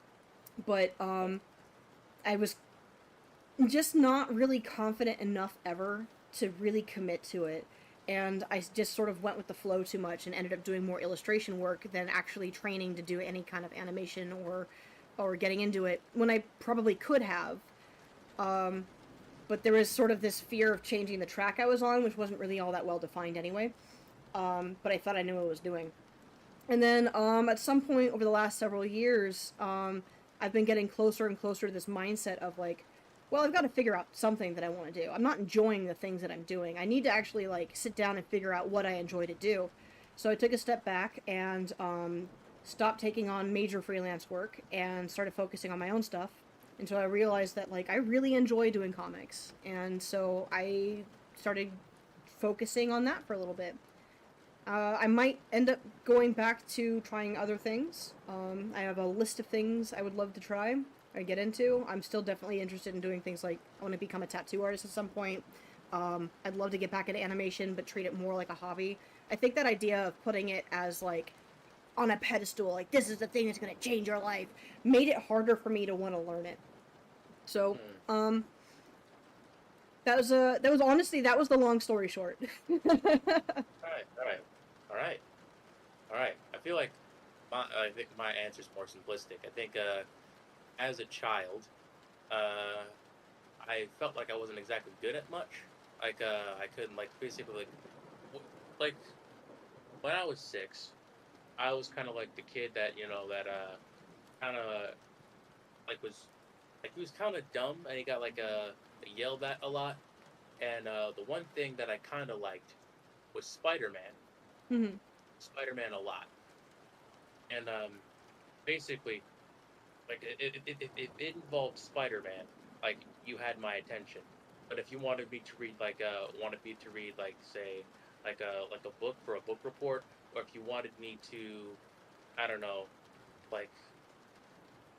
but I was just not really confident enough ever to really commit to it. And I just sort of went with the flow too much and ended up doing more illustration work than actually training to do any kind of animation or getting into it when I probably could have. But there was sort of this fear of changing the track I was on, which wasn't really all that well defined anyway. But I thought I knew what I was doing. And then at some point over the last several years, I've been getting closer and closer to this mindset of like, well, I've got to figure out something that I want to do. I'm not enjoying the things that I'm doing. I need to actually like sit down and figure out what I enjoy to do. So I took a step back and stopped taking on major freelance work and started focusing on my own stuff until I realized that like I really enjoy doing comics. And so I started focusing on that for a little bit. I might end up going back to trying other things. I have a list of things I would love to try or get into. I'm still definitely interested in doing things like I want to become a tattoo artist at some point. I'd love to get back into animation, but treat it more like a hobby. I think that idea of putting it as like on a pedestal, like this is the thing that's going to change your life, made it harder for me to want to learn it. So, that was honestly that was the long story short. All right. All right. I feel like I think my answer is more simplistic. I think as a child, I felt like I wasn't exactly good at much. Like I couldn't like basically like when I was 6, I was kind of like the kid that that kind of like was like he was kind of dumb and he got like yelled at a lot. And the one thing that I kind of liked was Spider Man. Mm-hmm. Spider Man a lot. And basically, like it involved Spider-Man. Like you had my attention. But if you wanted me to read like say like a book for a book report, or if you wanted me to, I don't know, like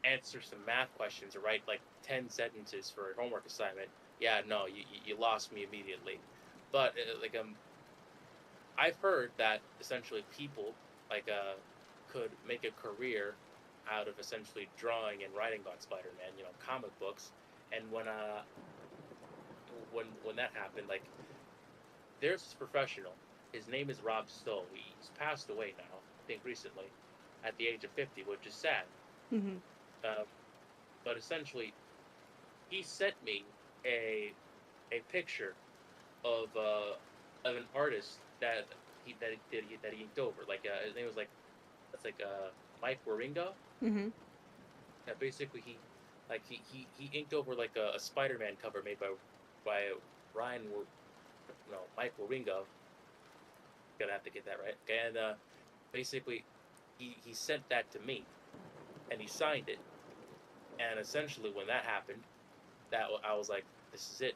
answer some math questions or write like 10 sentences for a homework assignment, yeah, no, you lost me immediately. But I've heard that essentially people like could make a career out of essentially drawing and writing about Spider-Man, comic books. And when that happened, like there's this professional. His name is Rob Stowe. He's passed away now, I think recently, at the age of 50, which is sad. Mm-hmm. Uh, but essentially, he sent me a a picture of an artist that he inked over. Like his name was that's like Mike Waringo. Mm-hmm. Basically he inked over like a Spider-Man cover made by Ryan no Mike Waringo. Gonna have to get that right. Okay, and basically he sent that to me and he signed it. And essentially when that happened, that I was like, this is it.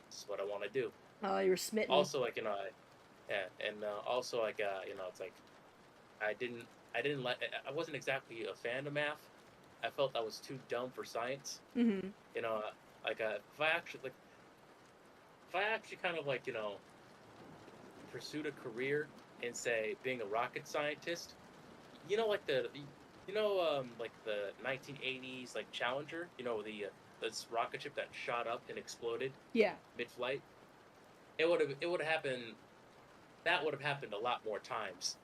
This is what I want to do. Oh, you were smitten. Also, like yeah, and also like it's like I didn't I wasn't exactly a fan of math. I felt I was too dumb for science. Mm-hmm. Like if I actually kind of like pursued a career in say being a rocket scientist, like like the 1980s like Challenger, the this rocket ship that shot up and exploded Yeah. mid-flight. It would have happened. That would have happened a lot more times.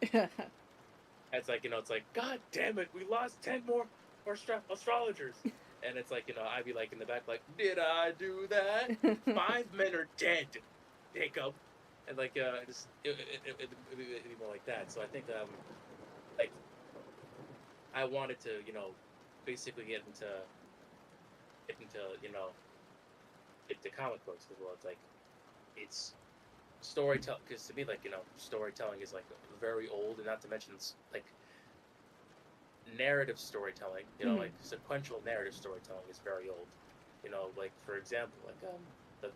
It's like it's like God damn it, we lost 10 more astrologers, and it's like I'd be like in the back like, did I do that? 5 men are dead, Jacob, and like it'd be more like that. So I think like I wanted to basically get into into comic books as well. It's like it's storytelling, because to me like storytelling is like very old, and not to mention like narrative storytelling, like sequential narrative storytelling is very old. Like for example, like the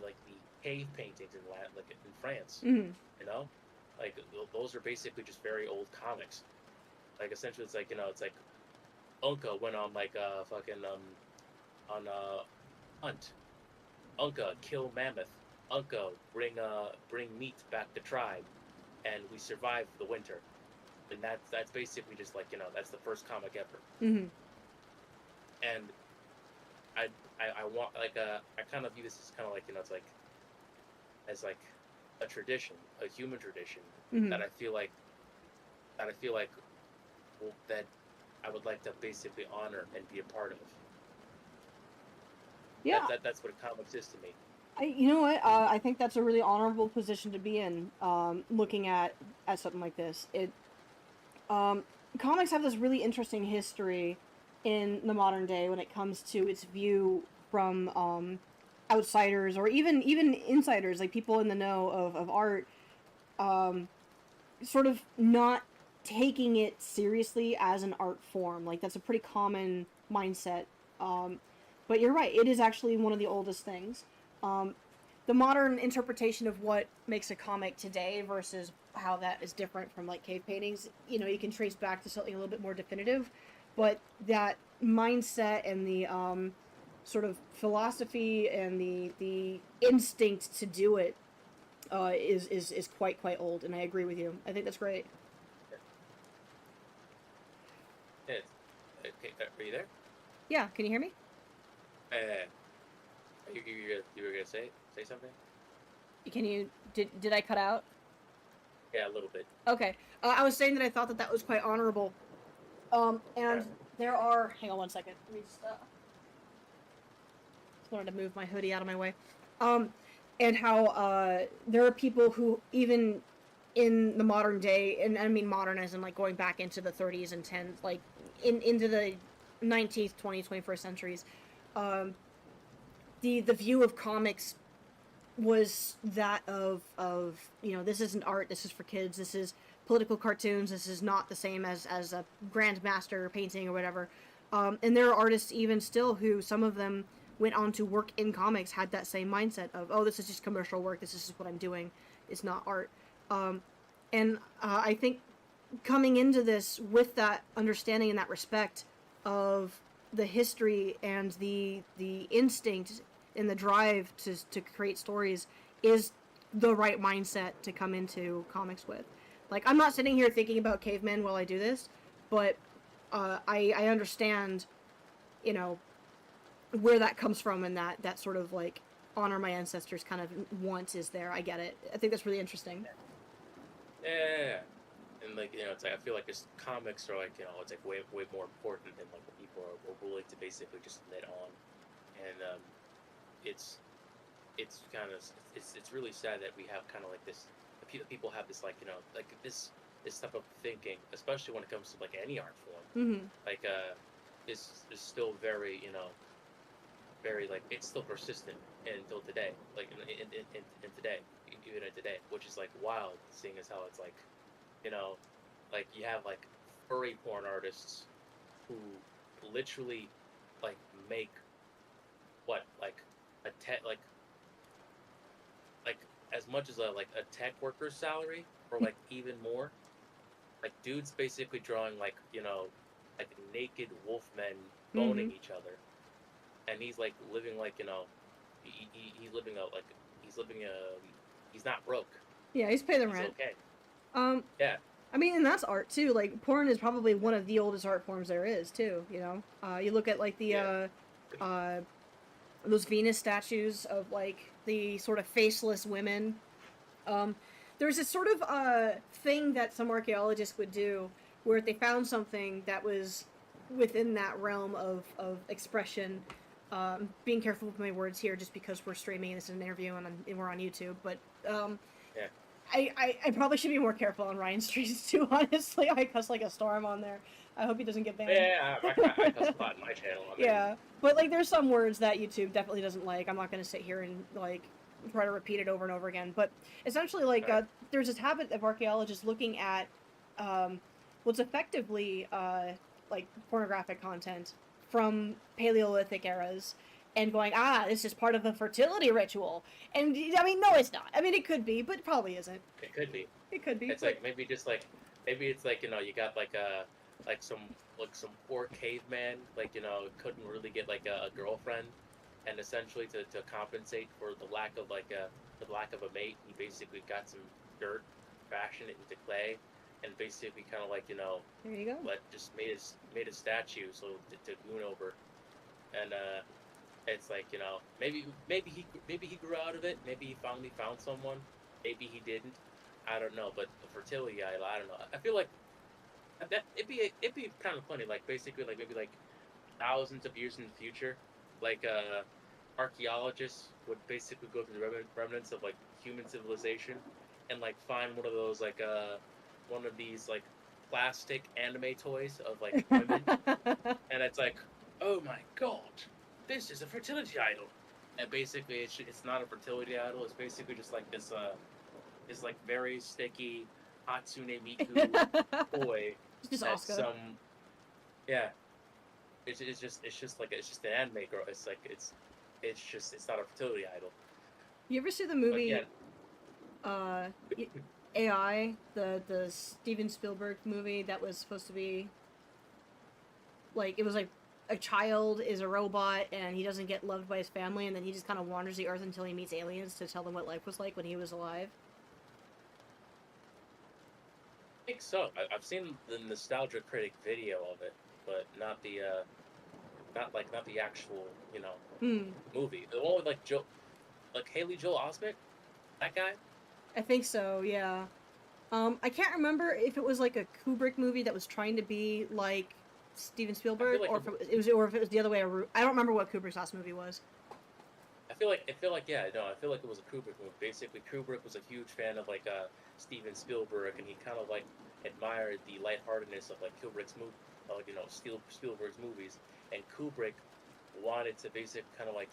like the cave paintings in like in France. Mm-hmm. Like those are basically just very old comics. Like essentially, it's like it's like Unca went on like fucking on hunt. Unca kill mammoth. Unca bring meat back to tribe, and we survived the winter. And that's basically just like that's the first comic ever. Mm-hmm. And I want like I kind of view this as kind of like it's like as like a tradition, a human tradition Mm-hmm. that I feel like that I would like to basically honor and be a part of. Yeah. That's what comics is to me. You know what? I think that's a really honorable position to be in. Looking at something like this, comics have this really interesting history in the modern day when it comes to its view from outsiders or even insiders, like people in the know of art, sort of not taking it seriously as an art form. Like that's a pretty common mindset. But you're right; it is actually one of the oldest things. The modern interpretation of what makes a comic today versus how that is different from like cave paintings, you can trace back to something a little bit more definitive, but that mindset and the sort of philosophy and the instinct to do it is quite old, and I agree with you. I think that's great. Yeah, okay, are you there? Yeah, can you hear me? You were gonna say something? Can you did I cut out? Yeah, a little bit. Okay, I was saying that I thought that was quite honorable. And Yeah. there are. Hang on one second. Let me just wanted to move my hoodie out of my way. And how there are people who even in the modern day, and I mean modern as in like going back into the 30s and 10s, like into the 19th, 20th, 21st centuries, the view of comics was that of this isn't art, this is for kids, this is political cartoons. This is not the same as a grandmaster painting or whatever. And there are artists even still who, some of them went on to work in comics, had that same mindset of, oh, this is just commercial work. This is just what I'm doing. It's not art. And I think coming into this with that understanding and that respect of the history and the instinct and the drive to create stories is the right mindset to come into comics with. Like, I'm not sitting here thinking about cavemen while I do this, but I understand, you know, where that comes from, and that sort of like honor my ancestors kind of want is there. I get it. I think that's really interesting. Yeah. And like, it's like I feel like this comics are like, it's like way more important than like what people are willing to basically just let on. And it's kind of it's really sad that we have kind of like this, people have this like, like this type of thinking, especially when it comes to like any art form. Mm-hmm. Like is still very, very like, it's still persistent until today, like in today, even in today, which is like wild, seeing as how it's like, like you have like furry porn artists who literally like make what, like a like as much as a tech worker's salary, or like even more. Like dudes basically drawing like, like naked wolf men boning each other, and he's like living like, he's living a like he's living a he's not broke. Yeah, he's paying the He's rent. okay. Yeah. I mean, and that's art too. Like, porn is probably one of the oldest art forms there is too. You look at like the those Venus statues of like the sort of faceless women. There's this sort of thing that some archaeologists would do, where if they found something that was within that realm of expression. Being careful with my words here, just because we're streaming and this is an interview and we're on YouTube. But Yeah. I probably should be more careful on Ryan's streams too. Honestly, I cuss like a storm on there. I hope he doesn't get banned. Yeah, I cuss a lot in my channel. I mean, yeah, but like there's some words that YouTube definitely doesn't like. I'm not gonna sit here and like try to repeat it over and over again. But essentially, like there's this habit of archaeologists looking at what's effectively like pornographic content from Paleolithic eras, and going, this is part of the fertility ritual. And I mean, no, it's not. I mean, it could be, but it probably isn't. It could be. It could be. It's like maybe it's like you got like some poor caveman, like, couldn't really get like a girlfriend, and essentially to compensate for the lack of a mate, he basically got some dirt, fashioned it into clay, and basically kind of like, there you go. just made a statue so to goon over, and it's like, maybe he grew out of it, maybe he finally found someone, maybe he didn't, I don't know. But the fertility idol, I don't know. I feel like that it'd be kind of funny, like basically like maybe like thousands of years in the future, like archaeologists would basically go through the remnants of like human civilization, and like find one of those like one of these like plastic anime toys of like women, and it's like, oh my god, this is a fertility idol, and basically it's not a fertility idol. It's basically just like this like very sticky Hatsune Miku toy. Just Asuka. Yeah, it's just an anime girl. It's like it's not a fertility idol. You ever see the movie AI, the Steven Spielberg movie that was supposed to be like, it was like a child is a robot and he doesn't get loved by his family, and then he just kind of wanders the earth until he meets aliens to tell them what life was like when he was alive? I think so. I've seen the Nostalgia Critic video of it, but not the actual movie. The one with like Haley Joel Osment, that guy. I think so. Yeah. I can't remember if it was like a Kubrick movie that was trying to be like Steven Spielberg, like or if it was the other way around. I don't remember what Kubrick's last movie was. I feel like it was a Kubrick movie. Basically, Kubrick was a huge fan of like Steven Spielberg, and he kind of like admired the lightheartedness of like Kubrick's Spielberg's movies, and Kubrick wanted to basically kind of like,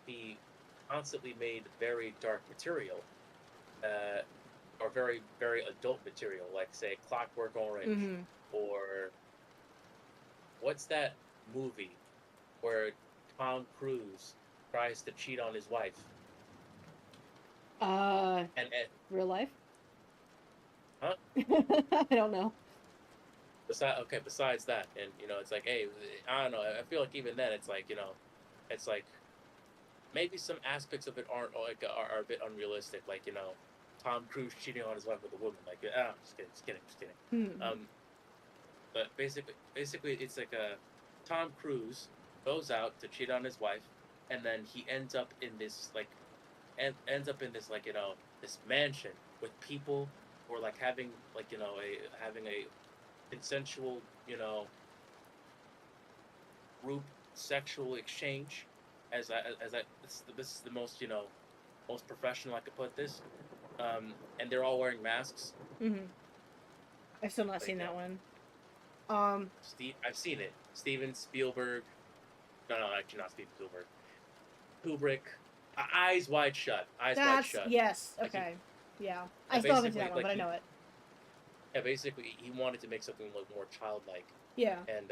he constantly made very dark material, or very very adult material, like say Clockwork Orange, Mm-hmm. or what's that movie where Tom Cruise tries to cheat on his wife? Uh, And real life? huh? I don't know. Besides that, and it's like, hey, I don't know. I feel like even then, it's like, it's like maybe some aspects of it aren't like are a bit unrealistic. Like Tom Cruise cheating on his wife with a woman. Like, I'm just kidding, just kidding, just kidding. Hmm. But basically, it's like a Tom Cruise goes out to cheat on his wife, and then he ends up in this like, ends up in this like this mansion with people who are like having like having a consensual group sexual exchange. This is the most most professional I could put this. And they're all wearing masks. Mm-hmm. I've still not Like seen that one. Um, I've seen it. Steven Spielberg. No, actually not Steven Spielberg. Kubrick. Eyes Wide Shut. Eyes Wide that's Shut. yes. Like Okay. Yeah. I and still haven't seen basically that one, like but I know it. basically he wanted to make something look more childlike, Yeah. and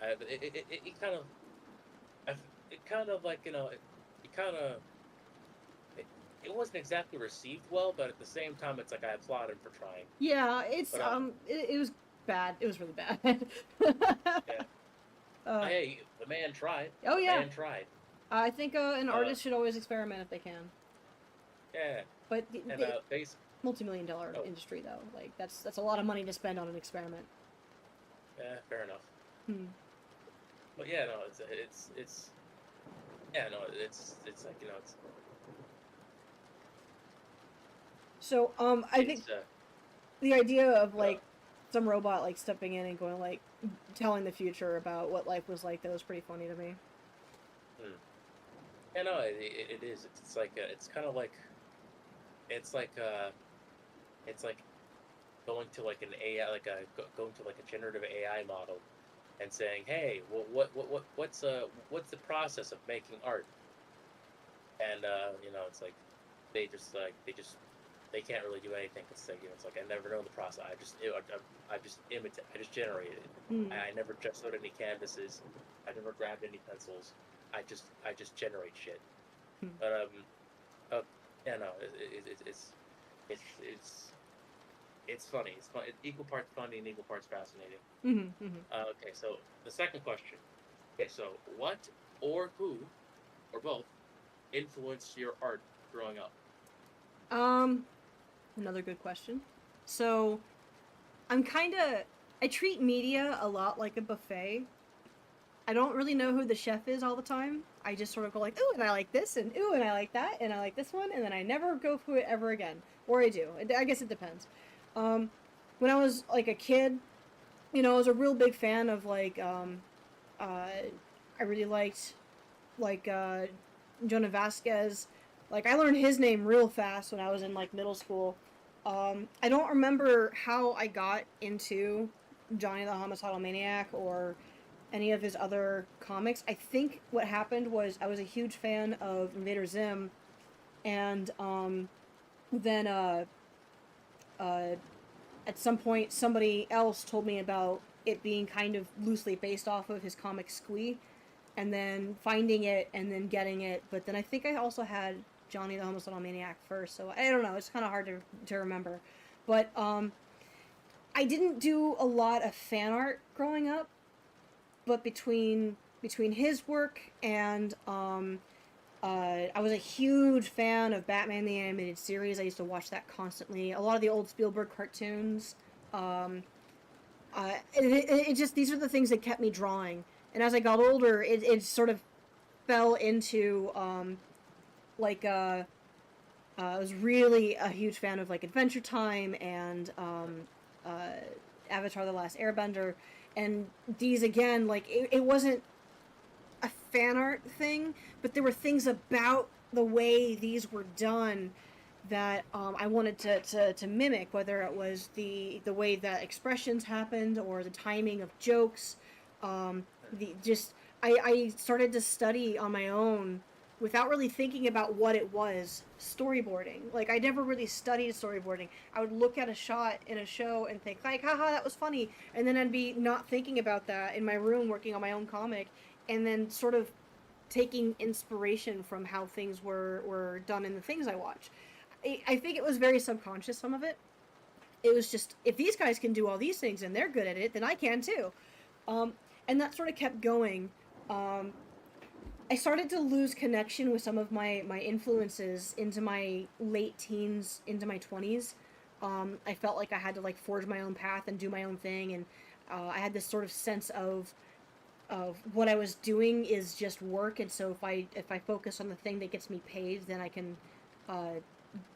it kind of it kind of like it kind of it, it wasn't exactly received well, but at the same time, it's like I applaud him for trying. Yeah. It's But It was bad. It was really bad. yeah, uh. hey, the man tried. Oh The yeah. man tried. I think an Uh, artist should always experiment if they can. yeah, But and the base. multi-million-dollar Oh, industry though, like that's a lot of money to spend on an experiment. yeah, fair enough. Hmm. But yeah, no, it's yeah, no, it's like So I think it's the idea of uh, like some robot like stepping in and going like telling the future about what life was like, that was pretty funny to me. hmm. Yeah, no, it is. It's like it's kind of like it's like it's like going to like an AI like going to like a generative AI model and saying, hey, well, what's the process of making art? And it's like they can't really do anything. It's like it's like I never know the process. I just imitate. I just generated it. Hmm. I never just out any canvases. I never grabbed any pencils. I just generate shit. Hmm. But yeah, no, it's it's funny. It's fun. It's equal parts funny and equal parts fascinating. Mm-hmm, mm-hmm. Okay, so the second question. Okay, so what or who or both influenced your art growing up? Um, Another good question. So I'm kind of I treat media a lot like a buffet. I don't really know who the chef is all the time. I just sort of go like, ooh, and I like this, and ooh, and I like that, and I like this one, and then I never go through it ever again. Or I do. I guess it depends. Um, when I was like a kid, I was a real big fan of like, I really liked like Jonah Vasquez. Like I learned his name real fast when I was in like middle school. I don't remember how I got into Johnny the Homicidal Maniac or any of his other comics. I think what happened was I was a huge fan of Invader Zim, and then uh, at some point somebody else told me about it being kind of loosely based off of his comic Squee, and then finding it and then getting it. But then I think I also had Johnny the Homicidal Maniac first, so I don't know. It's kind of hard to remember, but I didn't do a lot of fan art growing up, but between his work and I was a huge fan of Batman the Animated Series. I used to watch that constantly. A lot of the old Spielberg cartoons. Um, it just these are the things that kept me drawing. And as I got older, it sort of fell into like I was really a huge fan of like Adventure Time and uh, Avatar: The Last Airbender, and these again like it wasn't a fan art thing, but there were things about the way these were done that I wanted to mimic, whether it was the way that expressions happened or the timing of jokes. The just I started to study on my own without really thinking about what it was, storyboarding. Like, I never really studied storyboarding. I would look at a shot in a show and think, like, haha, that was funny. And then I'd be not thinking about that in my room working on my own comic, and then sort of taking inspiration from how things were done in the things I watch. I think it was very subconscious, some of it. It was just, if these guys can do all these things and they're good at it, then I can too. Um, and that sort of kept going. Um, I started to lose connection with some of my influences into my late teens, into my 20s. I felt like I had to like forge my own path and do my own thing, and I had this sort of sense of what I was doing is just work, and so if I focus on the thing that gets me paid, then I can uh,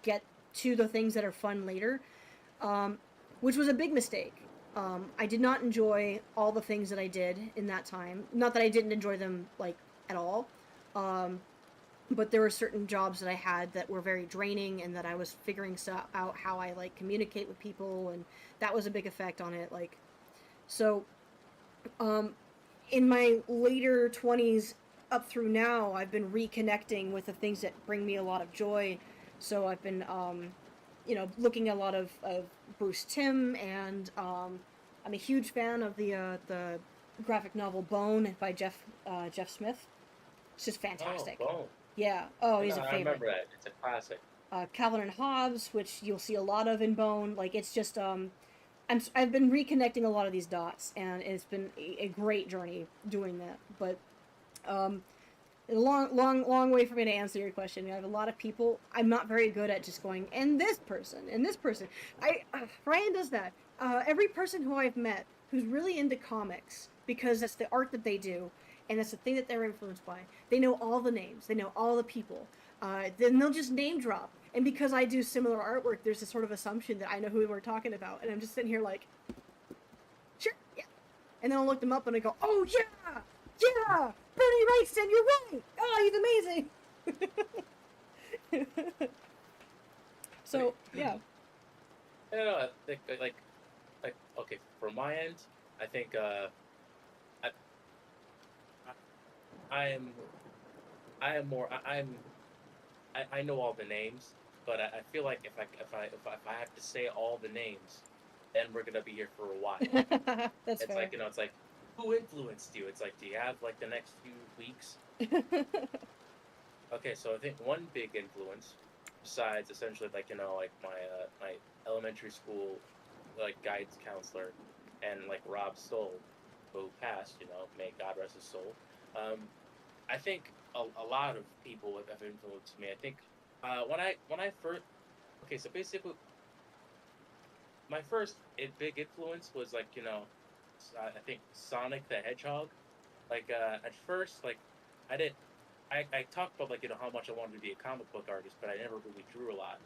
get to the things that are fun later, um, which was a big mistake. I did not enjoy all the things that I did in that time. Not that I didn't enjoy them like at all, um, but there were certain jobs that I had that were very draining, and that I was figuring out how I like communicate with people, and that was a big effect on it. Like, so um, in my later 20s up through now, I've been reconnecting with the things that bring me a lot of joy. So I've been, looking at a lot of Bruce Timm, and I'm a huge fan of the graphic novel Bone by Jeff Smith. It's just Oh, fantastic. Bone. Yeah. Oh, No, he's a I favorite. remember that. It's a classic. Calvin and Hobbes, which you'll see a lot of in Bone. Like, it's just I've been reconnecting a lot of these dots, and it's been a great journey doing that. But um, a long way for me to answer your question. I have a lot of people. I'm not very good at just going, and this person and this person. Ryan does that. Every person who I've met who's really into comics, because that's the art that they do, and that's the thing that they're influenced by. They know all the names. They know all the people. Then they'll just name drop. And because I do similar artwork, there's this sort of assumption that I know who we're talking about, and I'm just sitting here like, sure, yeah. And then I'll look them up and I go, oh yeah, yeah, Bernie Wrightson, you're right. Oh, he's amazing. So yeah. I don't know. I think like okay, from my end, I think I I am I am more I know all the names, but I feel like if I have to say all the names, then we're gonna be here for a while. That's It's fair. like, it's like, who influenced you? It's like, do you have like the next few weeks? Okay, so I think one big influence, besides essentially like like my elementary school like guidance counselor, and like Rob Stoll, who passed, may God rest his soul. Um, I think a lot of people have influenced me. I think when I first, okay, so basically my first big influence was like I think Sonic the Hedgehog. Like at first, like I did, I talked about like how much I wanted to be a comic book artist, but I never really drew a lot.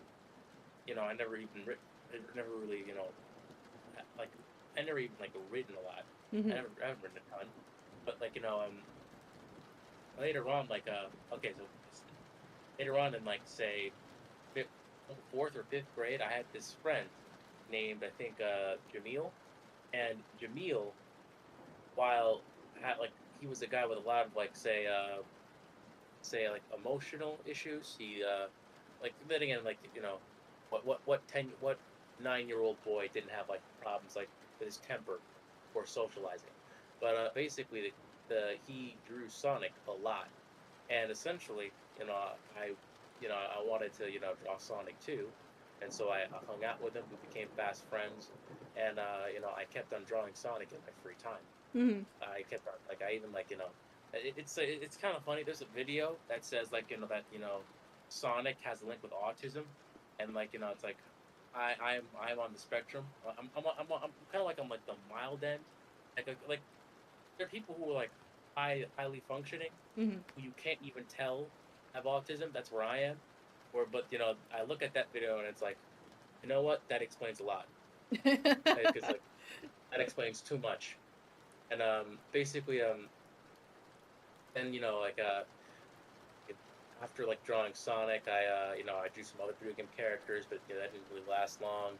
I never even I never really like I never even like written a lot. Mm-hmm. I haven't written a ton, but like later on, like okay, so later on in like say fifth, fourth or fifth grade, I had this friend named I think Jamil, and Jamil, while like he was a guy with a lot of like say like emotional issues. He like then again like what 9-year-old boy didn't have like problems like with his temper or socializing, but basically he drew Sonic a lot, and essentially I I wanted to draw Sonic too, and so I hung out with him. We became fast friends, and I kept on drawing Sonic in my free time. Mm-hmm. I kept on like I even like it's kind of funny. There's a video that says like that Sonic has a link with autism, and like it's like I'm on the spectrum. I'm kind of like on like the mild end. Like there are people who are like highly functioning Mm-hmm. who you can't even tell have autism. That's where I am. Or but I look at that video and it's like, you know what? That explains a lot because like that explains too much. And basically then like after like drawing Sonic, I drew some other video game characters, but that didn't really last long.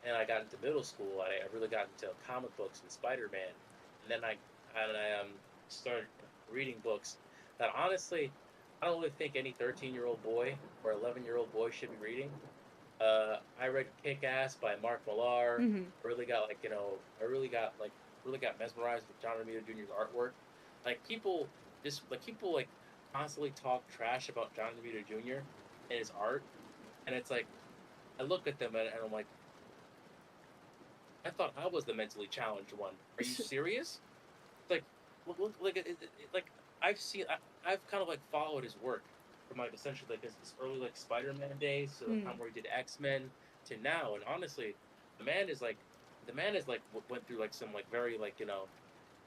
And I got into middle school. I really got into comic books and Spider Man, and then I started reading books that honestly I don't really think any 13-year-old boy or 11-year-old boy should be reading. I read Kick Ass by Mark Millar. Mm-hmm. Really got really got mesmerized with John Romita Jr.'s artwork. People people like constantly talk trash about John Romita Jr. and his art, and it's like I look at them and I'm like, I thought I was the mentally challenged one. Are you serious? Like, like like I've seen I've kind of like followed his work from like essentially like his early like Spider-Man days to the Mm. time where he did X-Men to now, and honestly, the man is like went through like some like very like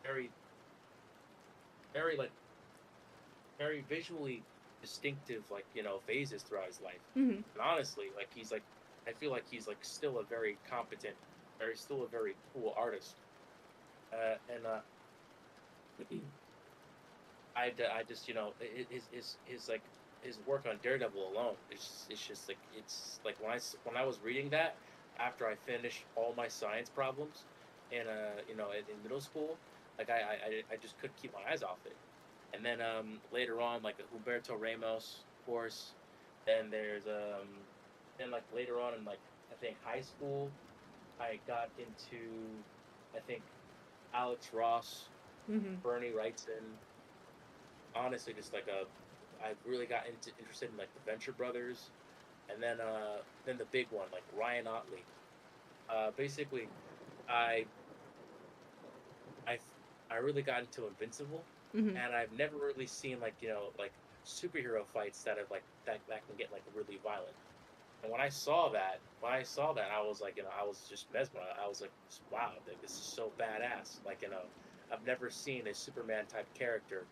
very very like very visually distinctive like phases throughout his life, Mm-hmm. and honestly like he's like I feel like he's like still a very competent, still a very cool artist, and I just his like his work on Daredevil alone it's just like it's like when I was reading that after I finished all my science problems in in middle school, like I just couldn't keep my eyes off it. And then later on like Humberto Ramos, of course. Then there's then like later on in like I think high school I got into I think Alex Ross, Mm-hmm. Bernie Wrightson, honestly just like a I really got interested in like the Venture Brothers, and then the big one like Ryan Otley. Basically, I I I really got into Invincible, Mm-hmm. and I've never really seen like like superhero fights that have like that can get like really violent. And when I saw that, I was like, I was just mesmerized. I was like, wow, like, this is so badass. Like, I've never seen a Superman type character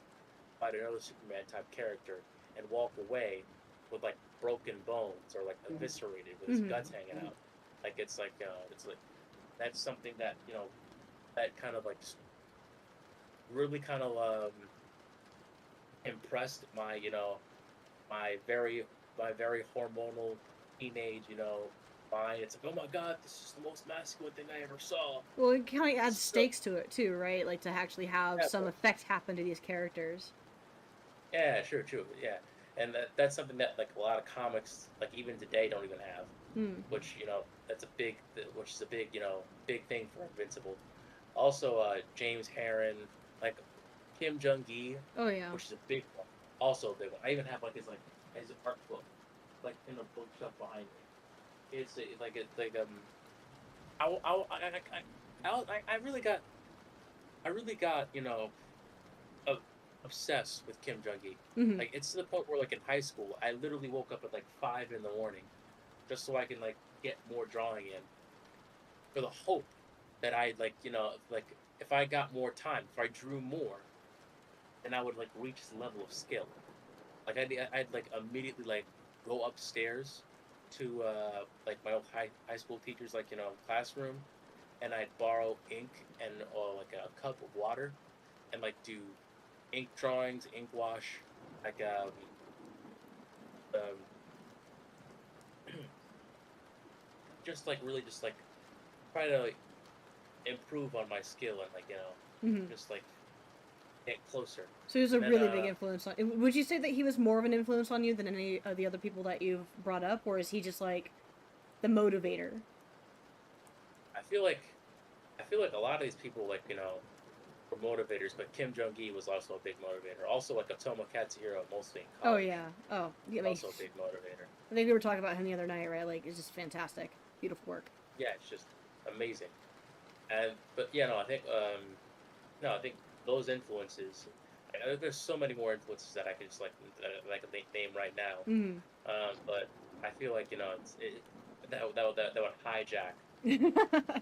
fight another Superman type character and walk away with like broken bones or like eviscerated with his Mm-hmm. guts hanging out. Like it's like that's something that that kind of like really kind of impressed my my very my very hormonal teenage mind. It's like, oh my god, this is the most masculine thing I ever saw. Well, it kind of adds So stakes to it too, right? Like to actually have yeah, some effect happen to these characters. yeah, sure, true, yeah. And that's something that like a lot of comics like even today don't even have, Mm. which that's a big which is a big big thing for Invincible. Also, James Heron, like Kim Jung Gi, Oh yeah. which is a big one, also a big one. I even have his art book like in the bookshelf behind me. It's like I really got uh, obsessed with Kim Jung Gi. Mm-hmm. Like it's to the point where like in high school, I literally woke up at like 5 in the morning just so I can like get more drawing in for the hope that I like if I got more time, if I drew more, then I would like reach this level of skill. Like I'd like immediately like go upstairs to like my old high school teacher's like classroom, and I'd borrow ink and like a cup of water, and like do ink drawings, ink wash, like um just like really just like try to like, improve on my skill and like Mm-hmm. just like get closer. So he was a And then really big influence on. Would you say that he was more of an influence on you than any of the other people that you've brought up, or is he just like the motivator? I feel like a lot of these people like were motivators, but Kim Jong Gi was also a big motivator. Also like Otomo Katsuhiro, mostly in Oh college, yeah. Oh, yeah. I mean, also a big motivator. I think we were talking about him the other night, right? Like, it's just fantastic, beautiful work. Yeah, it's just amazing. And but yeah, no, I think no, I think those influences. There's so many more influences that I could just like that I could name right now. Mm. But I feel like that would hijack the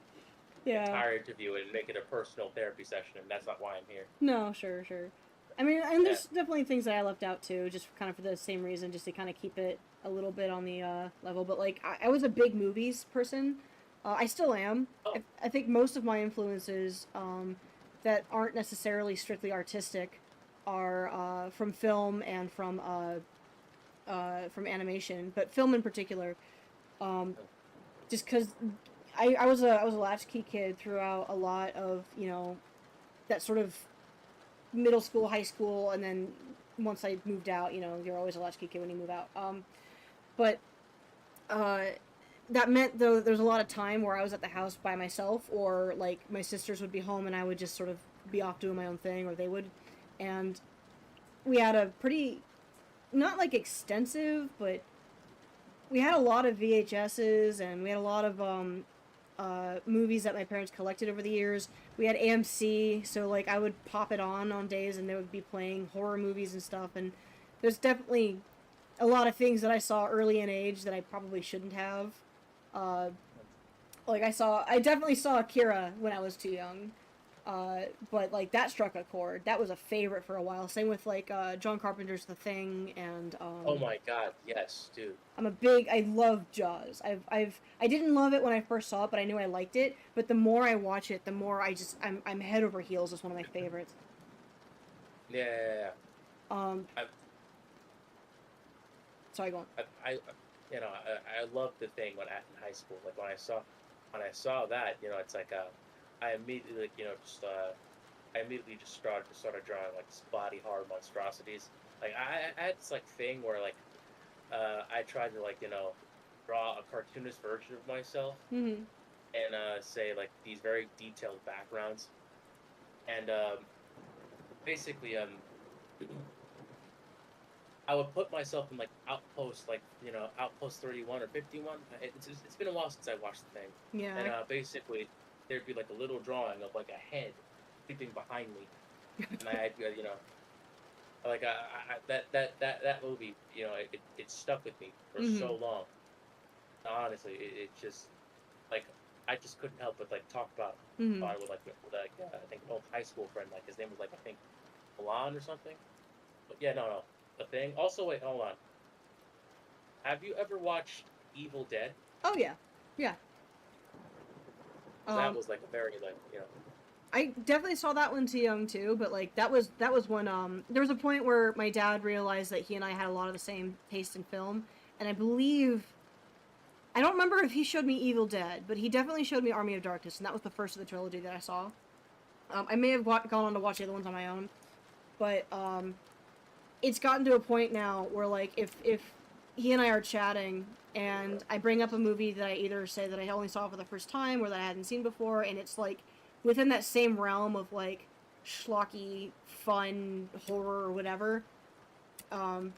Yeah. entire interview and make it a personal therapy session, and that's not why I'm here. No, sure, sure. I mean, and Yeah. there's definitely things that I left out too, just kind of for the same reason, just to kind of keep it a little bit on the level. But like, I was a big movies person. I still am. Oh, I think most of my influences that aren't necessarily strictly artistic are from film and from animation, but film in particular. Um, just because I was a latchkey kid throughout a lot of that sort of middle school, high school, and then once I moved out, you're always a latchkey kid when you move out. But uh, that meant though there's a lot of time where I was at the house by myself, or like my sisters would be home and I would just sort of be off doing my own thing, or they would, and we had a pretty, not like extensive, but we had a lot of VHSs, and we had a lot of movies that my parents collected over the years. We had AMC, so like I would pop it on days, and they would be playing horror movies and stuff. And there's definitely a lot of things that I saw early in age that I probably shouldn't have. Uh, like I definitely saw Akira when I was too young. But like that struck a chord. That was a favorite for a while. Same with like John Carpenter's The Thing, and Oh my god, yes, dude. I love Jaws. I didn't love it when I first saw it, but I knew I liked it. But the more I watch it, the more I'm head over heels. It's one of my favorites. Yeah. Um, I, sorry, go on. I loved The Thing when in high school. Like when I saw that, it's like I immediately like, I immediately just started drawing like body horror monstrosities. Like I had this like thing where like I tried to like draw a cartoonist version of myself Mm-hmm. and say like these very detailed backgrounds and basically I would put myself in like outpost like outpost 31 or 51. It's been a while since I watched The Thing, Yeah. and basically there'd be like a little drawing of like a head creeping behind me, and I had like that movie it stuck with me for Mm-hmm. so long. Honestly, it just like I just couldn't help but like talk Mm-hmm. about it with I think an old high school friend. Like his name was like I think Milan or something. But yeah, no. The Thing. Also, wait, hold on. Have you ever watched Evil Dead? Oh yeah, yeah. That Um, was like a very like I definitely saw that one too young too, but like that was when there was a point where my dad realized that he and I had a lot of the same taste in film, and I don't remember if he showed me Evil Dead, but he definitely showed me Army of Darkness, and that was the first of the trilogy that I saw. I may have gone on to watch the other ones on my own, but it's gotten to a point now where like if he and I are chatting and I bring up a movie that I either say that I only saw for the first time or that I hadn't seen before, and it's like within that same realm of like schlocky fun horror or whatever, um,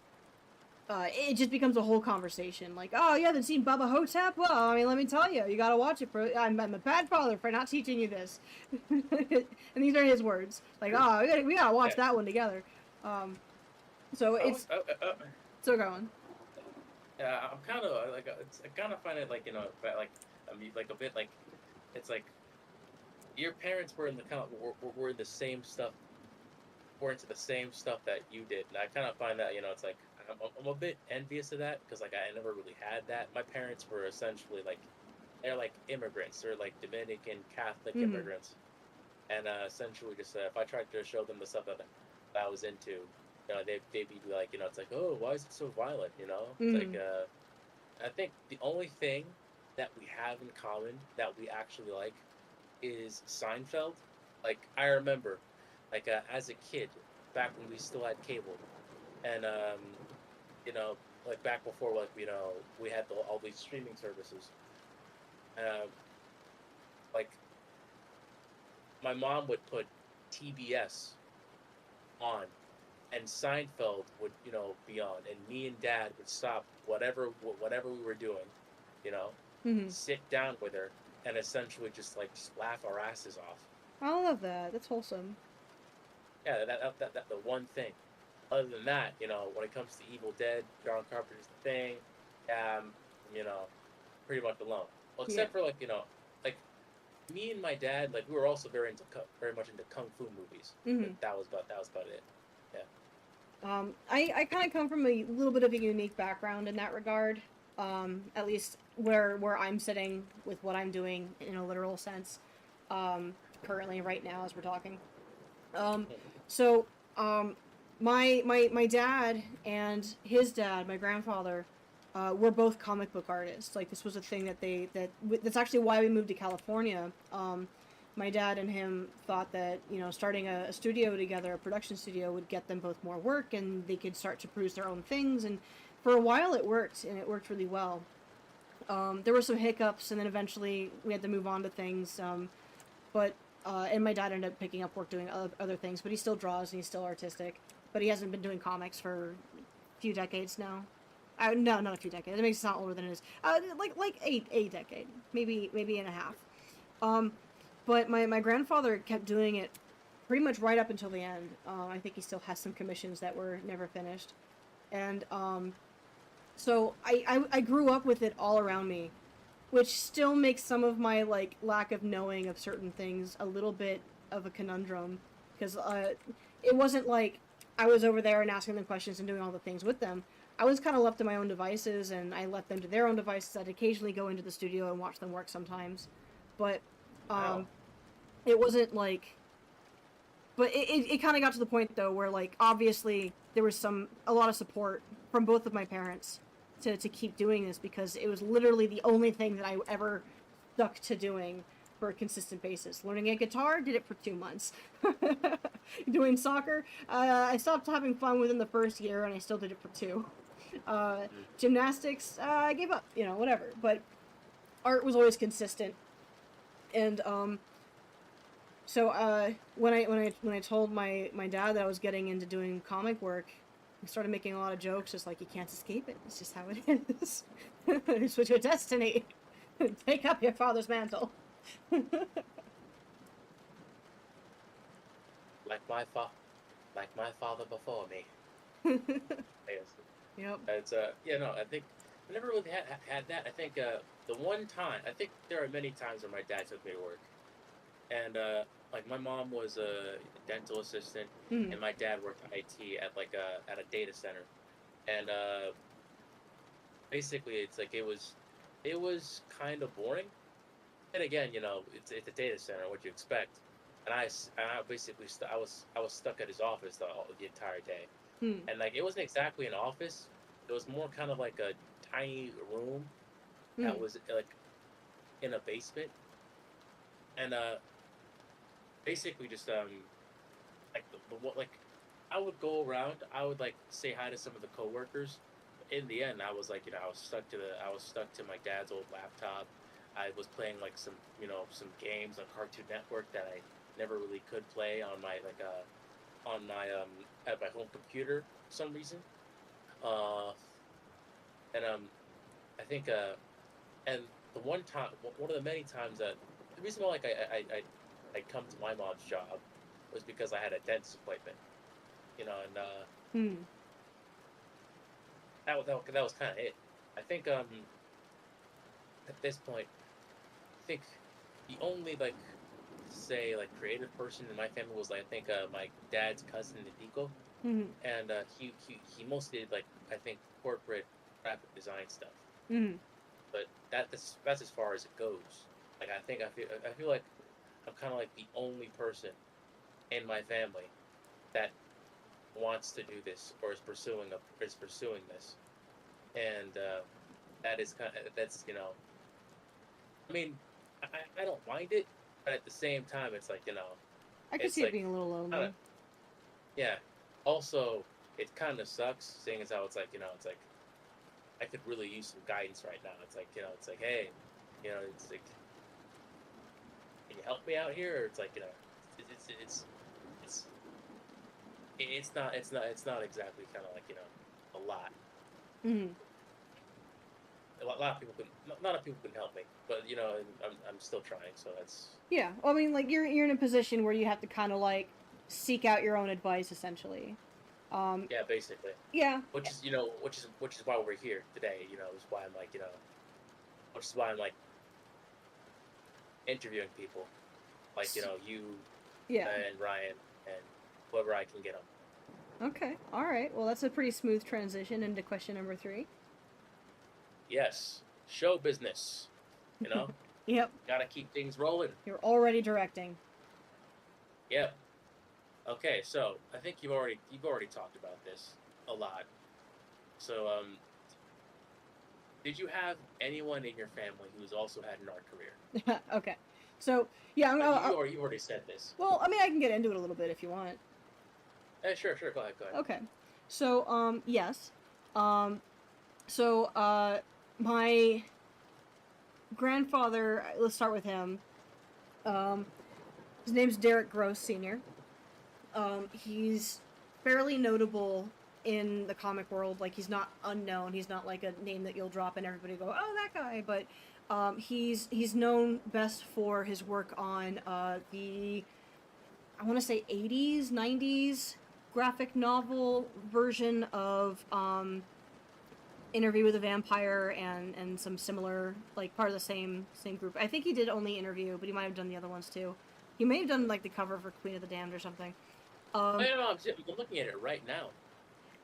it just becomes a whole conversation. Like, oh, you haven't seen Bubba Hotep? Well, I mean, let me tell you, you gotta watch it. I'm a bad father for not teaching you this. And these are his words. Like, oh, we gotta watch yeah. that one together. So I was, it's still going. I'm kind of like I kind of find it like like I mean like a bit like it's like your parents were in the kind of were in the same stuff were into the same stuff that you did, and I kind of find that it's like I'm a bit envious of that because like I never really had that. My parents were essentially like they're like immigrants, they're like Dominican Catholic Mm-hmm. immigrants, and essentially just if I tried to show them the stuff that I was into, they'd be like it's like, oh, why is it so violent? It's like Mm-hmm. I think the only thing that we have in common that we actually like is Seinfeld. Like I remember, like as a kid, back when we still had cable, and you know, like back before like we had all these streaming services. Um, like my mom would put TBS on, and Seinfeld would be on, and me and Dad would stop whatever we were doing, you know, Mm-hmm. sit down with her, and essentially just laugh our asses off. I love that. That's wholesome. Yeah, that the one thing. Other than that, when it comes to Evil Dead, John Carpenter's The Thing, um, you know, pretty much alone. Well, Yeah. except for like me and my dad, like we were also very much into kung fu movies. But Mm-hmm. that was about it. Yeah. I kind of come from a little bit of a unique background in that regard. At least where I'm sitting with what I'm doing in a literal sense. Um, currently, right now, as we're talking. Um, so, um, my dad and his dad, my grandfather, were both comic book artists. Like this was a thing that's actually why we moved to California. my dad and him thought that, you know, starting a studio together, a production studio, would get them both more work and they could start to produce their own things. And for a while it worked, and it worked really well. There were some hiccups, and then eventually we had to move on to things. And my dad ended up picking up work doing other things, but he still draws and he's still artistic. But he hasn't been doing comics for a few decades now. No, not a few decades. It makes it sound older than it is. Like a decade, maybe and a half. But my grandfather kept doing it pretty much right up until the end. I think he still has some commissions that were never finished, and so I grew up with it all around me, which still makes some of my like lack of knowing of certain things a little bit of a conundrum, because it wasn't like I was over there and asking them questions and doing all the things with them. I was kind of left to my own devices, and I left them to their own devices. I'd occasionally go into the studio and watch them work sometimes, but Wow. it wasn't like. But it kind of got to the point though where like obviously there was a lot of support from both of my parents to keep doing this, because it was literally the only thing that I ever stuck to doing for a consistent basis. Learning a guitar, did it for 2 months. Doing soccer, I stopped having fun within the first year, and I still did it for 2. Gymnastics, I gave up, you know, whatever. But art was always consistent, and so when I told my dad that I was getting into doing comic work, he started making a lot of jokes, just like, you can't escape it. It's just how it is. It's with your destiny. Take up your father's mantle. Like like my father before me. Yes. Yep. It's yeah, no, I think I never really had that. I think the one time, I think there are many times when my dad took me to work, and like my mom was a dental assistant, Mm. and my dad worked IT at like at a data center, and basically it's like it was kind of boring. And again, you know, it's a data center. What you expect? And I basically I was stuck at his office the entire day, Mm. and like it wasn't exactly an office. It was more kind of like a tiny room that Mm. was like in a basement, and basically just like the what like I would go around. I would like say hi to some of the coworkers. In the end, I was like, you know, I was stuck to my dad's old laptop. I was playing like some, you know, some games on Cartoon Network that I never really could play on my on my at my home computer for some reason. Uh, and I think and the one of the many times that the reason why like I come to my mom's job was because I had a dentist appointment, you know, and Mm. that was kind of it. I think at this point, I think the only like say like creative person in my family was like I think my dad's cousin Nico, Mm. and he mostly did like I think corporate graphic design stuff, Mm. but that's as far as it goes. Like I feel like I'm kind of like the only person in my family that wants to do this or is pursuing this, and that is kind of that's you know I mean I don't mind it, but at the same time it's like you know I could it's see it like being a little kind of lonely. yeah. Also, it kind of sucks seeing as how it's like you know it's like I could really use some guidance right now. It's like you know it's like hey, you know it's like can you help me out here? Or it's like you know it's it's not exactly kind of like you know a lot. Mm. A lot of people can not a lot of people can help me, but you know I'm still trying. So that's Yeah. Well, I mean, like you're in a position where you have to kind of like seek out your own advice, essentially. Um. yeah basically. Yeah. Which is you know which is why we're here today. You know is why I'm like you know which is why I'm like interviewing people like you know you Yeah. and Ryan and whoever I can get them. Okay. All right. Well, that's a pretty smooth transition into question number 3. Yes, show business. You know, Yep. gotta keep things rolling. You're already directing. Yep. Okay, so I think you've already talked about this a lot. So did you have anyone in your family who's also had an art career? Okay. So yeah, You already said this. well, I mean, I can get into it a little bit if you want. Sure, sure. Go ahead, go ahead. Okay. So yes. Um, so my grandfather. Let's start with him. His name's Derek Gross Sr. He's fairly notable in the comic world. Like, he's not unknown. He's not like a name that you'll drop and everybody go, oh, that guy. But he's known best for his work on the, I want to say 80s, 90s graphic novel version of Interview with a Vampire and some similar, like, part of the same group. I think he did only Interview, but he might have done the other ones too. He may have done like the cover for Queen of the Damned or something. No, I'm looking at it right now.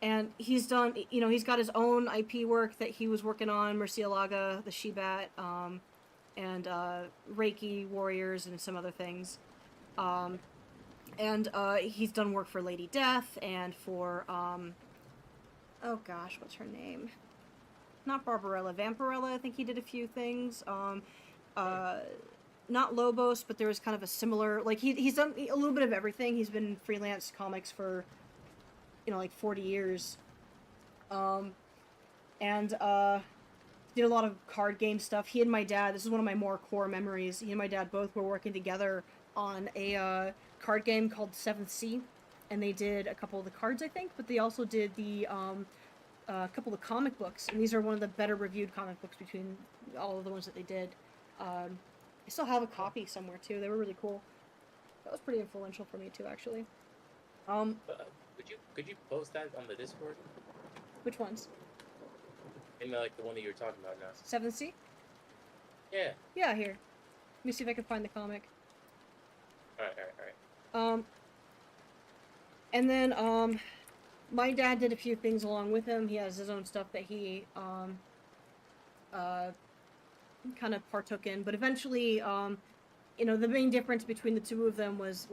And he's done, he's got his own IP work that he was working on, Murcielaga, the She-Bat, and Reiki Warriors and some other things. And he's done work for Lady Death and for, oh gosh, what's her name? Not Barbarella, Vampirella, I think he did a few things. Not Lobos, but there was kind of a similar, like, he's done a little bit of everything. He's been freelance comics for, like 40 years. And did a lot of card game stuff. He and my dad, this is one of my more core memories, he and my dad both were working together on a card game called 7th Sea, and they did a couple of the cards, I think, but they also did the a couple of comic books, and these are one of the better reviewed comic books between all of the ones that they did. I still have a copy somewhere too. They were really cool. That was pretty influential for me too, actually. Could you post that on the Discord? Which ones? Maybe like the one that you were talking about now. 7th Sea? Yeah. Yeah, here. Let me see if I can find the comic. Alright. And then my dad did a few things along with him. He has his own stuff that he kind of partook in, but eventually, the main difference between the two of them was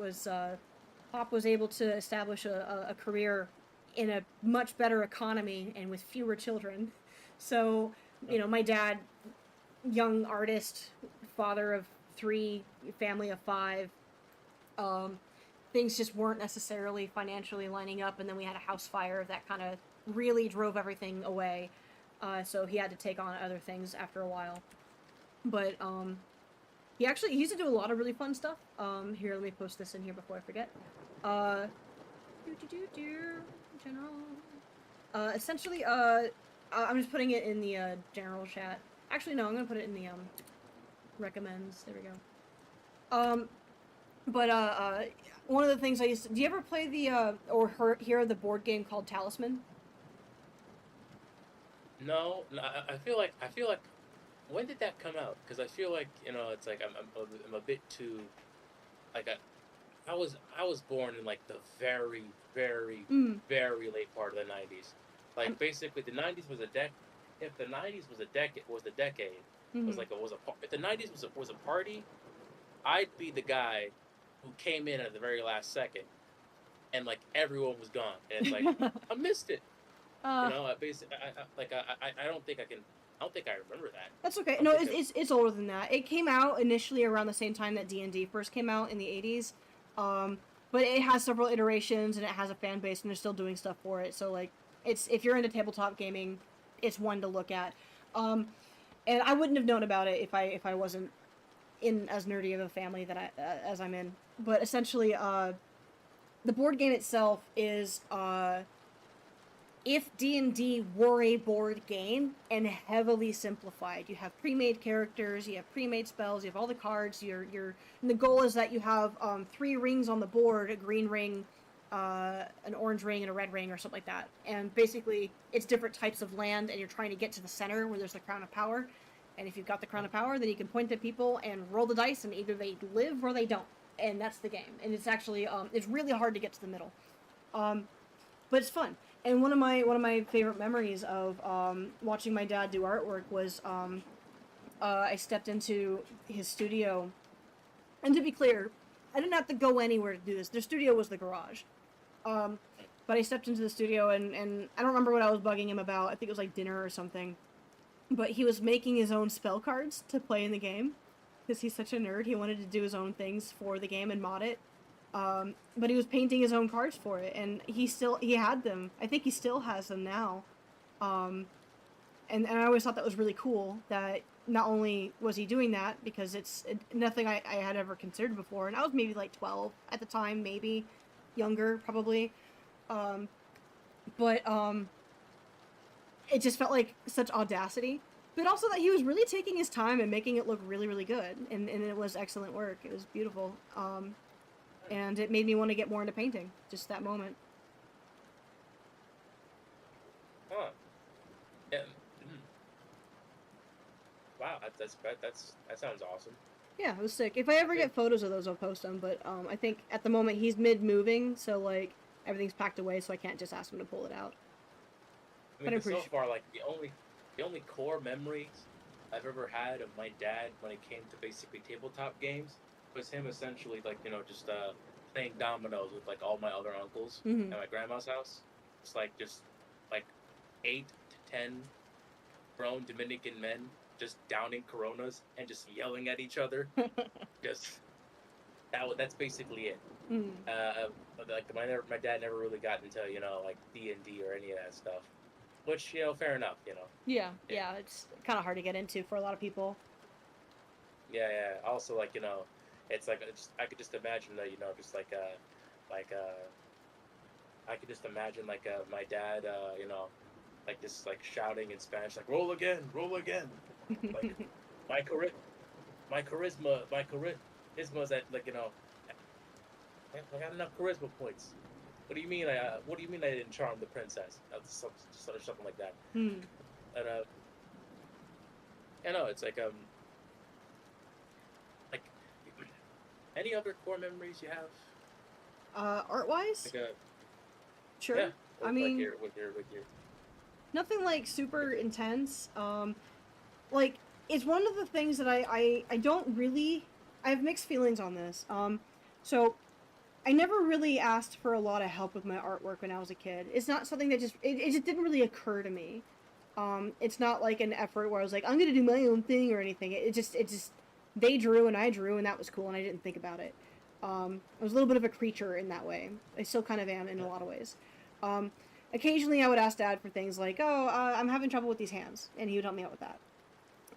Pop was able to establish a career in a much better economy and with fewer children. So, my dad, young artist, father of 3, family of 5, things just weren't necessarily financially lining up, and then we had a house fire that kind of really drove everything away. So he had to take on other things after a while. But he used to do a lot of really fun stuff. Here, let me post this in here before I forget. Essentially, I'm just putting it in the general chat. Actually, no, I'm gonna put it in the recommends. There we go. But one of the things I used to... Do you ever play the, hear of the board game called Talisman? No, I feel like, when did that come out? Because I feel like, it's like, I'm a bit too, like, I was born in, like, the very, very, very late part of the 90s. Like, basically, the 90s was if the 90s was a decade, if the 90s was a party, I'd be the guy who came in at the very last second, and like everyone was gone, and it's like I missed it. I don't think I remember that. That's okay. No, it's older than that. It came out initially around the same time that D&D first came out in the 80s, but it has several iterations and it has a fan base, and they're still doing stuff for it. So like, if you're into tabletop gaming, it's one to look at. And I wouldn't have known about it if I wasn't in as nerdy of a family that as I'm in. But essentially, the board game itself is if D&D were a board game and heavily simplified. You have pre-made characters, you have pre-made spells, you have all the cards. And the goal is that you have 3 rings on the board: a green ring, an orange ring, and a red ring, or something like that. And basically, it's different types of land, and you're trying to get to the center where there's the Crown of Power. And if you've got the Crown of Power, then you can point at people and roll the dice, and either they live or they don't. And that's the game. And it's actually, it's really hard to get to the middle. But it's fun. And one of my favorite memories of watching my dad do artwork was I stepped into his studio. And to be clear, I didn't have to go anywhere to do this. Their studio was the garage. But I stepped into the studio, and I don't remember what I was bugging him about. I think it was like dinner or something. But he was making his own spell cards to play in the game. because he's such a nerd. He wanted to do his own things for the game and mod it. But he was painting his own cards for it, and he had them. I think he still has them now. And I always thought that was really cool that not only was he doing that, because it's nothing I had ever considered before, and I was maybe like 12 at the time, maybe younger, probably. But it just felt like such audacity. But also that he was really taking his time and making it look really, really good. And it was excellent work. It was beautiful. And it made me want to get more into painting, just that moment. Huh. Yeah. Wow, that sounds awesome. Yeah, it was sick. If I ever get photos of those, I'll post them. But I think at the moment he's mid-moving, so like everything's packed away, so I can't just ask him to pull it out. I mean, so far, like the only core memories I've ever had of my dad when it came to basically tabletop games was him essentially like just playing dominoes with like all my other uncles Mm-hmm. at my grandma's house. It's just like 8 to 10 grown Dominican men just downing Coronas and just yelling at each other. Just that's basically it. Mm. Like my dad never really got into like D&D or any of that stuff, which fair enough. Yeah, it's kind of hard to get into for a lot of people. Yeah. Also, like it's like I could just imagine that just like I could just imagine like my dad like just like shouting in Spanish like roll again, like my charisma is at like I got enough charisma points. What do you mean I didn't charm the princess? Something like that. Mm. And it's like any other core memories you have? Art-wise? Like sure. Yeah. I mean, with your nothing like super intense. Like it's one of the things that I don't really. I have mixed feelings on this. So I never really asked for a lot of help with my artwork when I was a kid. It's not something that it just didn't really occur to me. It's not like an effort where I was like, I'm gonna do my own thing or anything. It just they drew and I drew and that was cool and I didn't think about it. I was a little bit of a creature in that way. I still kind of am in a lot of ways. Occasionally I would ask Dad for things like, I'm having trouble with these hands, and he would help me out with that.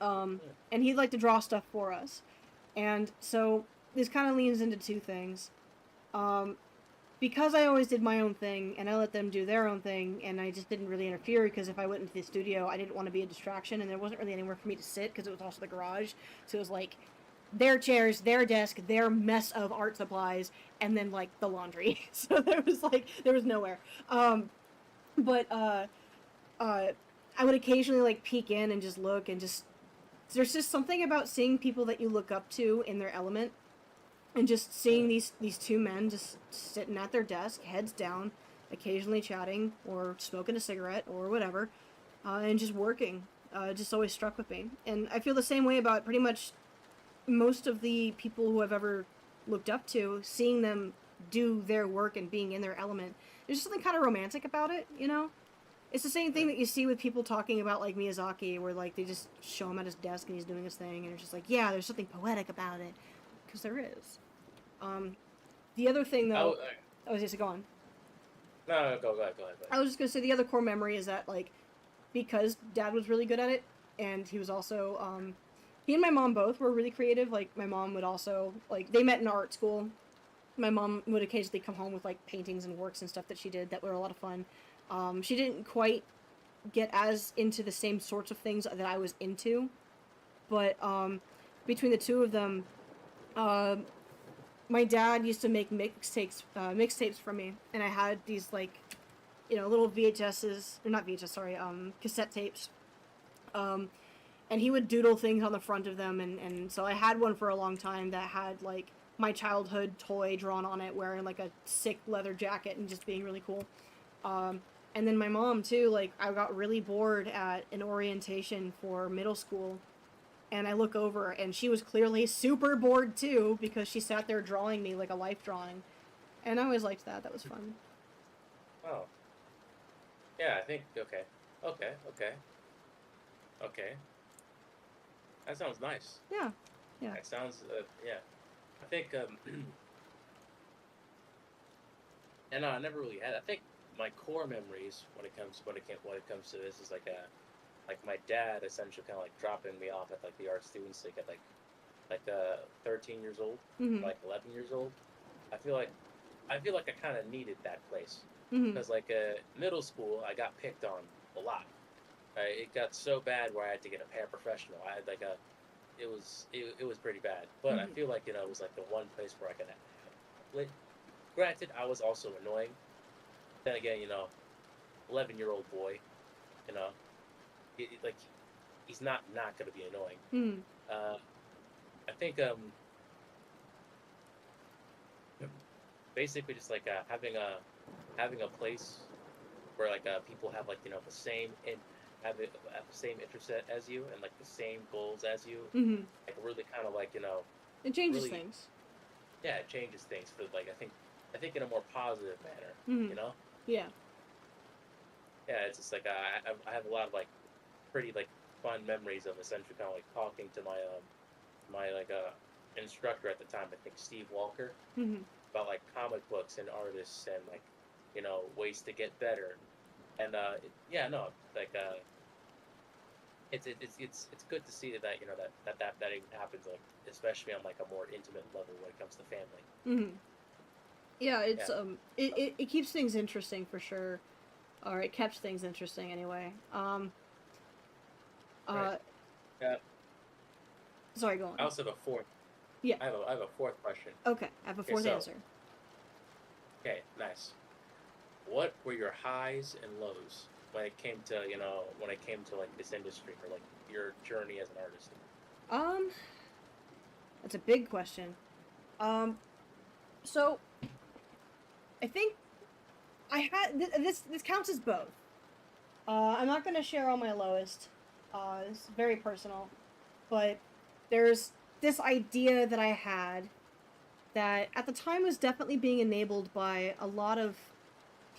And he'd like to draw stuff for us. And so this kind of leans into two things. Because I always did my own thing, and I let them do their own thing, and I just didn't really interfere, because if I went into the studio, I didn't want to be a distraction, and there wasn't really anywhere for me to sit, because it was also the garage. So it was like their chairs, their desk, their mess of art supplies, and then like the laundry. So there was nowhere. But I would occasionally like peek in and just look, and there's just something about seeing people that you look up to in their element, and just seeing these two men just sitting at their desk, heads down, occasionally chatting or smoking a cigarette or whatever, and just working. Just always struck with me. And I feel the same way about pretty much most of the people who I've ever looked up to, seeing them do their work and being in their element. There's just something kind of romantic about it, It's the same thing that you see with people talking about, like, Miyazaki, where, like, they just show him at his desk and he's doing his thing, and it's just like, yeah, there's something poetic about it. Because there is. The other thing, though... I was just go on. No, go ahead. I was just going to say the other core memory is that, like, because Dad was really good at it, and he was also... he and my mom both were really creative. Like, my mom would also... Like, they met in art school. My mom would occasionally come home with, like, paintings and works and stuff that she did that were a lot of fun. She didn't quite get as into the same sorts of things that I was into, but between the two of them, my dad used to make mixtapes for me, and I had these like, little VHSs, or not VHS, sorry, cassette tapes, and he would doodle things on the front of them, and so I had one for a long time that had like my childhood toy drawn on it, wearing like a sick leather jacket and just being really cool. And then my mom, too, like, I got really bored at an orientation for middle school, and I look over, and she was clearly super bored, too, because she sat there drawing me like a life drawing. And I always liked that. That was fun. Oh. Yeah, I think, okay. Okay. That sounds nice. Yeah. Yeah. It sounds, yeah. I think, and I never really had. I think my core memories when it comes to this is like my dad essentially kind of like dropping me off at like the art students like at like 13 years old, Mhm. like 11 years old. I feel like I feel like I kind of needed that place Mhm. because like middle school I got picked on a lot. Right? It got so bad where I had to get a paraprofessional. I had like a it was pretty bad. But I Mhm. feel like it was like the one place where I could. Like, granted, I was also annoying. Then again, 11-year-old boy, you know, like he's not gonna be annoying. Mhm. Uh, I think basically just like having a place where like people have like the same and have the same interest as you and like the same goals as you, Mhm. like really kind of like It changes really, things. yeah, it changes things for like I think in a more positive manner, Mhm. you know. Yeah. Yeah, it's just like I have a lot of like pretty like fun memories of essentially kind of like talking to my like instructor at the time, I think Steve Walker, Mhm. about like comic books and artists and like ways to get better. And yeah, no, like it's good to see that that even happens, like especially on like a more intimate level when it comes to family. Mhm. Yeah, Yeah, it's it keeps things interesting for sure. Or it kept things interesting anyway. right. Uh Yeah, sorry, go I on. also have a fourth. Yeah. I have a fourth question. Okay. I have a Okay, fourth so answer. okay, nice. What were your highs and lows when it came to when it came to like this industry or like your journey as an artist? Um that's a big question. Um so I think I had this counts as both. I'm not going to share all my lowest. It's very personal, but there's this idea that I had that at the time was definitely being enabled by a lot of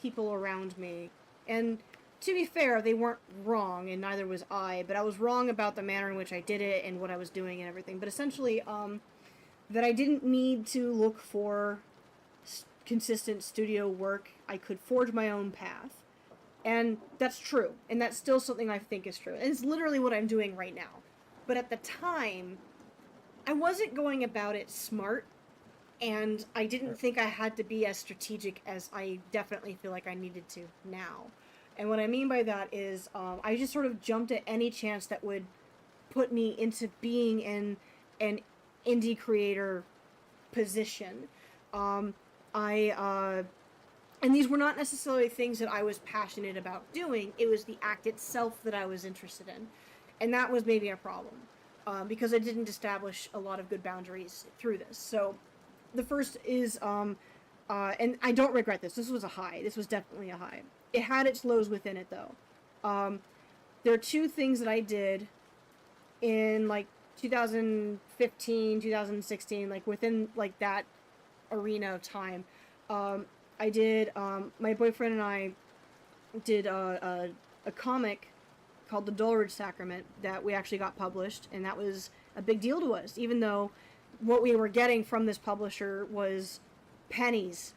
people around me. And to be fair, they weren't wrong, and neither was I, but I was wrong about the manner in which I did it and what I was doing and everything. But essentially, that I didn't need to look for consistent studio work. I could forge my own path. And that's true. And that's still something I think is true. And it's literally what I'm doing right now. But at the time, I wasn't going about it smart. And I didn't think I had to be as strategic as I definitely feel like I needed to now. And what I mean by that is, I just sort of jumped at any chance that would put me into being in an indie creator position. Um, I and these were not necessarily things that I was passionate about doing. It was the act itself that I was interested in, and that was maybe a problem because I didn't establish a lot of good boundaries through this. So, the first is, and I don't regret this. This was a high. This was definitely a high. It had its lows within it though. Um, there are two things that I did in like 2015, 2016, like within like that arena of time. Um, I did. My boyfriend and I did a comic called The Dulwich Sacrament that we actually got published, and that was a big deal to us, even though what we were getting from this publisher was pennies,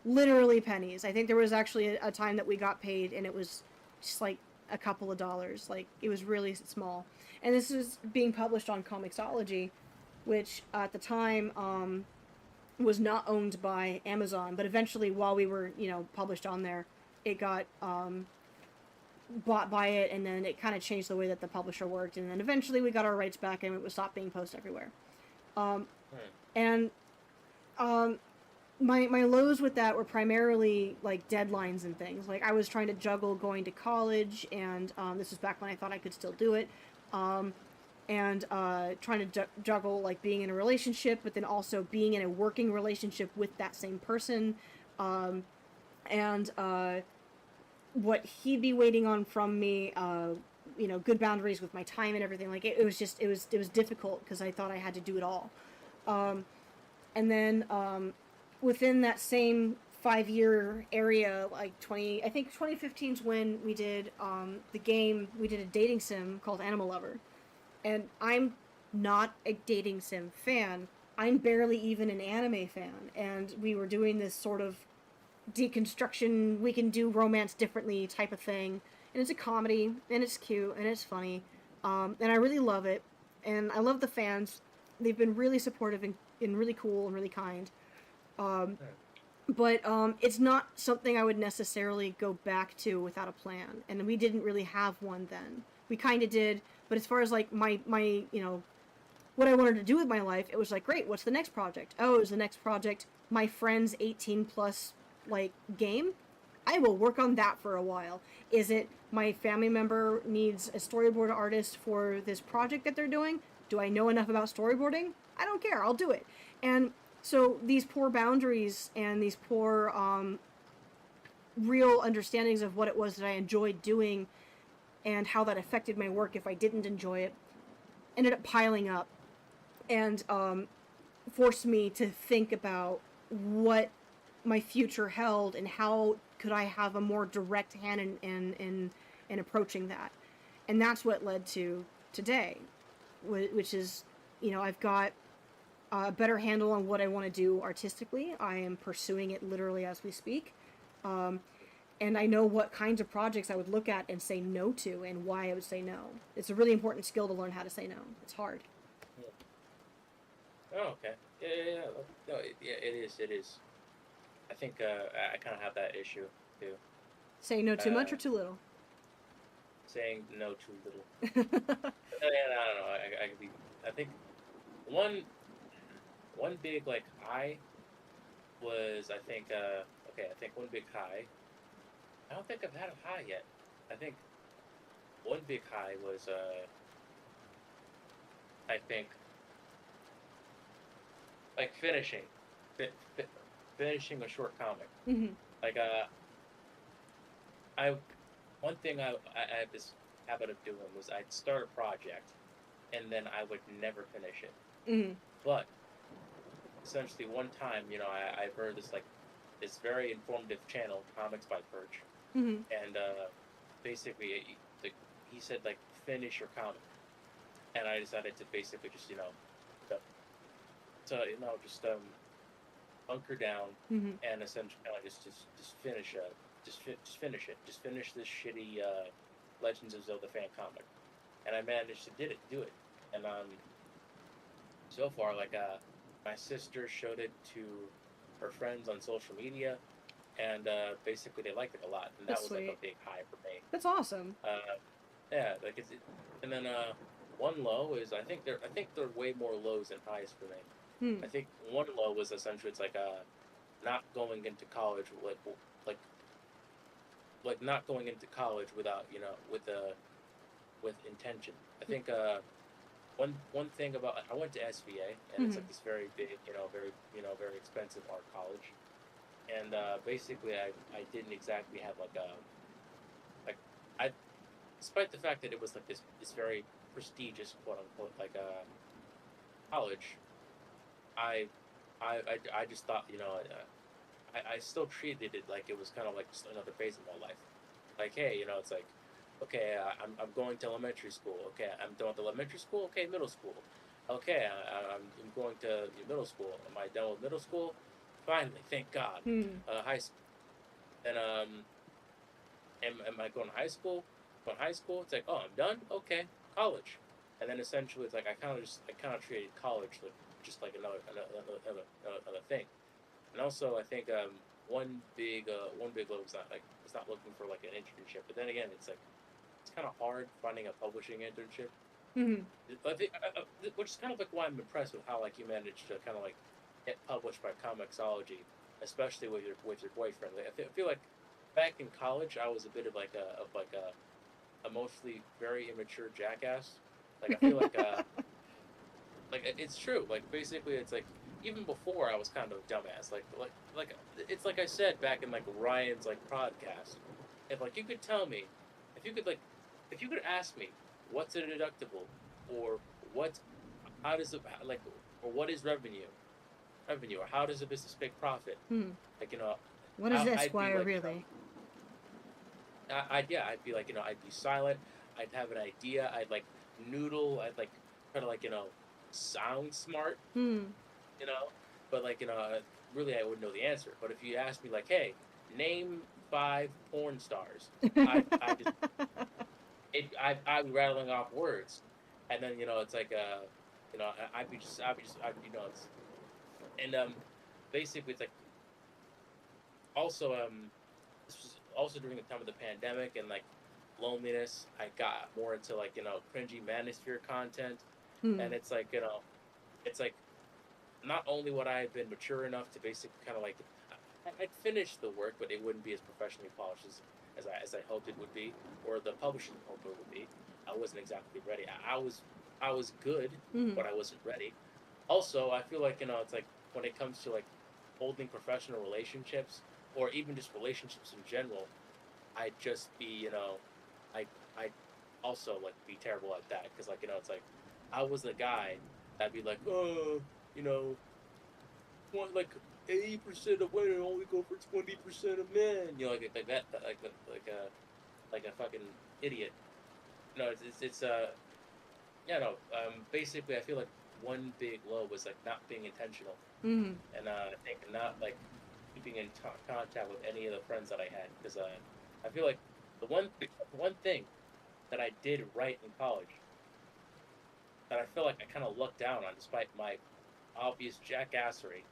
literally pennies. I think there was actually a time that we got paid, and it was just like a couple of dollars. Like it was really small. And this was being published on Comixology, which at the time was not owned by Amazon, but eventually, while we were, published on there, it got bought by it, and then it kind of changed the way that the publisher worked, and then eventually we got our rights back, and it was stopped being posted everywhere. Um, Hmm. and um, my lows with that were primarily like deadlines and things. Like I was trying to juggle going to college, and this was back when I thought I could still do it. Um, and trying to juggle like being in a relationship, but then also being in a working relationship with that same person, um, and what he'd be waiting on from me. Good boundaries with my time and everything. Like it was just it was difficult because I thought I had to do it all. Um, and then within that same 5 year area, like 2015 is when we did the game. We did a dating sim called Animal Lover, and I'm not a dating sim fan. I'm barely even an anime fan, and we were doing this sort of deconstruction, we can do romance differently type of thing. And it's a comedy, and it's cute, and it's funny. And I really love it. And I love the fans. They've been really supportive and really cool and really kind. Um, but it's not something I would necessarily go back to without a plan. And we didn't really have one then. We kind of did, but as far as like my what I wanted to do with my life, it was like, great, what's the next project? Oh, is the next project my friend's 18 plus like game? I will work on that for a while. Is it my family member needs a storyboard artist for this project that they're doing? Do I know enough about storyboarding? I don't care. I'll do it. And so these poor boundaries and these poor real understandings of what it was that I enjoyed doing and how that affected my work if I didn't enjoy it ended up piling up and forced me to think about what my future held and how could I have a more direct hand in approaching that. And that's what led to today, which is, I've got a better handle on what I want to do artistically. I am pursuing it literally as we speak. Um, and I know what kinds of projects I would look at and say no to and why I would say no. It's a really important skill to learn how to say no. It's hard. Oh, okay. Yeah. No, it is. It is. I think I kind of have that issue too. Saying no too much or too little? Saying no too little. I don't know. I could be. I think one big like high was I think okay. I think one big high. I don't think I've had a high yet. I think one big high was I think like finishing a short comic. Mm-hmm. Like I one thing I had this habit of doing was I'd start a project and then I would never finish it. Mm-hmm. But essentially one time, I've heard this very informative channel, Comics by Perch, Mm-hmm. and basically he said like finish your comic, and I decided to basically just just bunker down Mm-hmm. and essentially just finish just finish it, just finish this shitty Legends of Zelda fan comic, and I managed to do it, and so far like my sister showed it to her friends on social media, and basically they liked it a lot, and that That's was sweet. like a big high for me. That's awesome. Yeah, like and then one low is I think there are way more lows than highs for me. Hmm. I think one low was essentially it's like not going into college like like not going into college without with intention. I think one thing about I went to SVA, and it's Mm-hmm. like this very big very expensive art college, and basically I didn't exactly have like a like I despite the fact that it was like this very prestigious quote unquote like college. I I just thought I still treated it like it was kind of like just another phase of my life. Like, hey, it's like, okay, I'm going to elementary school. Okay, I'm done with elementary school. Okay, middle school. Okay, I'm going to middle school. Am I done with middle school? Finally, thank God. Hmm. High school. And am I going to high school? Going to high school? It's like, oh, I'm done. Okay, college. And then essentially, it's like I kind of treated college like just like another thing. And also, I think one big low is not like it's not looking for like an internship. But then again, it's like it's kind of hard finding a publishing internship. Mm-hmm. I think, which is kind of like why I'm impressed with how like you managed to kind of like get published by Comixology, especially with your boyfriend. Like, I feel like back in college, I was a bit of like a mostly very immature jackass. Like I feel like it's true. Like basically, it's like even before I was kind of a dumbass. Like it's like I said back in like Ryan's like podcast. If like you could tell me, if you could like, if you could ask me, what's a deductible, or what, how does it like, or what is revenue, or how does a business make profit? Hmm. Like What is I'd be Esquire like really? I'd be like I'd be silent. I'd have an idea. I'd like noodle. I'd like try to like sound smart, Hmm. you know, but like really I wouldn't know the answer. But if you ask me like, hey, name 5 porn stars, I just I'd be rattling off words, and then it's like I'd be it's and basically it's like also this was also during the time of the pandemic and like loneliness. I got more into like cringy manosphere content, Hmm. and it's like it's like not only would I have been mature enough to basically kind of like I'd finish the work, but it wouldn't be as professionally polished as I hoped it would be, or the publishing hoped it would be. I wasn't exactly ready. I was good, Hmm. but I wasn't ready. Also, I feel like it's like when it comes to like holding professional relationships or even just relationships in general, I'd just be I I also like be terrible at that because like it's like I was the guy that'd be like you know want like 80% of women only go for 20% of men. Like that, like a fucking idiot. No, it's yeah no. Basically, I feel like one big low was like not being intentional, Hmm. and I think not like keeping in contact with any of the friends that I had because I feel like the one thing that I did right in college that I feel like I kind of lucked down on despite my obvious jackassery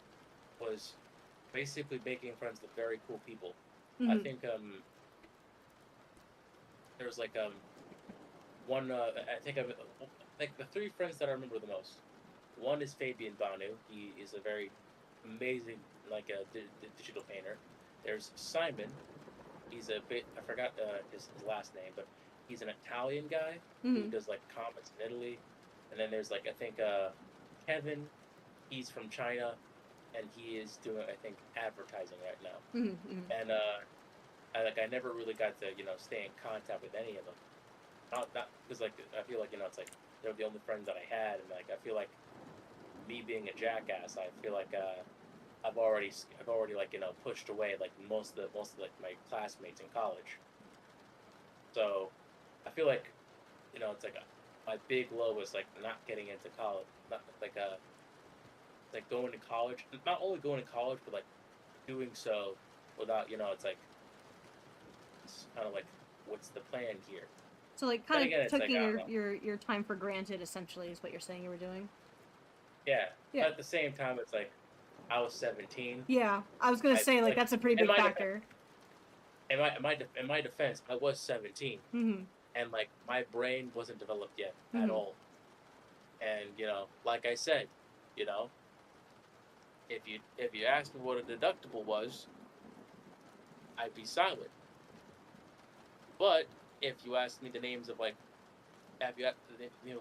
was basically making friends with very cool people. I Hmm. think there was like one I think of like the 3 friends that I remember the most. One is Fabian Banu. He is a very amazing like a digital painter. There's Simon. He's a bit I forgot his last name, but he's an Italian guy who Hmm. does like comics in Italy. And then there's like I think Kevin. He's from China, and he is doing I think advertising right now. Hmm. Hmm. And I never really got to stay in contact with any of them. Not because like I feel like it's like they're the only friends that I had, and like I feel like me being a jackass, I feel like I've already like pushed away like most of like my classmates in college. So I feel like it's like my big low was like not getting into college, not like going to college, not only going to college, but like doing so without it's kind of like what's the plan here. So like Then kind again, of it's like taking I don't know. your time for granted essentially is what you're saying you were doing. Yeah, Yeah. but at the same time, it's like I was 17. Yeah. I was gonna I say like like that's a pretty in big my defense, factor. in my defense, I was 17, Hmm. and like my brain wasn't developed yet at Hmm. all. And like I said, you know, if you asked me what a deductible was, I'd be silent. But if you asked me the names of like, have you got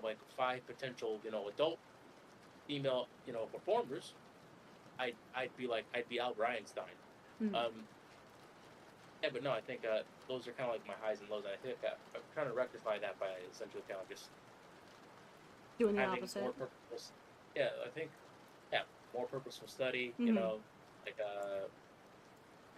like 5 potential adult female performers, I'd be like I'd be Albert Einstein. Hmm. Um, yeah, but no, I think those are kind of like my highs and lows, and I think I'm trying to rectify that by essentially kind of just Doing the having more opposite. purposeful. Yeah, I think yeah, more purposeful study. Hmm. Like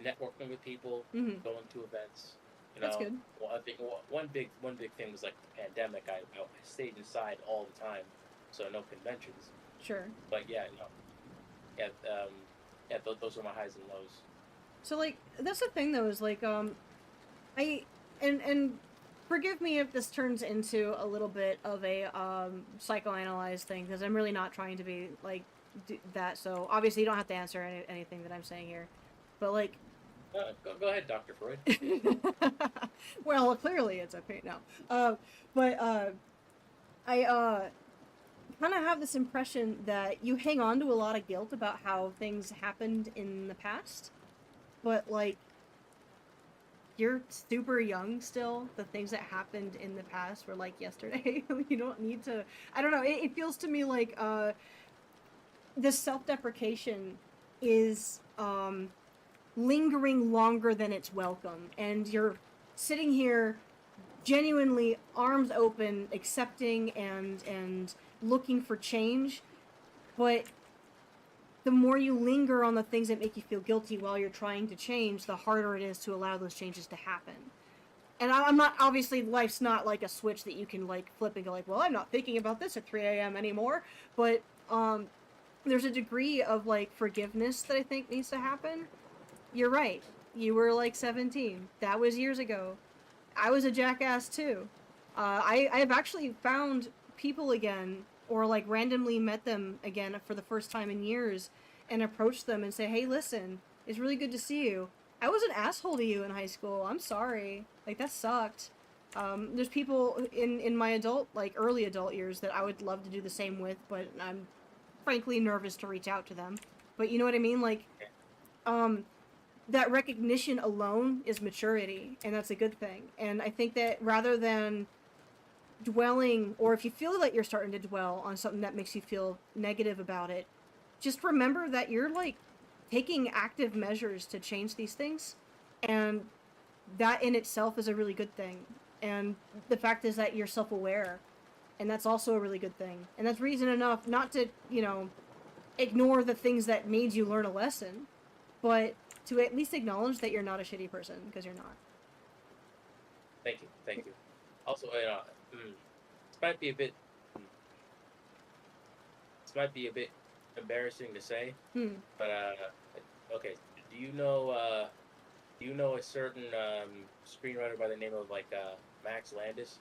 networking with people, Hmm. going to events. That's good. Well, I think one big thing was like the pandemic. I stayed inside all the time, so no conventions. Sure. But yeah, no, yeah, yeah, those are my highs and lows. So like that's the thing though is like I and forgive me if this turns into a little bit of a psychoanalyzed thing because I'm really not trying to be like that. So obviously you don't have to answer anything that I'm saying here, but like Go ahead, Doctor Freud. well clearly it's okay now. But I kind of have this impression that you hang on to a lot of guilt about how things happened in the past, but like you're super young still. The things that happened in the past were like yesterday. You don't need to. I don't know. It feels to me like this self-deprecation is lingering longer than it's welcome, and you're sitting here genuinely arms open, accepting and looking for change, but the more you linger on the things that make you feel guilty while you're trying to change, the harder it is to allow those changes to happen. And I'm not, obviously life's not like a switch that you can like flip and go like, well, I'm not thinking about this at 3 a.m. anymore. But there's a degree of like forgiveness that I think needs to happen. You're right. You were like 17. That was years ago. I was a jackass too. I've actually found people again, or like randomly met them again for the first time in years, and approached them and say, "Hey, listen, it's really good to see you. I was an asshole to you in high school. I'm sorry. Like that sucked." There's people in my adult, like early adult years, that I would love to do the same with, but I'm frankly nervous to reach out to them. But you know what I mean? Like, um, that recognition alone is maturity, and that's a good thing. And I think that rather than dwelling, or if you feel that you're starting to dwell on something that makes you feel negative about it, just remember that you're like taking active measures to change these things, and that in itself is a really good thing. And the fact is that you're self-aware, and that's also a really good thing. And that's reason enough not to, ignore the things that made you learn a lesson, but to at least acknowledge that you're not a shitty person, because you're not. Thank you. Also, this might be a bit, mm, this might be a bit embarrassing to say, Hmm. but okay. Do you know, a certain screenwriter by the name of like Max Landis?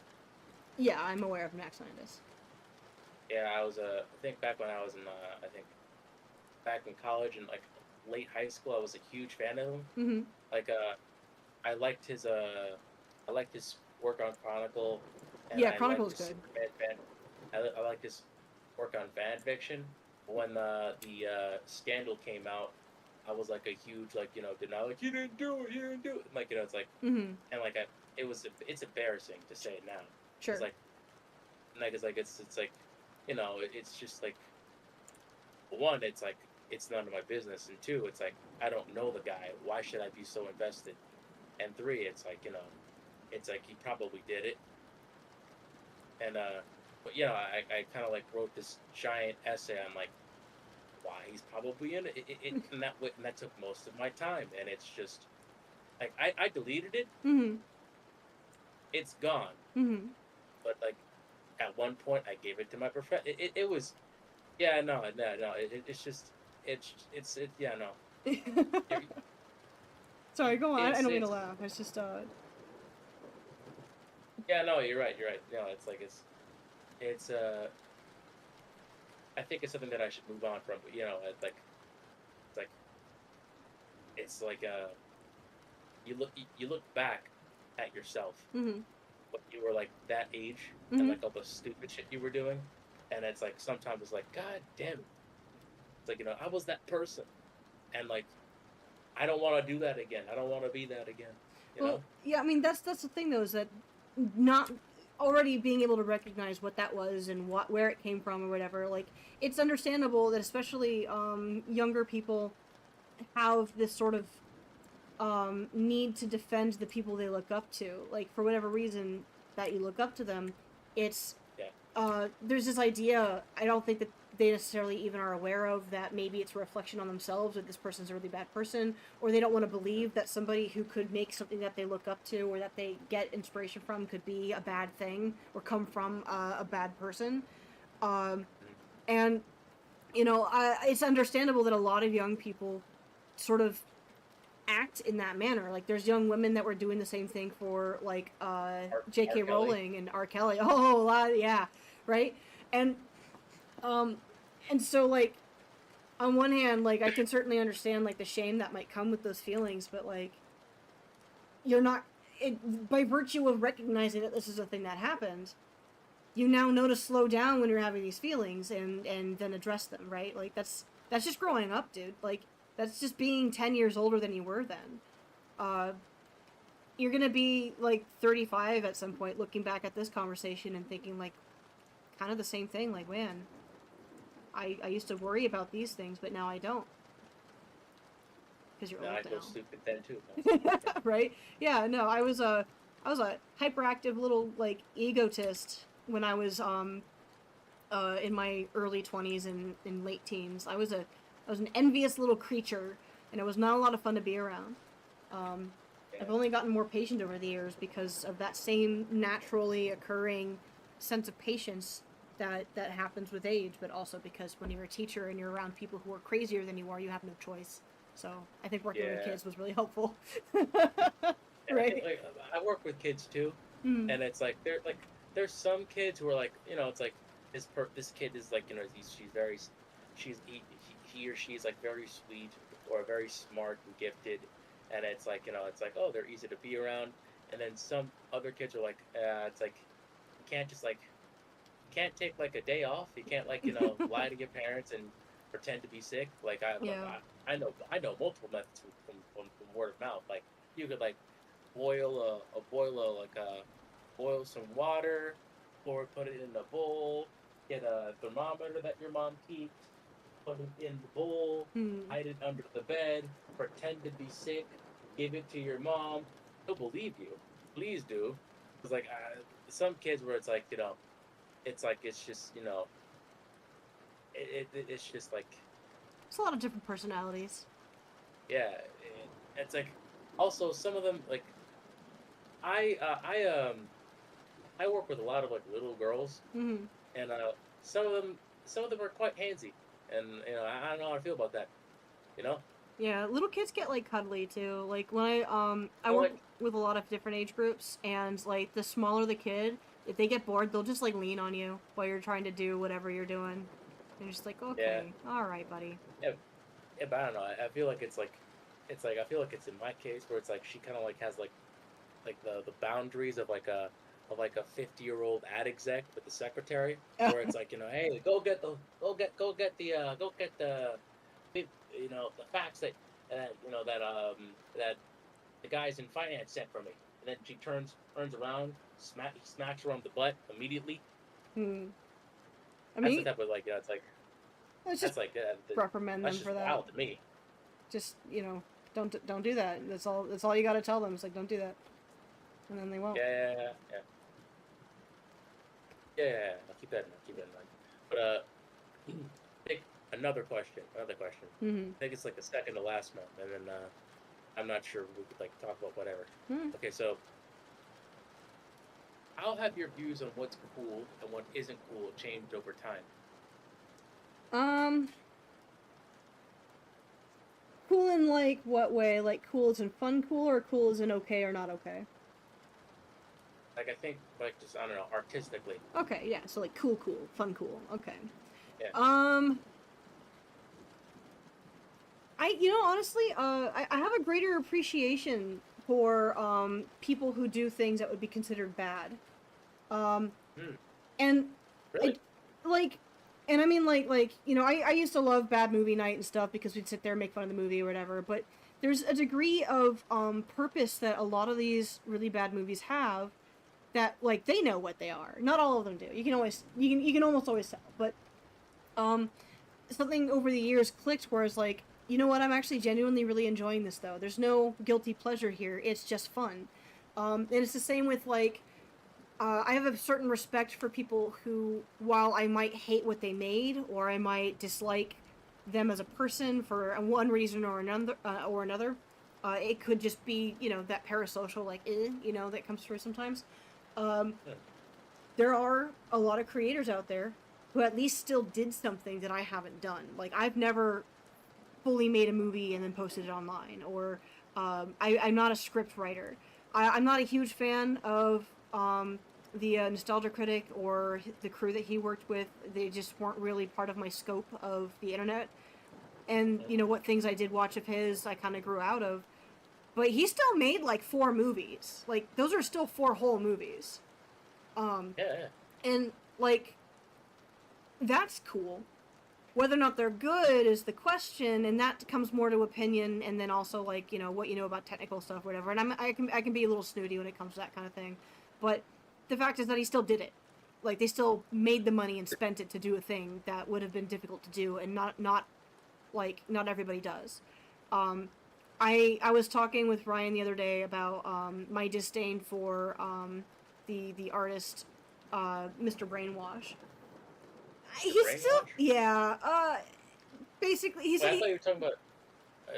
Yeah, I'm aware of Max Landis. Yeah, I think back when I was in, I think back in college and like late high school, I was a huge fan of him. Mm-hmm. Like, I liked his, I liked his work on Chronicle, and Yeah, I liked Chronicle's his good. I liked his work on fan fiction. When the scandal came out, I was like a huge like denial, like you didn't do it. Like it's like Mm-hmm. and like it's embarrassing to say it now. It's Sure. like it's like it's just like one, it's like it's none of my business, and two, it's like I don't know the guy. Why should I be so invested? And three, it's like it's like he probably did it, and but I kind of like wrote this giant essay on like why he's probably in it, and that took most of my time, and it's just like I deleted it, Mm-hmm. it's gone, Mm-hmm. but like at one point I gave it to my professor. It was yeah no it's just it's yeah no You're- Sorry, go on. I don't mean to it's laugh. It's just yeah no you're right no it's like it's I think it's something that I should move on from, but it's like it's like you look back at yourself Mm-hmm. when you were like that age and Mm-hmm. like all the stupid shit you were doing, and it's like sometimes it's like God damn it, it's like I was that person, and like I don't want to do that again. I don't want to be that again. You Well, know? yeah, I mean that's the thing though, is that not already being able to recognize what that was and what where it came from or whatever. Like it's understandable that especially younger people have this sort of need to defend the people they look up to. Like for whatever reason that you look up to them, it's Yeah. there's this idea. I don't think that they necessarily even are aware of that maybe it's a reflection on themselves that this person's a really bad person, or they don't want to believe that somebody who could make something that they look up to or that they get inspiration from could be a bad thing or come from a bad person. Um, Mm. and it's understandable that a lot of young people sort of act in that manner. Like there's young women that were doing the same thing for like R. J.K. Kelly. Rowling and R. Kelly. Oh, a lot, yeah, right. And um, and so like on one hand, like I can certainly understand like the shame that might come with those feelings, but like you're not by virtue of recognizing that this is a thing that happened. You now know to slow down when you're having these feelings and then address them, right? Like that's just growing up, dude. Like that's just being 10 years older than you were then. Uh, you're gonna be like 35 at some point, looking back at this conversation and thinking like kind of the same thing. Like, man, I used to worry about these things, but now I don't because you're No, old I feel now. stupid then too. No. Right? Yeah, no, I was a hyperactive little like egotist when I was in my early 20s and in late teens. I was an envious little creature, and it was not a lot of fun to be around. Um, I've only gotten more patient over the years because of that same naturally occurring sense of patience that happens with age, but also because when you're a teacher and you're around people who are crazier than you are, you have no choice. So I think working with kids was really helpful. Right? Like, I work with kids too, Mm. and it's like there's some kids who are like, it's like this kid is like, she's very he or she is like very sweet or very smart and gifted, and it's like, it's like, oh, they're easy to be around, and then some other kids are like, it's like you can't just like you can't take like a day off, you can't like lie to your parents and pretend to be sick. Like Yeah. I know multiple methods from word of mouth. Like you could like boil some water, or put it in a bowl, get a thermometer that your mom keeps, put it in the bowl, hide it under the bed, pretend to be sick, give it to your mom. She'll believe you. Please do. Because like some kids where it's like, it's like it's just it's just like It's a lot of different personalities. yeah, it's like also some of them like I I work with a lot of like little girls, Mm-hmm. and some of them are quite handsy, and I don't know how I feel about that, you know. Yeah, little kids get like cuddly too. Like when I But work like with a lot of different age groups, and like the smaller the kid, if they get bored, they'll just like lean on you while you're trying to do whatever you're doing. And you're just like, yeah, okay, all right, buddy. yeah, yeah, but I don't know. I feel like it's like I feel like it's in my case where it's like she kind of like has like the boundaries of like a 50-year-old ad exec with the secretary, where it's like, hey, go get the facts that the guys in finance sent for me, and then she turns around, he smacks her on the butt immediately. Hmm. I That's the mean, type of like, it's like let's just that's like reprimand that's them just for that. wild to me. Just don't do that. That's all. That's all you got to tell them. It's like don't do that, and then they won't. Yeah. I'll keep that in mind. But take another question. Mm-hmm. I think it's like the second to last one, and then I'm not sure we could like talk about whatever. Hmm. Okay, so how have your views on what's cool and what isn't cool changed over time? Um, cool in like what way? Like cool as in fun cool, or cool as in okay or not okay? Like I think like just I don't know artistically. Okay, yeah. So like cool, fun cool. Okay. Yeah. Honestly, I have a greater appreciation for people who do things that would be considered bad. Um, and Really? and I mean I used to love bad movie night and stuff because we'd sit there and make fun of the movie or whatever. But there's a degree of purpose that a lot of these really bad movies have that like they know what they are. Not all of them do. You can almost always tell. But something over the years clicked where it's like, you know what, I'm actually genuinely really enjoying this though. There's no guilty pleasure here. It's just fun. And it's the same with like I have a certain respect for people who, while I might hate what they made or I might dislike them as a person for one reason or another, it could just be that parasocial that comes through sometimes. There are a lot of creators out there who at least still did something that I haven't done. Like I've never fully made a movie and then posted it online, or I'm not a script writer. I'm not a huge fan of the Nostalgia Critic or the crew that he worked with. They just weren't really part of my scope of the internet. And what things I did watch of his, I kind of grew out of. But he still made like 4 movies. Like those are still 4 whole movies. Yeah. And like that's cool. Whether or not they're good is the question, and that comes more to opinion, and then also like what you know about technical stuff, or whatever. And I can be a little snooty when it comes to that kind of thing, but the fact is that he still did it. Like they still made the money and spent it to do a thing that would have been difficult to do, and not everybody does. I was talking with Ryan the other day about my disdain for the artist Mr. Brainwash. He's still basically Wait, I thought you were talking about.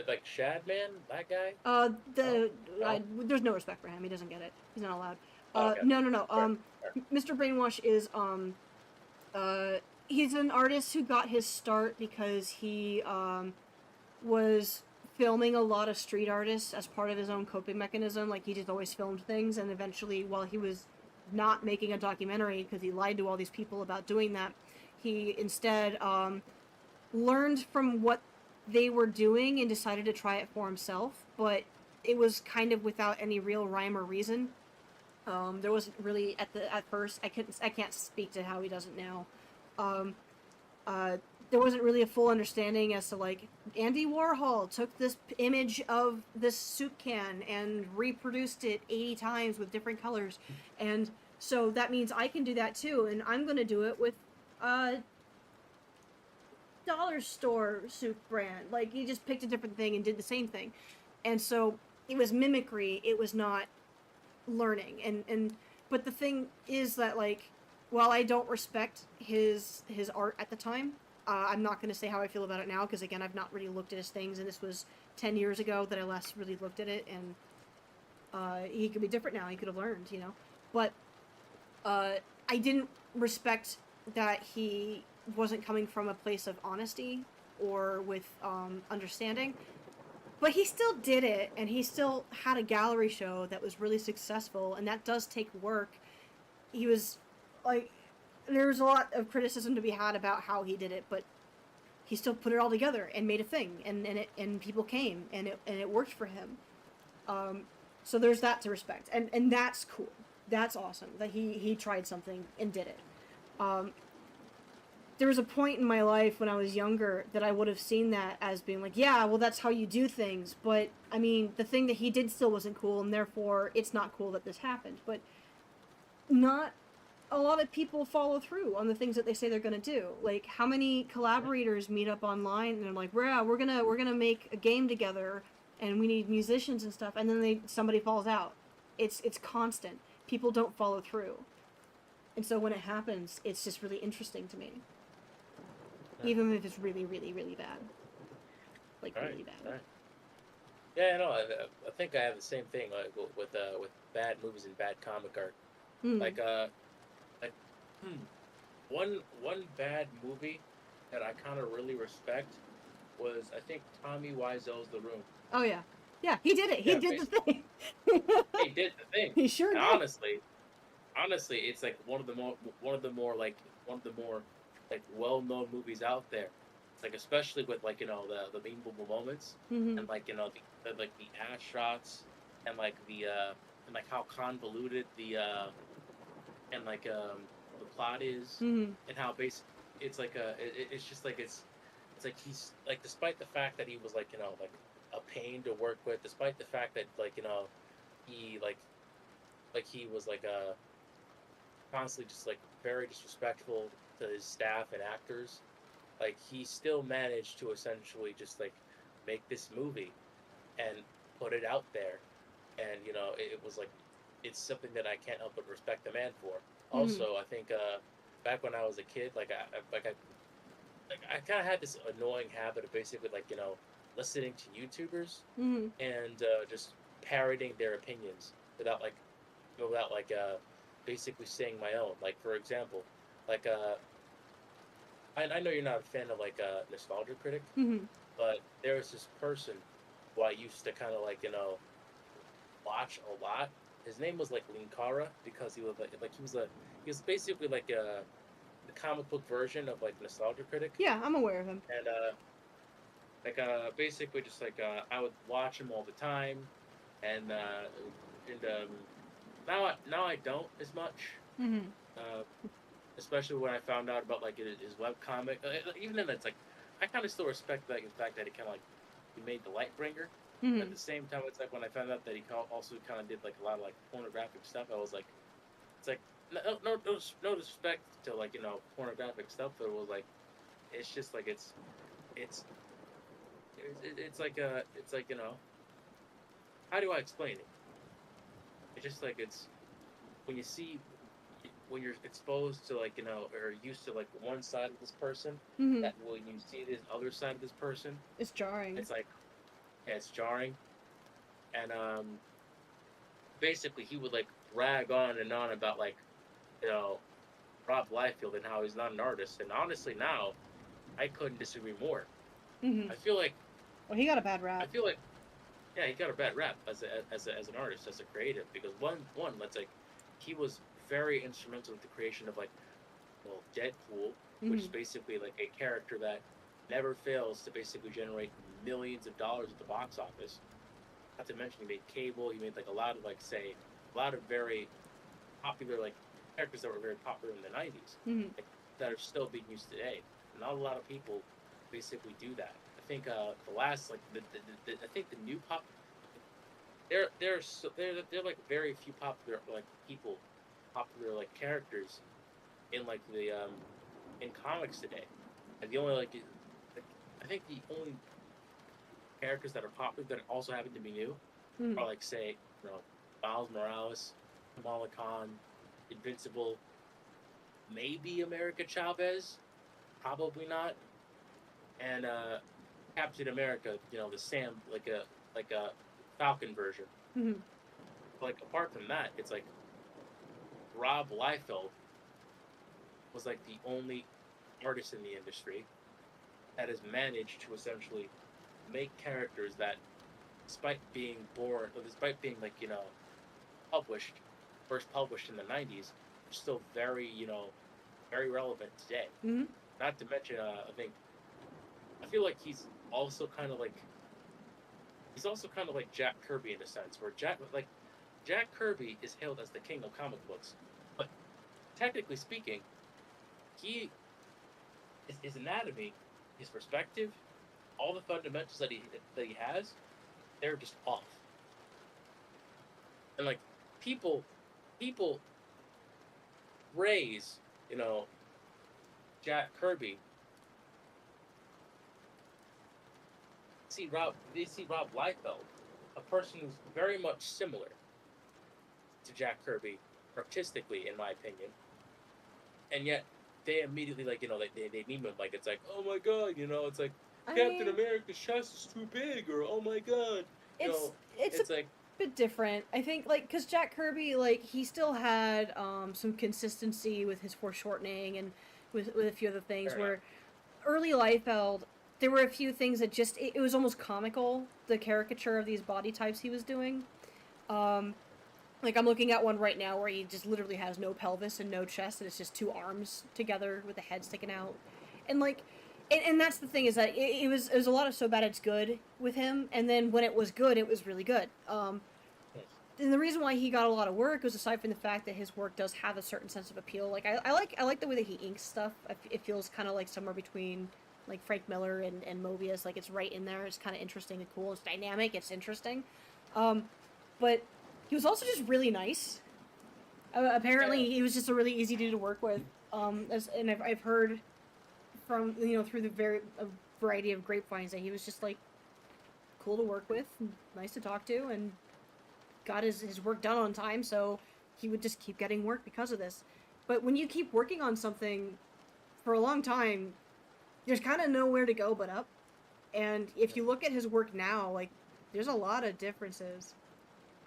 like Shadman, that guy. Uh, No, the no. there's no respect for him. He doesn't get it. He's not allowed. Oh, okay, No, no, no. fair, fair. Mr. Brainwash is uh, he's an artist who got his start because he was filming a lot of street artists as part of his own coping mechanism. Like he just always filmed things, and eventually, while he was not making a documentary because he lied to all these people about doing that, he instead learned from what they were doing and decided to try it for himself. But it was kind of without any real rhyme or reason. There wasn't really at first. I can't speak to how he does it now. Um, there wasn't really a full understanding as to like Andy Warhol took this image of this soup can and reproduced it 80 times with different colors, and so that means I can do that too, and I'm gonna do it with dollar store soup brand. Like he just picked a different thing and did the same thing, and so it was mimicry. It was not learning, and but the thing is that like while I don't respect his art at the time, I'm not going to say how I feel about it now because again I've not really looked at his things, and this was 10 years ago that I last really looked at it, and he could be different now. He could have learned, you know, but I didn't respect that he wasn't coming from a place of honesty or with understanding. But he still did it, and he still had a gallery show that was really successful, and that does take work. He was like, there was a lot of criticism to be had about how he did it, but he still put it all together and made a thing, and people came, and it worked for him. So there's that to respect, and that's cool. That's awesome that he tried something and did it. There was a point in my life when I was younger that I would have seen that as being like, yeah, well, that's how you do things. But, I mean, the thing that he did still wasn't cool, and therefore it's not cool that this happened. But not a lot of people follow through on the things that they say they're going to do. Like, how many collaborators meet up online and they're like, yeah, we're gonna make a game together, and we need musicians and stuff, and then somebody falls out. It's constant. People don't follow through. And so when it happens, it's just really interesting to me. Even if it's really, really, really bad. Like, All right, really bad. all right. Yeah, no, I think I have the same thing like with bad movies and bad comic art. Mm. Like like one bad movie that I kind of really respect was I think Tommy Wiseau's The Room. Oh, yeah. Yeah, he did it. He Yeah, did the thing. he did the thing. He sure And did. honestly, it's like one of the more like well-known movies out there. It's like especially with like the memeable moments Mm-hmm. and like like the ass shots and like the and like how convoluted the the plot is Mm-hmm. and how basic it's like it's just like it's like he's like despite the fact that he was like like a pain to work with, despite the fact that like he like he was like constantly just like very disrespectful to his staff and actors, like he still managed to essentially just like make this movie and put it out there, and it was like it's something that I can't help but respect the man for. Mm-hmm. Also, I think back when I was a kid, I kind of had this annoying habit of basically like listening to YouTubers Mm-hmm. and just parroting their opinions without basically saying my own. Like for example, like I know you're not a fan of like Nostalgia Critic, Mm-hmm. but there was this person who I used to kind of like watch a lot. His name was like Linkara because he was like he was basically like the comic book version of like Nostalgia Critic, Yeah, I'm aware of him. and basically just like I would watch him all the time, and now I don't as much. Mm-hmm. Uh, Especially when I found out about like his web comic. Even then, it's like I kind of still respect like the fact that he kind of like he made the Lightbringer. Mm-hmm. At the same time, it's like when I found out that he also kind of did like a lot of like pornographic stuff. I was like, it's like no disrespect to like pornographic stuff, but it was like it's just like it's it's like how do I explain it? It's just like it's when you see when you're exposed to like or used to like one side of this person, Mm-hmm. that when you see this other side of this person, It's jarring. it's like Yeah, it's jarring. And basically he would like rag on and on about like you know Rob Liefeld and how he's not an artist. And honestly, now I couldn't disagree more. Hmm. I feel like Well, he got a bad I rap. feel like yeah, he got a bad rap as an artist, as a creative, because one let's like he was very instrumental in the creation of like well Deadpool, which is Hmm. basically like a character that never fails to basically generate millions of dollars at the box office. Not to mention he made Cable, he made like a lot of like say a lot of very popular like characters that were very popular in the '90s, Hmm. like, that are still being used today. Not a lot of people basically do that. I think the last like I think the new pop they're like very few popular like people popular like characters in like the in comics today. And the only like I think the only characters that are popular that also happen to be new Hmm. are like say Miles Morales, Kamala Khan, Invincible, maybe America Chavez, probably not, and Captain America. The Sam like a Falcon version. Hmm. But, like apart from that, it's like Rob Liefeld was like the only artist in the industry that has managed to essentially make characters that, despite being born, or despite being like published, first published in the '90s, are still very very relevant today. Hmm. Not to mention, I feel like he's also kind of like Jack Kirby in a sense, where Jack Kirby is hailed as the king of comic books, but technically speaking, he his anatomy, his perspective, all the fundamentals that he has, they're just off. And like people people raise you know Jack Kirby, they see Rob Liefeld, a person who's very much similar to Jack Kirby artistically, in my opinion, and yet they immediately they meme him like it's like oh my god it's like I Captain mean, America's chest is too big, or oh my god you it's know it's a it's like bit different. I think like because Jack Kirby like he still had some consistency with his foreshortening and with a few other things fair enough. where early Liefeld there were a few things that just it was almost comical the caricature of these body types he was doing. Um, like I'm looking at one right now where he just literally has no pelvis and no chest, and it's just two arms together with the head sticking out, and like, and that's the thing is that it was a lot of so bad it's good with him, and then when it was good, it was really good. And the reason why he got a lot of work was aside from the fact that his work does have a certain sense of appeal. Like I like the way that he inks stuff. It feels kind of like somewhere between like Frank Miller and Mobius. Like it's right in there. It's kind of interesting and cool. It's dynamic. It's interesting. Um, but he was also just really nice. Yeah, Apparently, he was just a really easy dude to work with. And I've heard from through the a variety of grapevines that he was just like cool to work with, nice to talk to, and got his work done on time. So he would just keep getting work because of this. But when you keep working on something for a long time, there's kind of nowhere to go but up. And if you look at his work now, like there's a lot of differences.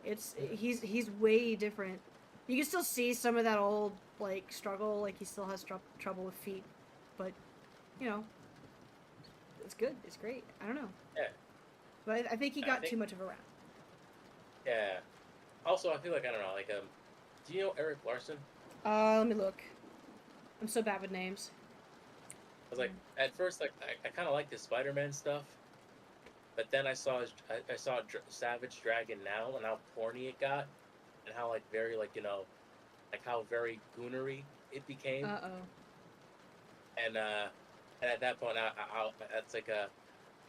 He's way different. You can still see some of that old like struggle, like he still has trouble with feet, but you know it's good. It's great. I don't know, yeah. but I think he I got too think much of a rap. yeah. Also, I feel like I don't know. Like, do you know Eric Larson? Let me look. I'm so bad with names. I was like, at first, like, I kind of liked his Spider-Man stuff, but then I saw Savage Dragon now, and how corny it got, and how like very like how very goonery it became, Oh. and uh, and at that point, that's like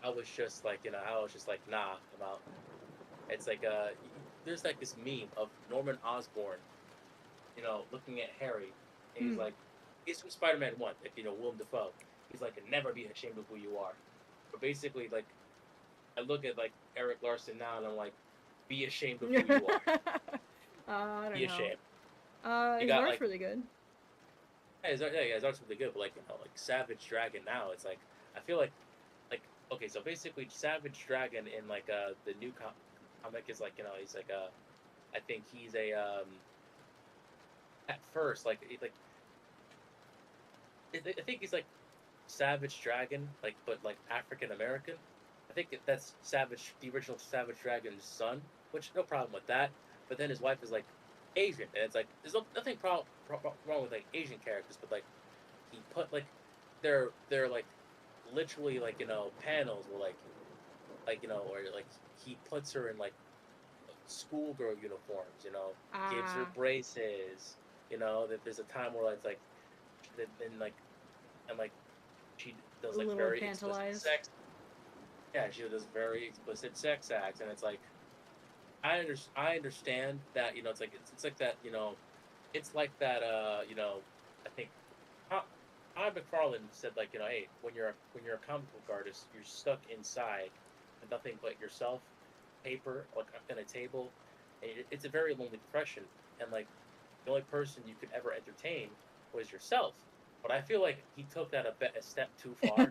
I was just like I was just like nah about. It's like there's like this meme of Norman Osborn looking at Harry, and he's Hmm. like, he's from Spider-Man 1, like, Willem Dafoe. He's like, never be ashamed of who you are. But basically, like, I look at, like, Eric Larson now, and I'm like, be ashamed of who you are. I don't Be know. ashamed. You His got, art's like, really good. yeah, his art's really good, but, like, like, Savage Dragon now, it's like, I feel like okay, so basically Savage Dragon in like the new comic is like, he's like I think he's a at first like I think he's like Savage Dragon, like but like African American. I think that's the original Savage Dragon's son, which no problem with that. But then his wife is like Asian, and it's like there's nothing wrong with like Asian characters, but like he put like they're like literally like panels where or like he puts her in like schoolgirl uniforms, gives her Ah, braces, that there's a time where it's like then like and like she a does like little very explicit infantilized. sex. Yeah, she does very explicit sex acts, and it's like I understand that it's like that it's like that I think Todd McFarlane said like hey, when you're a comic book artist, you're stuck inside with nothing but yourself, paper, like on a table, and it's a very lonely profession, and like the only person you could ever entertain was yourself. But I feel like he took that a step too far.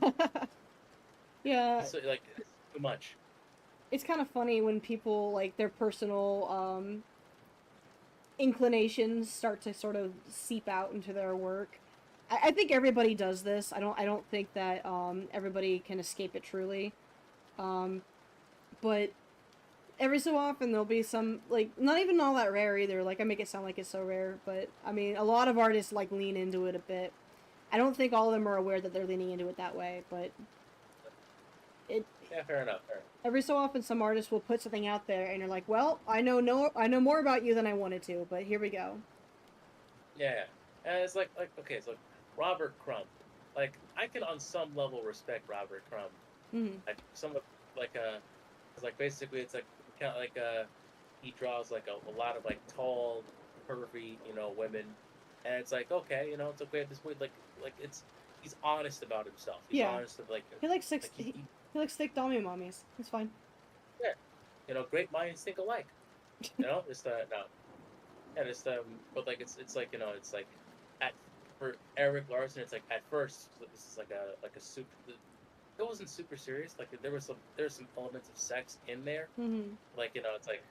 Yeah, It's like it's too much. it's kind of funny when people like their personal inclinations start to sort of seep out into their work. I think everybody does this. I don't think that everybody can escape it truly. Um, but every so often there'll be some like not even all that rare either. Like I make it sound like it's so rare, but I mean a lot of artists like lean into it a bit. I don't think all of them are aware that they're leaning into it that way, but it Yeah, fair enough. Fair enough. every so often some artists will put something out there and you're like, well, I know more about you than I wanted to, but here we go. Yeah, and it's like okay, it's like Robert Crumb. Like I can on some level respect Robert Crumb. Mm-hmm. Like some of like it's like basically it's like kind of like he draws like a lot of like tall, curvy women, and it's like okay it's okay at this point like it's he's honest about himself. He's Yeah, honest of he likes thick. like He likes thick dummy mommies. It's fine. yeah great minds think alike. Just no and it's but like it's like it's like at for Eric Larson it's like at first this is like a super it wasn't super serious like there was some elements of sex in there Mm-hmm. like it's like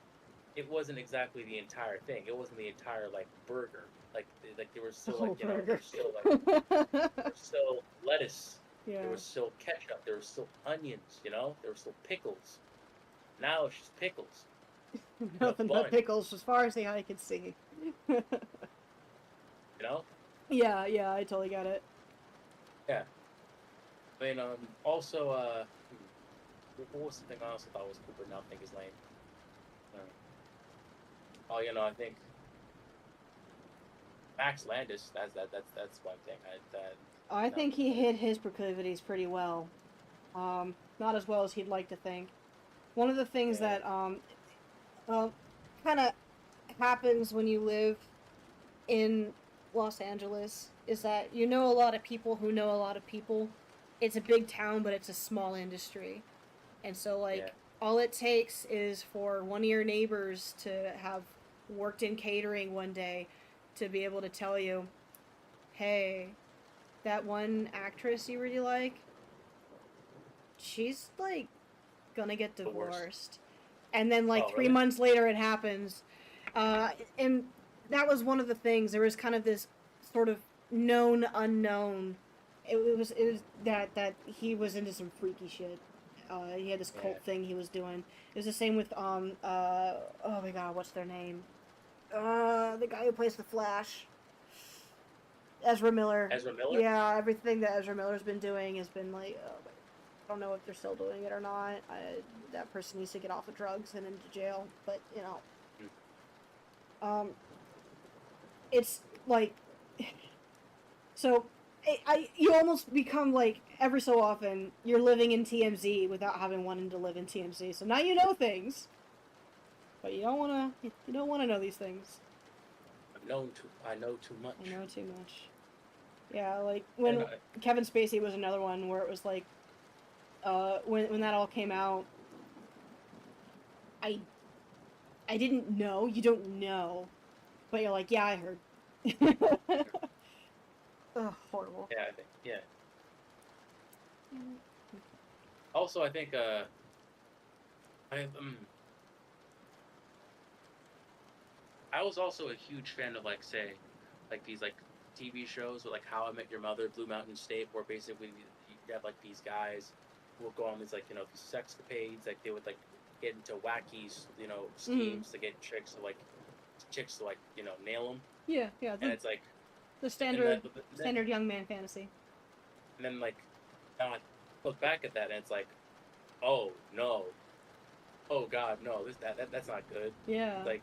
it wasn't exactly the entire thing. It wasn't the entire like burger. Like there was The still whole there burger. was still there was still lettuce. Yeah, There was still ketchup. There was still onions. There were still pickles. Now it's just pickles in a nothing but bun. pickles as far as the eye can see. You know? Yeah, yeah, I totally got it. Yeah. I mean, also, what was the thing I also thought was cool, but now I think his name. Oh, I think Max Landis. That's one thing. I think he hit his proclivities pretty well. Not as well as he'd like to think. One of the things Yeah. that kind of happens when you live in Los Angeles is that you know a lot of people who know a lot of people. It's a big town, but it's a small industry. And so, Yeah. like, all it takes is for one of your neighbors to have worked in catering one day to be able to tell you, hey, that one actress you really like, she's, like, gonna get The worst. divorced. And then, like, Oh, three really? months later, it happens. And that was one of the things. There was kind of this sort of known unknown. It was that he was into some freaky shit. He had this Yeah. cult thing he was doing. It was the same with oh my god, what's their name? The guy who plays the Flash, Ezra Miller. Ezra Miller. Yeah, everything that Ezra Miller's been doing has been like, oh, I don't know if they're still doing it or not. That person needs to get off of drugs and into jail. But it's like so you almost become like every so often you're living in TMZ without having wanted to live in TMZ. So now you know things, but you don't want to know these things. I know too much. I know too much. Yeah, like when Kevin Spacey was another one where it was like when that all came out, I didn't know. You don't know, but you're like, yeah, I heard. Ugh, horrible. Yeah, I think. Yeah. Also, I think I I was also a huge fan of like say like these like TV shows with like How I Met Your Mother, Blue Mountain State, where basically you have like these guys who will go on these like these sexcapades, like they would like get into wacky Mm-hmm. schemes to get chicks to like nail them, Yeah, yeah, and it's like the and that standard young man fantasy. and then like now I look back at that and it's like, oh no, oh god, no, that's not good. Yeah. Like,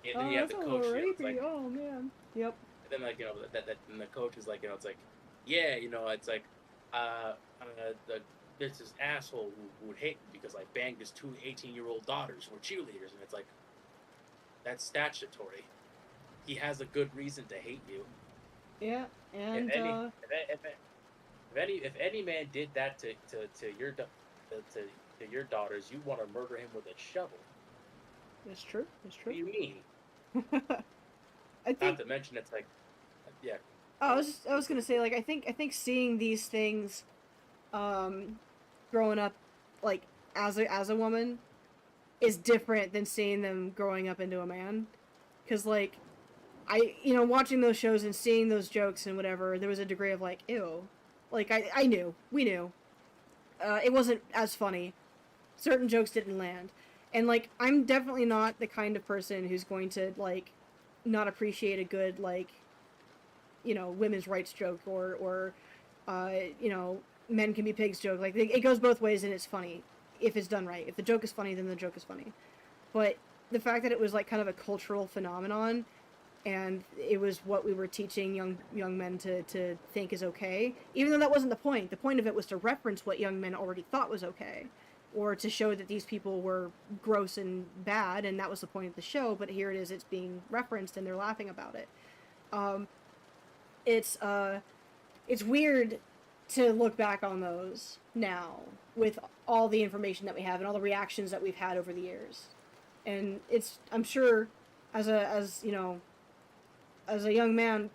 and then Oh, you have that's the a coach, little it's like, rapey. Oh man. Yep. and then like and the coach is like, it's like, yeah, it's like, the there's this asshole who would hate me because I banged his two 18-year-old daughters who were cheerleaders, and it's like that's statutory. He has a good reason to hate you. Yeah, If and any, if any man did that to your daughters, you want to murder him with a shovel. it's true. It's What true. do you mean? I Not think to mention, it's like, yeah, I was gonna say like I think seeing these things, um, growing up, like as a woman, is different than seeing them growing up into a man, because like watching those shows and seeing those jokes and whatever, there was a degree of like ew, like I knew we knew, it wasn't as funny. Certain jokes didn't land, and like I'm definitely not the kind of person who's going to like not appreciate a good like women's rights joke or uh, you know men can be pigs joke. Like it goes both ways and it's funny if it's done right. If the joke is funny, then the joke is funny. But the fact that it was like kind of a cultural phenomenon and it was what we were teaching young men to think is okay, even though that wasn't the point. The point of it was to reference what young men already thought was okay, or to show that these people were gross and bad, and that was the point of the show. But here it is, it's being referenced and they're laughing about it. um, it's it's weird to look back on those now with all the information that we have and all the reactions that we've had over the years. And it's I'm sure as as a young man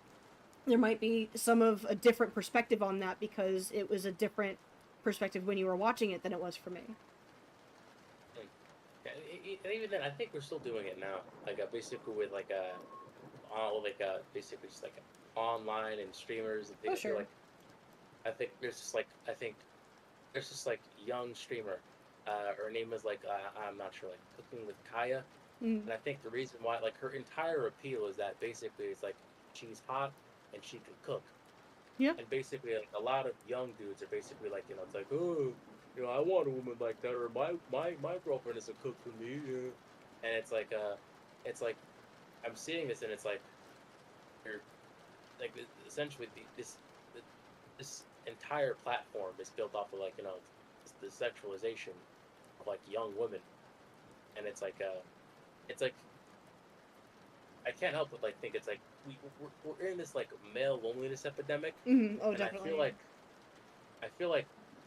there might be some of a different perspective on that because it was a different perspective when you were watching it than it was for me. like, and even then, I think we're still doing it now. Like, basically with like all like basically just like online and streamers and Oh things. I feel sure. like I think there's this like young streamer. Her name is like I'm not sure, like Cooking with Kaya, Mm. and I think the reason why like her entire appeal is that basically it's like she's hot and she can cook, Yeah. and basically like a lot of young dudes are basically like it's like, oh, I want a woman like that, or my girlfriend is a cook for me, yeah. And it's like I'm seeing this and it's like you're like essentially this entire platform is built off of like the sexualization of like young women, and it's like I can't help but like think it's like we're in this like male loneliness epidemic, Mm-hmm. Oh and definitely. Yeah. I feel like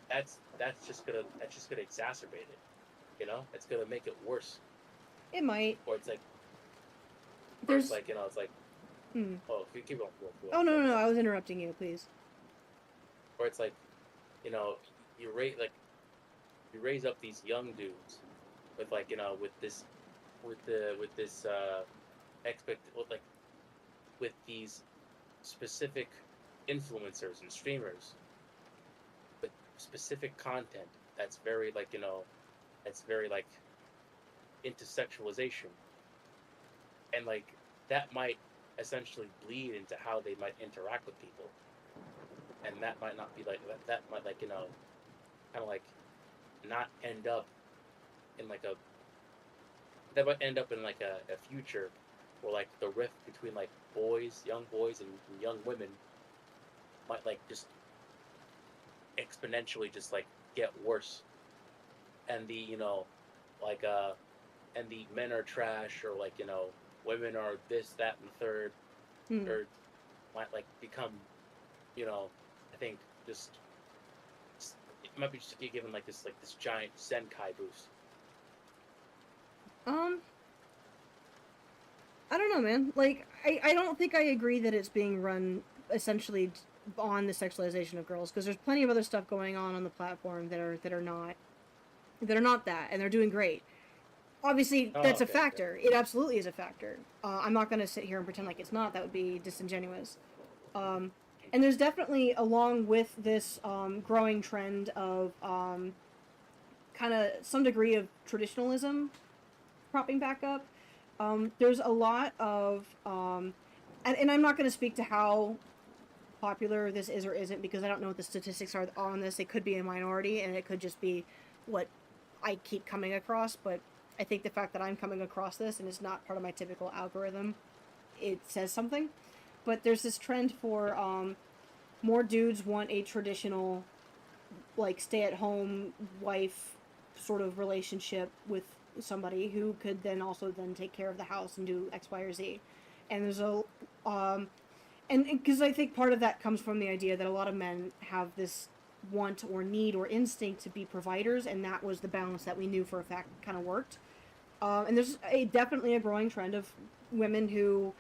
that's just gonna exacerbate it. It's gonna make it worse. It might. Or it's like There's it's like, mm. oh, keep going, Oh no, no, no, I was interrupting you, please. or it's like you know you rate like you raise up these young dudes with like with this expect with like with these specific influencers and streamers with specific content that's very like that's very like into sexualization, and like that might essentially bleed into how they might interact with people, and that might not be like that might like kind of like not end up in like a that might end up in like a future where like the rift between like young boys and young women might like just exponentially just like get worse, and the like and the men are trash, or like women are this, that, and the third, Mm. or might like become I think just it might be just given like this giant Senkai boost. Um, I don't know, man. Like, I don't think I agree that it's being run essentially on the sexualization of girls, because there's plenty of other stuff going on the platform that are not that, and they're doing great. Obviously, Oh, that's a okay, factor. It absolutely is a factor. I'm not going to sit here and pretend like it's not. That would be disingenuous. And there's definitely, along with this growing trend of kind of some degree of traditionalism propping back up, there's a lot of, and I'm not going to speak to how popular this is or isn't, because I don't know what the statistics are on this. It could be a minority, and it could just be what I keep coming across, but I think the fact that I'm coming across this and it's not part of my typical algorithm, it says something. But there's this trend for more dudes want a traditional, like, stay-at-home wife sort of relationship with somebody who could then also then take care of the house and do X, Y, or Z. And there's a and because I think part of that comes from the idea that a lot of men have this want or need or instinct to be providers, and that was the balance that we knew for a fact kind of worked. And there's definitely a growing trend of women who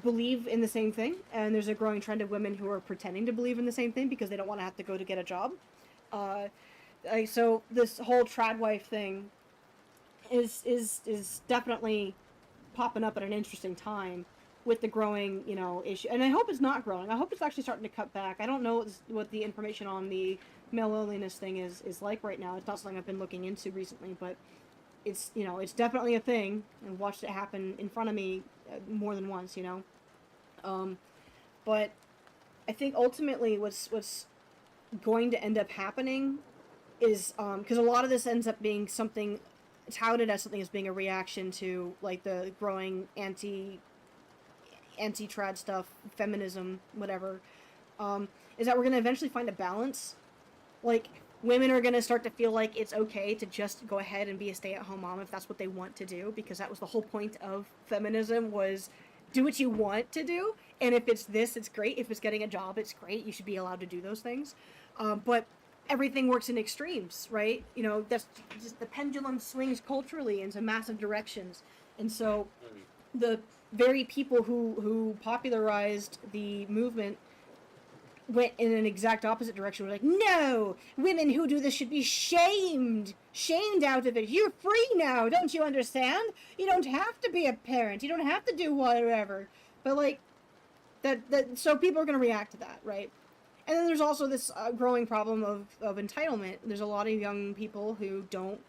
believe in the same thing, and there's a growing trend of women who are pretending to believe in the same thing because they don't want to have to go to get a job. So this whole trad wife thing is definitely popping up at an interesting time with the growing, issue. And I hope it's not growing. I hope it's actually starting to cut back. I don't know what the information on the male loneliness thing is like right now. It's not something I've been looking into recently, but it's it's definitely a thing. I've watched it happen in front of me more than once. But I think ultimately what's going to end up happening is because a lot of this ends up being something touted as something as being a reaction to like the growing anti-trad stuff, feminism, whatever, is that we're going to eventually find a balance. Like, women are going to start to feel like it's okay to just go ahead and be a stay-at-home mom if that's what they want to do, because that was the whole point of feminism, was do what you want to do, and if it's this, it's great. If it's getting a job, it's great. You should be allowed to do those things. But everything works in extremes, right? That's just the pendulum swings culturally into massive directions. And so the very people who popularized the movement went in an exact opposite direction. We're like, no, women who do this should be shamed out of it. You're free now, don't you understand? You don't have to be a parent. You don't have to do whatever. But like that so people are going to react to that, right? And then there's also this growing problem of entitlement. There's a lot of young people who don't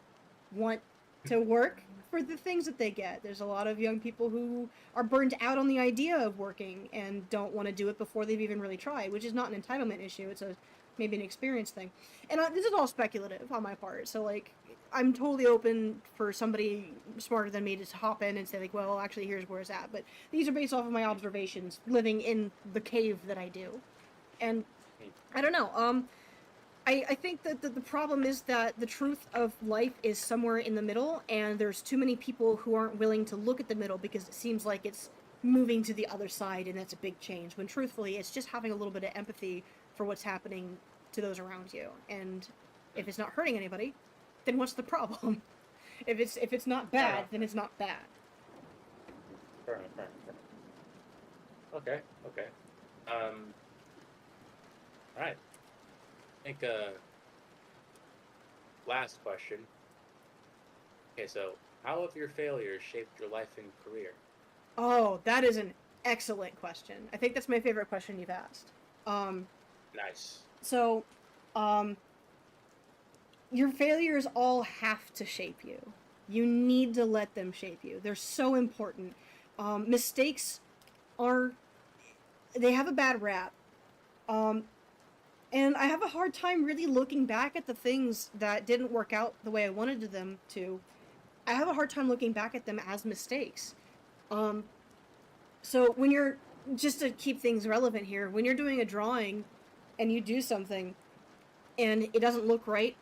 want to work for the things that they get. There's a lot of young people who are burned out on the idea of working and don't want to do it before they've even really tried, which is not an entitlement issue. It's maybe an experience thing. And this is all speculative on my part. So like, I'm totally open for somebody smarter than me to hop in and say like, well, actually here's where it's at. But these are based off of my observations living in the cave that I do. And I don't know. I think that the problem is that the truth of life is somewhere in the middle, and there's too many people who aren't willing to look at the middle because it seems like it's moving to the other side, and that's a big change. When truthfully, it's just having a little bit of empathy for what's happening to those around you. And if it's not hurting anybody, then what's the problem? If it's not bad, then it's not bad. Fair. Okay. All right. I think last question. Okay, so how have your failures shaped your life and career? Oh, that is an excellent question. I think that's my favorite question you've asked. Nice. So, your failures all have to shape you. You need to let them shape you. They're so important. Mistakes they have a bad rap. And I have a hard time really looking back at the things that didn't work out the way I wanted them to. I have a hard time looking back at them as mistakes. So when you're, just to keep things relevant here, when you're doing a drawing and you do something and it doesn't look right,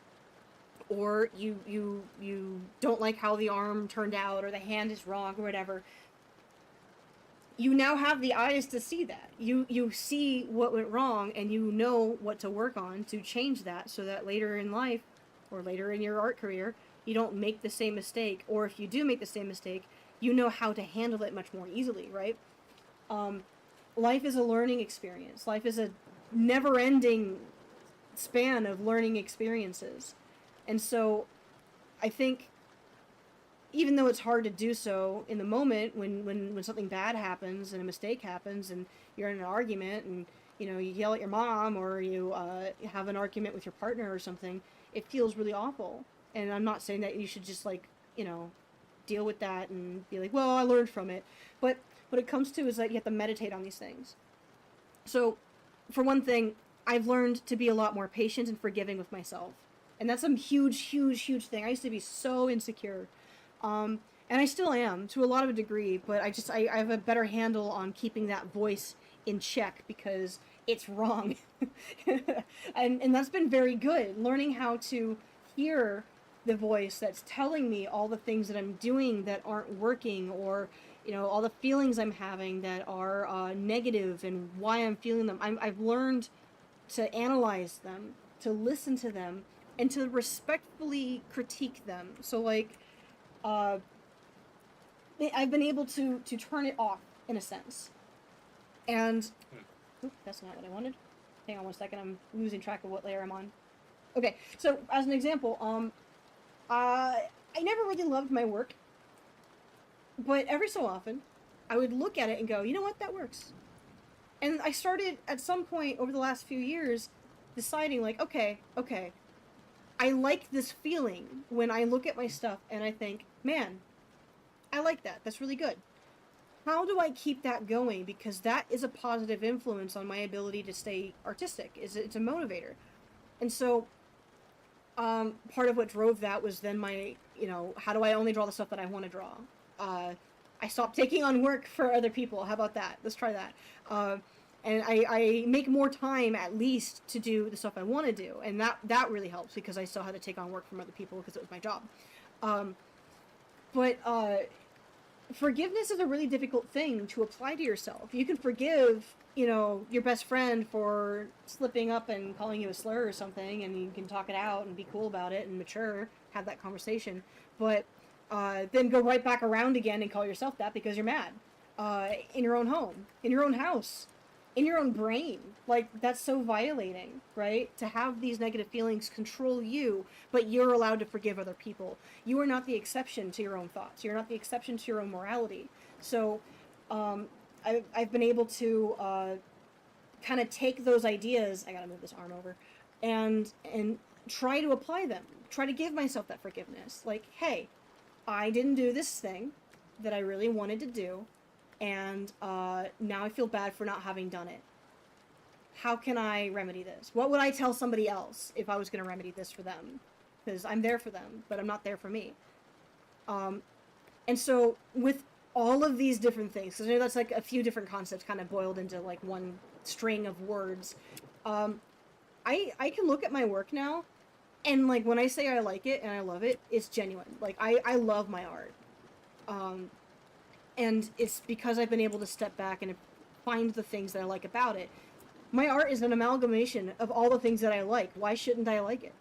or you don't like how the arm turned out, or the hand is wrong, or whatever, you now have the eyes to see that. You see what went wrong, and you know what to work on to change that, so that later in life, or later in your art career, you don't make the same mistake. Or if you do make the same mistake, you know how to handle it much more easily, right? life is a learning experience. Life is a never-ending span of learning experiences. And so I think even though it's hard to do so in the moment when something bad happens and a mistake happens and you're in an argument and you yell at your mom or you have an argument with your partner or something, it feels really awful. And I'm not saying that you should just deal with that and be like, well, I learned from it. But what it comes to is that you have to meditate on these things. So for one thing, I've learned to be a lot more patient and forgiving with myself. And that's a huge thing. I used to be so insecure. And I still am to a lot of a degree, but I have a better handle on keeping that voice in check because it's wrong. and that's been very good. Learning how to hear the voice that's telling me all the things that I'm doing that aren't working, or all the feelings I'm having that are negative and why I'm feeling them. I've learned to analyze them, to listen to them, and to respectfully critique them. So I've been able to turn it off in a sense. And that's not what I wanted. Hang on one second, I'm losing track of what layer I'm on. Okay, so as an example, I never really loved my work, but every so often I would look at it and go, you know what, that works. And I started at some point over the last few years deciding okay, I like this feeling when I look at my stuff and I think, man, I like that. That's really good. How do I keep that going? Because that is a positive influence on my ability to stay artistic. It's a motivator. And so part of what drove that was then my, how do I only draw the stuff that I want to draw? I stopped taking on work for other people. How about that? Let's try that. And I make more time at least to do the stuff I want to do. And that really helps because I still had to take on work from other people because it was my job. But forgiveness is a really difficult thing to apply to yourself. You can forgive, your best friend for slipping up and calling you a slur or something, and you can talk it out and be cool about it and mature, have that conversation. But then go right back around again and call yourself that because you're mad. In your own home, in your own house, in your own brain. That's so violating, right? To have these negative feelings control you, but you're allowed to forgive other people. You are not the exception to your own thoughts. You're not the exception to your own morality. So I've been able to kind of take those ideas, I gotta move this arm over, and try to apply them. Try to give myself that forgiveness. Hey, I didn't do this thing that I really wanted to do, and now I feel bad for not having done it. How can I remedy this? What would I tell somebody else if I was going to remedy this for them? Because I'm there for them, but I'm not there for me. And so with all of these different things, because I know that's a few different concepts kind of boiled into one string of words, I can look at my work now, and when I say I like it and I love it, it's genuine. I love my art. And it's because I've been able to step back and find the things that I like about it. My art is an amalgamation of all the things that I like. Why shouldn't I like it?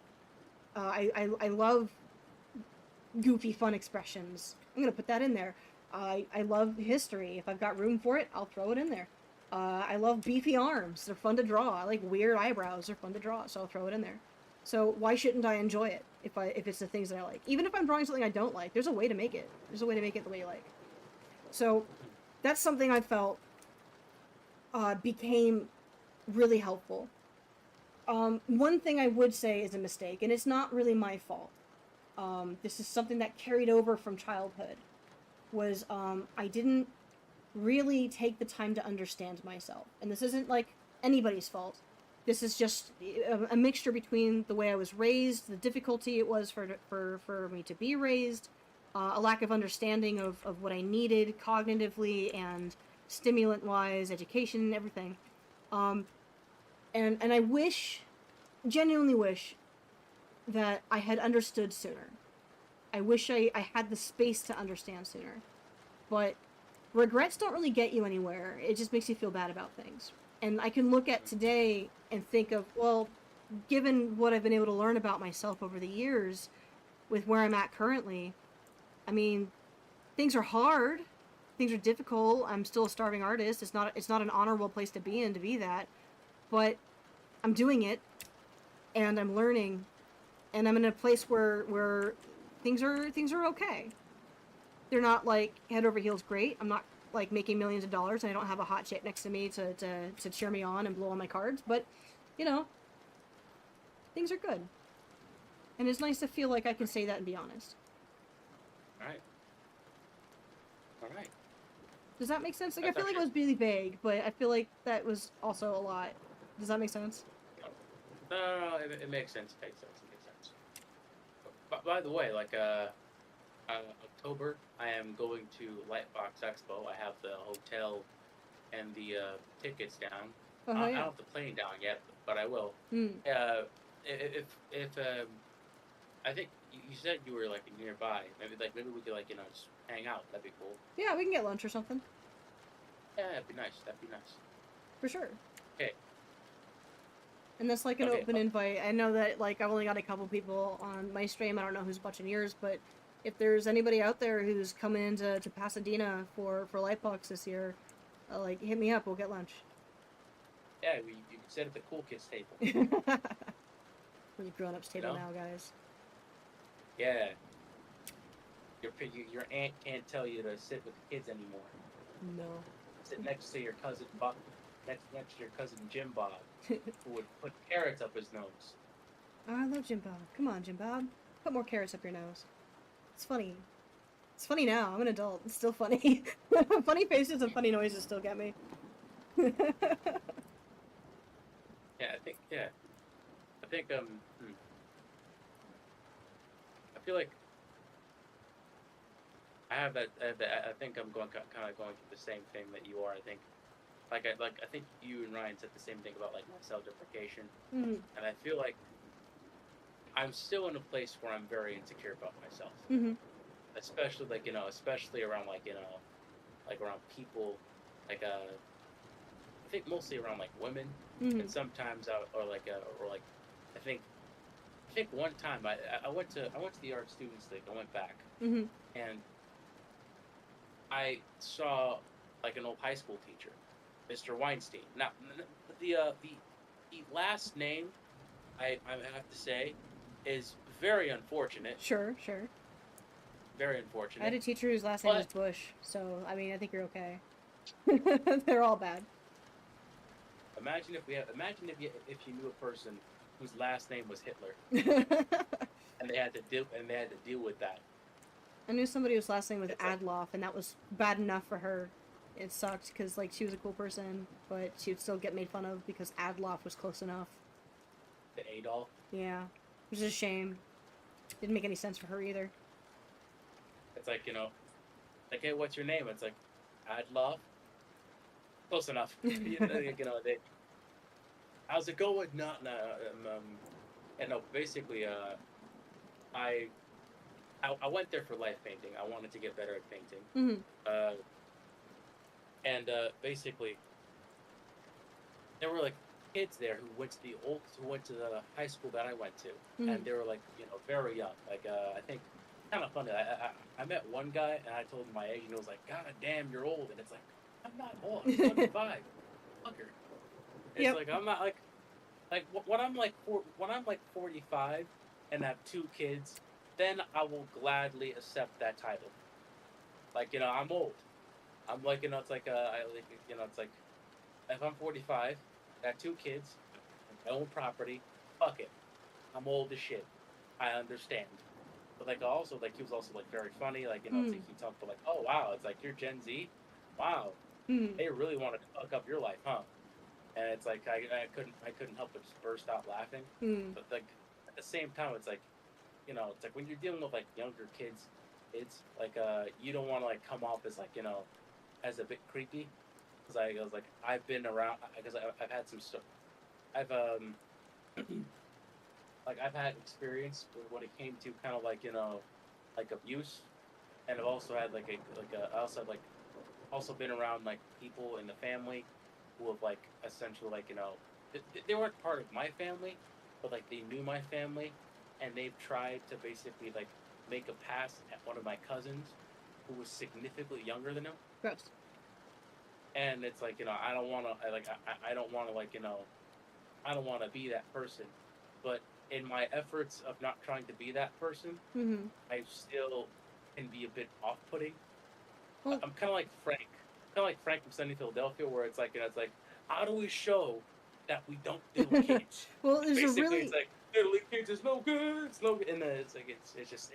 I love goofy, fun expressions. I'm going to put that in there. I love history. If I've got room for it, I'll throw it in there. I love beefy arms. They're fun to draw. I like weird eyebrows. They're fun to draw, so I'll throw it in there. So why shouldn't I enjoy it if it's the things that I like? Even if I'm drawing something I don't like, there's a way to make it. There's a way to make it the way you like. So that's something I felt became really helpful. One thing I would say is a mistake, and it's not really my fault. This is something that carried over from childhood, was I didn't really take the time to understand myself. And this isn't anybody's fault. This is just a mixture between the way I was raised, the difficulty it was for me to be raised, a lack of understanding of what I needed cognitively and stimulant-wise, education, everything. And I genuinely wish that I had understood sooner. I wish I had the space to understand sooner. But regrets don't really get you anywhere. It just makes you feel bad about things. And I can look at today and think of, well, given what I've been able to learn about myself over the years with where I'm at currently, I mean, things are hard, things are difficult. I'm still a starving artist. It's not an honorable place to be in, to be that, but I'm doing it, and I'm learning, and I'm in a place where things are okay. They're not like head over heels great. I'm not like making millions of dollars, and I don't have a hot chick next to me to cheer me on and blow on my cards, but you know, things are good. And it's nice to feel like I can say that and be honest. All right. All right. Does that make sense? Like, I That's feel like it actually was really vague, but I feel like that was also a lot. Does that make sense? no. It makes sense. It makes sense. It makes sense. By the way, like October, I am going to Lightbox Expo. I have the hotel and the tickets down. Oh, I don't yeah. have the plane down yet, but I will. Hmm. If I think you said you were like nearby. Maybe we could like just hang out. That'd be cool. Yeah, we can get lunch or something. Yeah, that'd be nice. That'd be nice. For sure. Okay. And that's like an Okay. open invite. I know that like I've only got a couple people on my stream. I don't know who's watching yours, but if there's anybody out there who's coming into to Pasadena for Lightbox this year, like hit me up. We'll get lunch. Yeah, you can sit at the cool kids table. We're the grown-ups table know? now, guys. Yeah. Your aunt can't tell you to sit with the kids anymore. No. Sit next to your cousin Bob, next to your cousin Jim Bob, who would put carrots up his nose. Oh, I love Jim Bob. Come on, Jim Bob. Put more carrots up your nose. It's funny. It's funny now. I'm an adult. It's still funny. Funny faces and funny noises still get me. Yeah, I think I feel like I think I'm going kind of going through the same thing that you are. I think I think you and Ryan said the same thing about like self-deprecation, Mm-hmm. and I feel like I'm still in a place where I'm very insecure about myself, Mm-hmm. especially especially around like around people, like I think mostly around like women, Mm-hmm. and sometimes I think one time I went to the art students league. I went back Mm-hmm. and I saw like an old high school teacher, Mr. Weinstein. Now the last name I have to say is very unfortunate. Sure. Very I had unfortunate. a teacher whose last name was But Bush, so I mean, I think you're okay. They're all bad. imagine if you knew a person whose last name was Hitler and they had to deal with that. I knew somebody whose last name was It's like Adloff, and that was bad enough for her. It sucked because like she was a cool person, but she would still get made fun of because Adloff was close enough. the Adolf. Yeah, which is a shame. Didn't make any sense for her either. It's like like, hey, what's your name? It's like Adolf. Close enough. How's it going? No. And no, basically, I went there for life painting. I wanted to get better at painting. Mm-hmm. And basically, there were like kids there who went to the high school that I went to, Mm-hmm. and they were like very young. Like I think kind of funny. I met one guy and I told him my age, and he was like, "God damn, you're old." And it's like, I'm not old. I'm 25. Fucker. It's Yep. like I'm not like when I'm like 45 and have 2 kids, then I will gladly accept that title. Like I'm old. I'm like it's like it's like if I'm 45, got 2 kids, my own property, fuck it. I'm old as shit. I understand. But like also like he was also like very funny. Like it's like he talked about like, oh wow, it's like you're Gen Z. Wow, Mm-hmm. they really wanted to fuck up your life, huh? And it's like I couldn't help but just burst out laughing. Mm-hmm. But like at the same time, it's like it's like when you're dealing with like younger kids, it's like you don't want to like come off as like as a bit creepy. Because I was like I've been around because I've had some stuff. I've like I've had experience with when it came to kind of like like abuse, and I've also had I also had like also been around like people in the family who have like essentially like they weren't part of my family, but like they knew my family, and they've tried to basically like make a pass at one of my cousins who was significantly younger than him, Gross. and it's like I don't want to I don't want to I don't want to be that person, but in my efforts of not trying to be that person, Mm-hmm. I still can be a bit off-putting. Well, I'm kind of like Frank from Sunny Philadelphia, where it's like it's like, how do we show that we don't diddle kids? well, there's a Basically, really it's like diddling kids is no good, it's no good, and then it's like it's just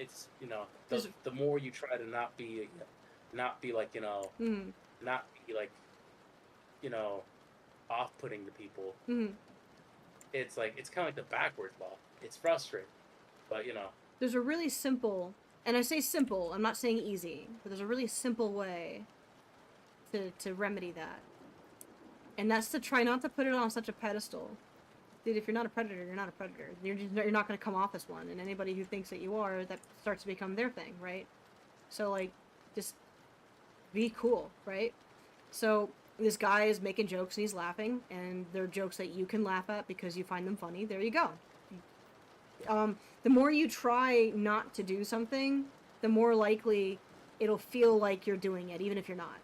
there's the more you try to not be like mm-hmm. not be like you know off-putting to people. Mm-hmm. It's like it's kind of like the backwards law. It's frustrating, but There's a really simple, and I say simple, I'm not saying easy, but there's a really simple way to remedy that. And that's to try not to put it on such a pedestal. Dude, if you're not a predator, you're not a predator. You're not going to come off as one. And anybody who thinks that you are, that starts to become their thing, right? So, like, just be cool, right? So, this guy is making jokes and he's laughing, and they're jokes that you can laugh at because you find them funny. There you go. The more you try not to do something, the more likely it'll feel like you're doing it, even if you're not.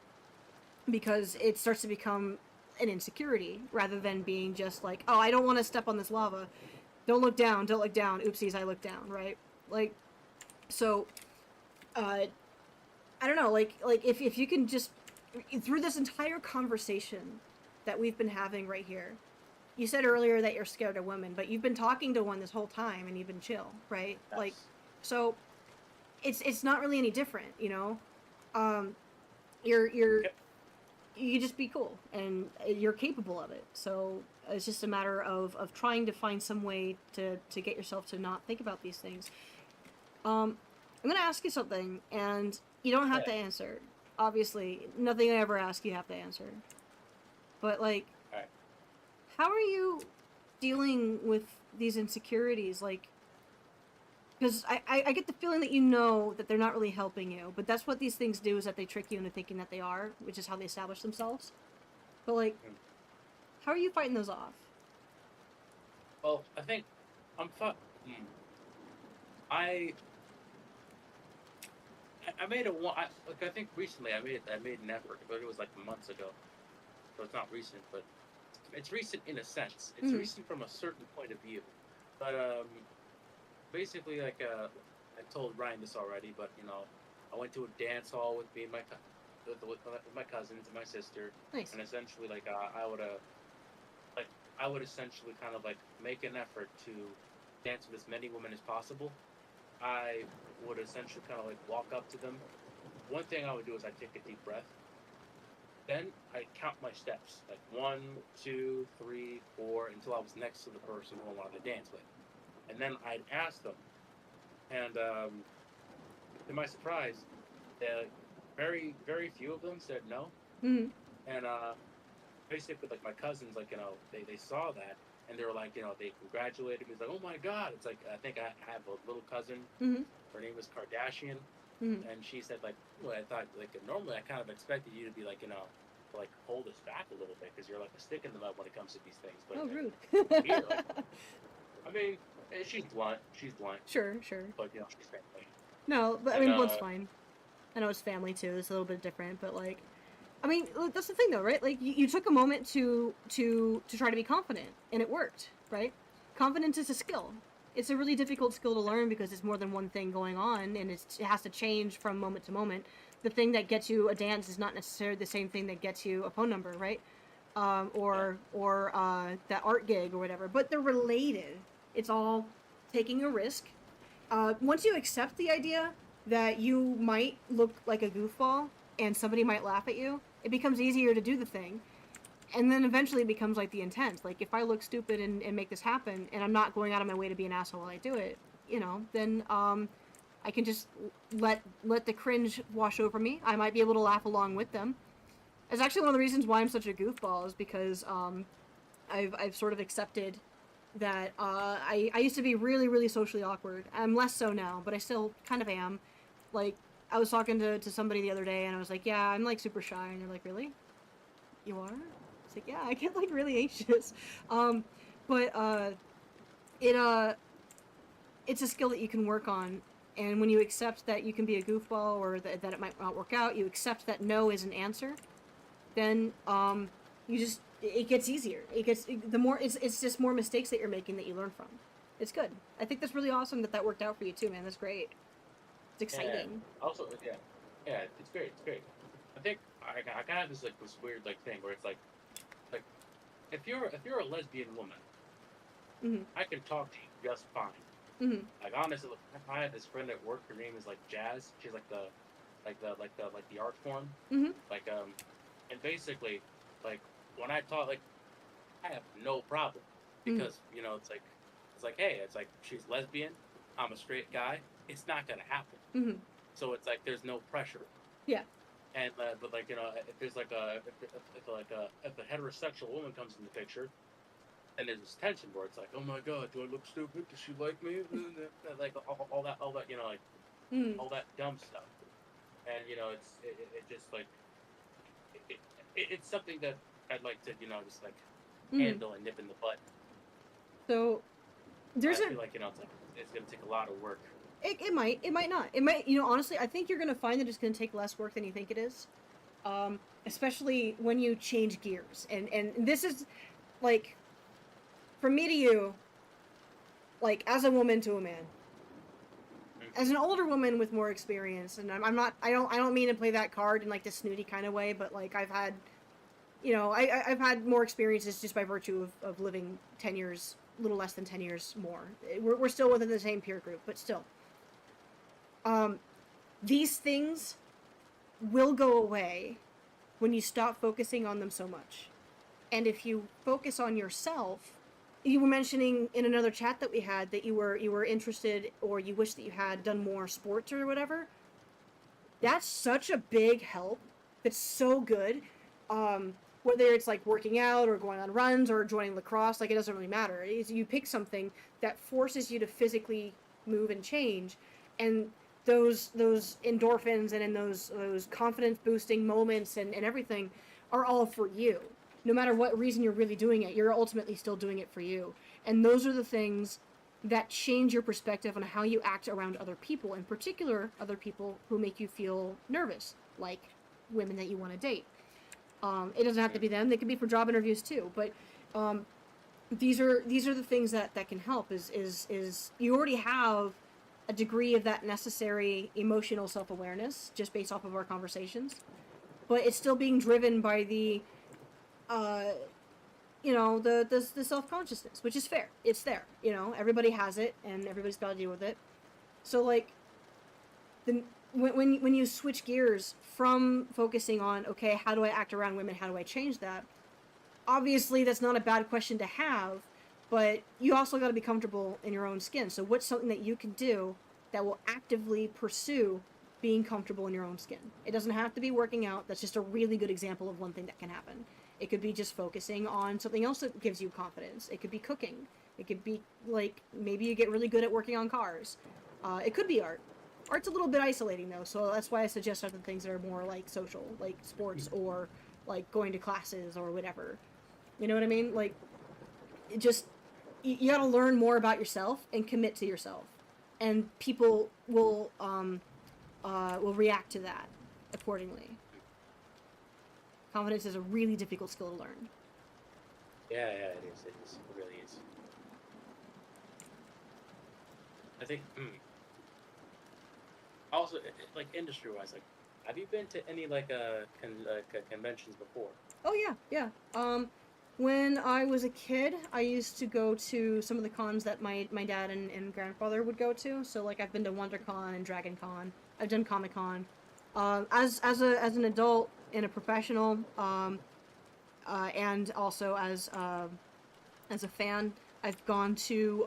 Because it starts to become an insecurity rather than being just like, oh, I don't want to step on this lava. Don't look down. Oopsies, I looked down, right? Like, so, I don't know, like if you can just, through this entire conversation that we've been having right here, you said earlier that you're scared of women, but you've been talking to one this whole time and you've been chill, right? yes. Like, so it's not really any different, you're Yep. you just be cool and you're capable of it. So it's just a matter of trying to find some way to get yourself to not think about these things. I'm gonna ask you something, and you don't have to answer. Obviously, nothing I ever ask you have to answer. But like, Alright. how are you dealing with these insecurities? Like, because I get the feeling that you know that they're not really helping you, but that's what these things do, is that they trick you into thinking that they are, which is how they establish themselves. But like, how are you fighting those off? Well, I think I'm I made I think recently I made an effort, but it was like months ago, so it's not recent, but it's recent in a sense. It's recent from a certain point of view, but basically like I told Ryan this already, but I went to a dance hall with me and with my cousins and my sister, Nice. and essentially like I would essentially kind of like make an effort to dance with as many women as possible. I would essentially kind of like walk up to them. One thing I would do is I'd take a deep breath. Then I'd count my steps, like 1, 2, 3, 4, until I was next to the person who I wanted to dance with. And then I'd ask them. And to my surprise, very, very few of them said no. Mm-hmm. And basically, like my cousins, like they saw that, and they were like, they congratulated me. It's like, oh my god! It's like I think I have a little cousin. Mm-hmm. Her name is Kardashian, Mm-hmm. and she said like, well, I thought like normally I kind of expected you to be like to like hold us back a little bit because you're like a stick in the mud when it comes to these things. But Oh, rude. here, like, I mean, she's blunt. She's blunt. Sure. But she's family. No, but I And, mean, blunt's fine. I know it's family too. It's a little bit different, but like, I mean, that's the thing though, right? Like, you took a moment to try to be confident, and it worked, right? Confidence is a skill. It's a really difficult skill to learn because it's more than one thing going on, and it has to change from moment to moment. The thing that gets you a dance is not necessarily the same thing that gets you a phone number, right? Or that art gig or whatever. But they're related. It's all taking a risk. Once you accept the idea that you might look like a goofball and somebody might laugh at you, it becomes easier to do the thing. And then eventually it becomes like the intent. Like, if I look stupid and make this happen, and I'm not going out of my way to be an asshole while I do it, then I can just let the cringe wash over me. I might be able to laugh along with them. It's actually one of the reasons why I'm such a goofball, is because I've sort of accepted that I used to be really, really socially awkward. I'm less so now, but I still kind of am. Like, I was talking to somebody the other day, and I was like, yeah, I'm like super shy, and they're like, really? You are? It's like, yeah, I get like really anxious. But it's a skill that you can work on And when you accept that you can be a goofball or that it might not work out, you accept that no is an answer, then it gets easier. The more it's just more mistakes that you're making that you learn from. It's good. I think that's really awesome that worked out for you too, man. That's great. It's exciting. And also, yeah, it's great. It's great. I think I kind of have this weird thing where it's like if you're a lesbian woman, Mm-hmm. I can talk to you just fine. Mm-hmm. Like honestly, I had this friend at work. Her name is Jazz. She's the art form. Mm-hmm. And basically, when I talk, I have no problem because it's like hey, it's like she's lesbian. I'm a straight guy. It's not gonna happen. Mm-hmm. So it's like there's no pressure. Yeah. And but if there's if a heterosexual woman comes in the picture, and there's this tension where it's like, oh my god, do I look stupid? Does she like me? Like all that Mm-hmm. all that dumb stuff. And it just it's something that I'd like to just handle and nip in the butt. So there's I feel like it's gonna take a lot of work. It might not. It might, honestly, I think you're going to find that it's going to take less work than you think it is. Especially when you change gears. And this is, like, from me to you, like, as a woman to a man. As an older woman with more experience, and I don't mean to play that card in, like, the snooty kind of way, but, like, I've had, I've had more experiences just by virtue of living 10 years, a little less than 10 years more. We're still within the same peer group, but still. These things will go away when you stop focusing on them so much. And if you focus on yourself, you were mentioning in another chat that we had that you were interested or you wish that you had done more sports or whatever. That's such a big help. That's so good. Whether it's like working out or going on runs or joining lacrosse, like it doesn't really matter. You pick something that forces you to physically move and change, and those endorphins and in those confidence boosting moments and everything are all for you. No matter what reason you're really doing it, you're ultimately still doing it for you. And those are the things that change your perspective on how you act around other people, in particular other people who make you feel nervous, like women that you want to date. It doesn't have to be them. They could be for job interviews too. But these are the things that can help. Is you already have a degree of that necessary emotional self-awareness just based off of our conversations, but it's still being driven by the self-consciousness, which is fair. It's there. Everybody has it, and everybody's got to deal with it. So when you switch gears from focusing on, okay, how do I act around women? How do I change that? Obviously, that's not a bad question to have, but you also got to be comfortable in your own skin. So what's something that you can do that will actively pursue being comfortable in your own skin? It doesn't have to be working out. That's just a really good example of one thing that can happen. It could be just focusing on something else that gives you confidence. It could be cooking. It could be maybe you get really good at working on cars. It could be art. Art's a little bit isolating though, so that's why I suggest other things that are more like social, like sports or like going to classes or whatever. You know what I mean? Like, it just, you gotta learn more about yourself and commit to yourself, and people will react to that accordingly. Confidence is a really difficult skill to learn. Yeah, it is. It really is. I think. Also, industry-wise, have you been to any conventions before? Oh yeah. When I was a kid, I used to go to some of the cons that my dad and grandfather would go to. So I've been to WonderCon and DragonCon. I've done Comic Con. As an adult and a professional, and also as a fan, I've gone to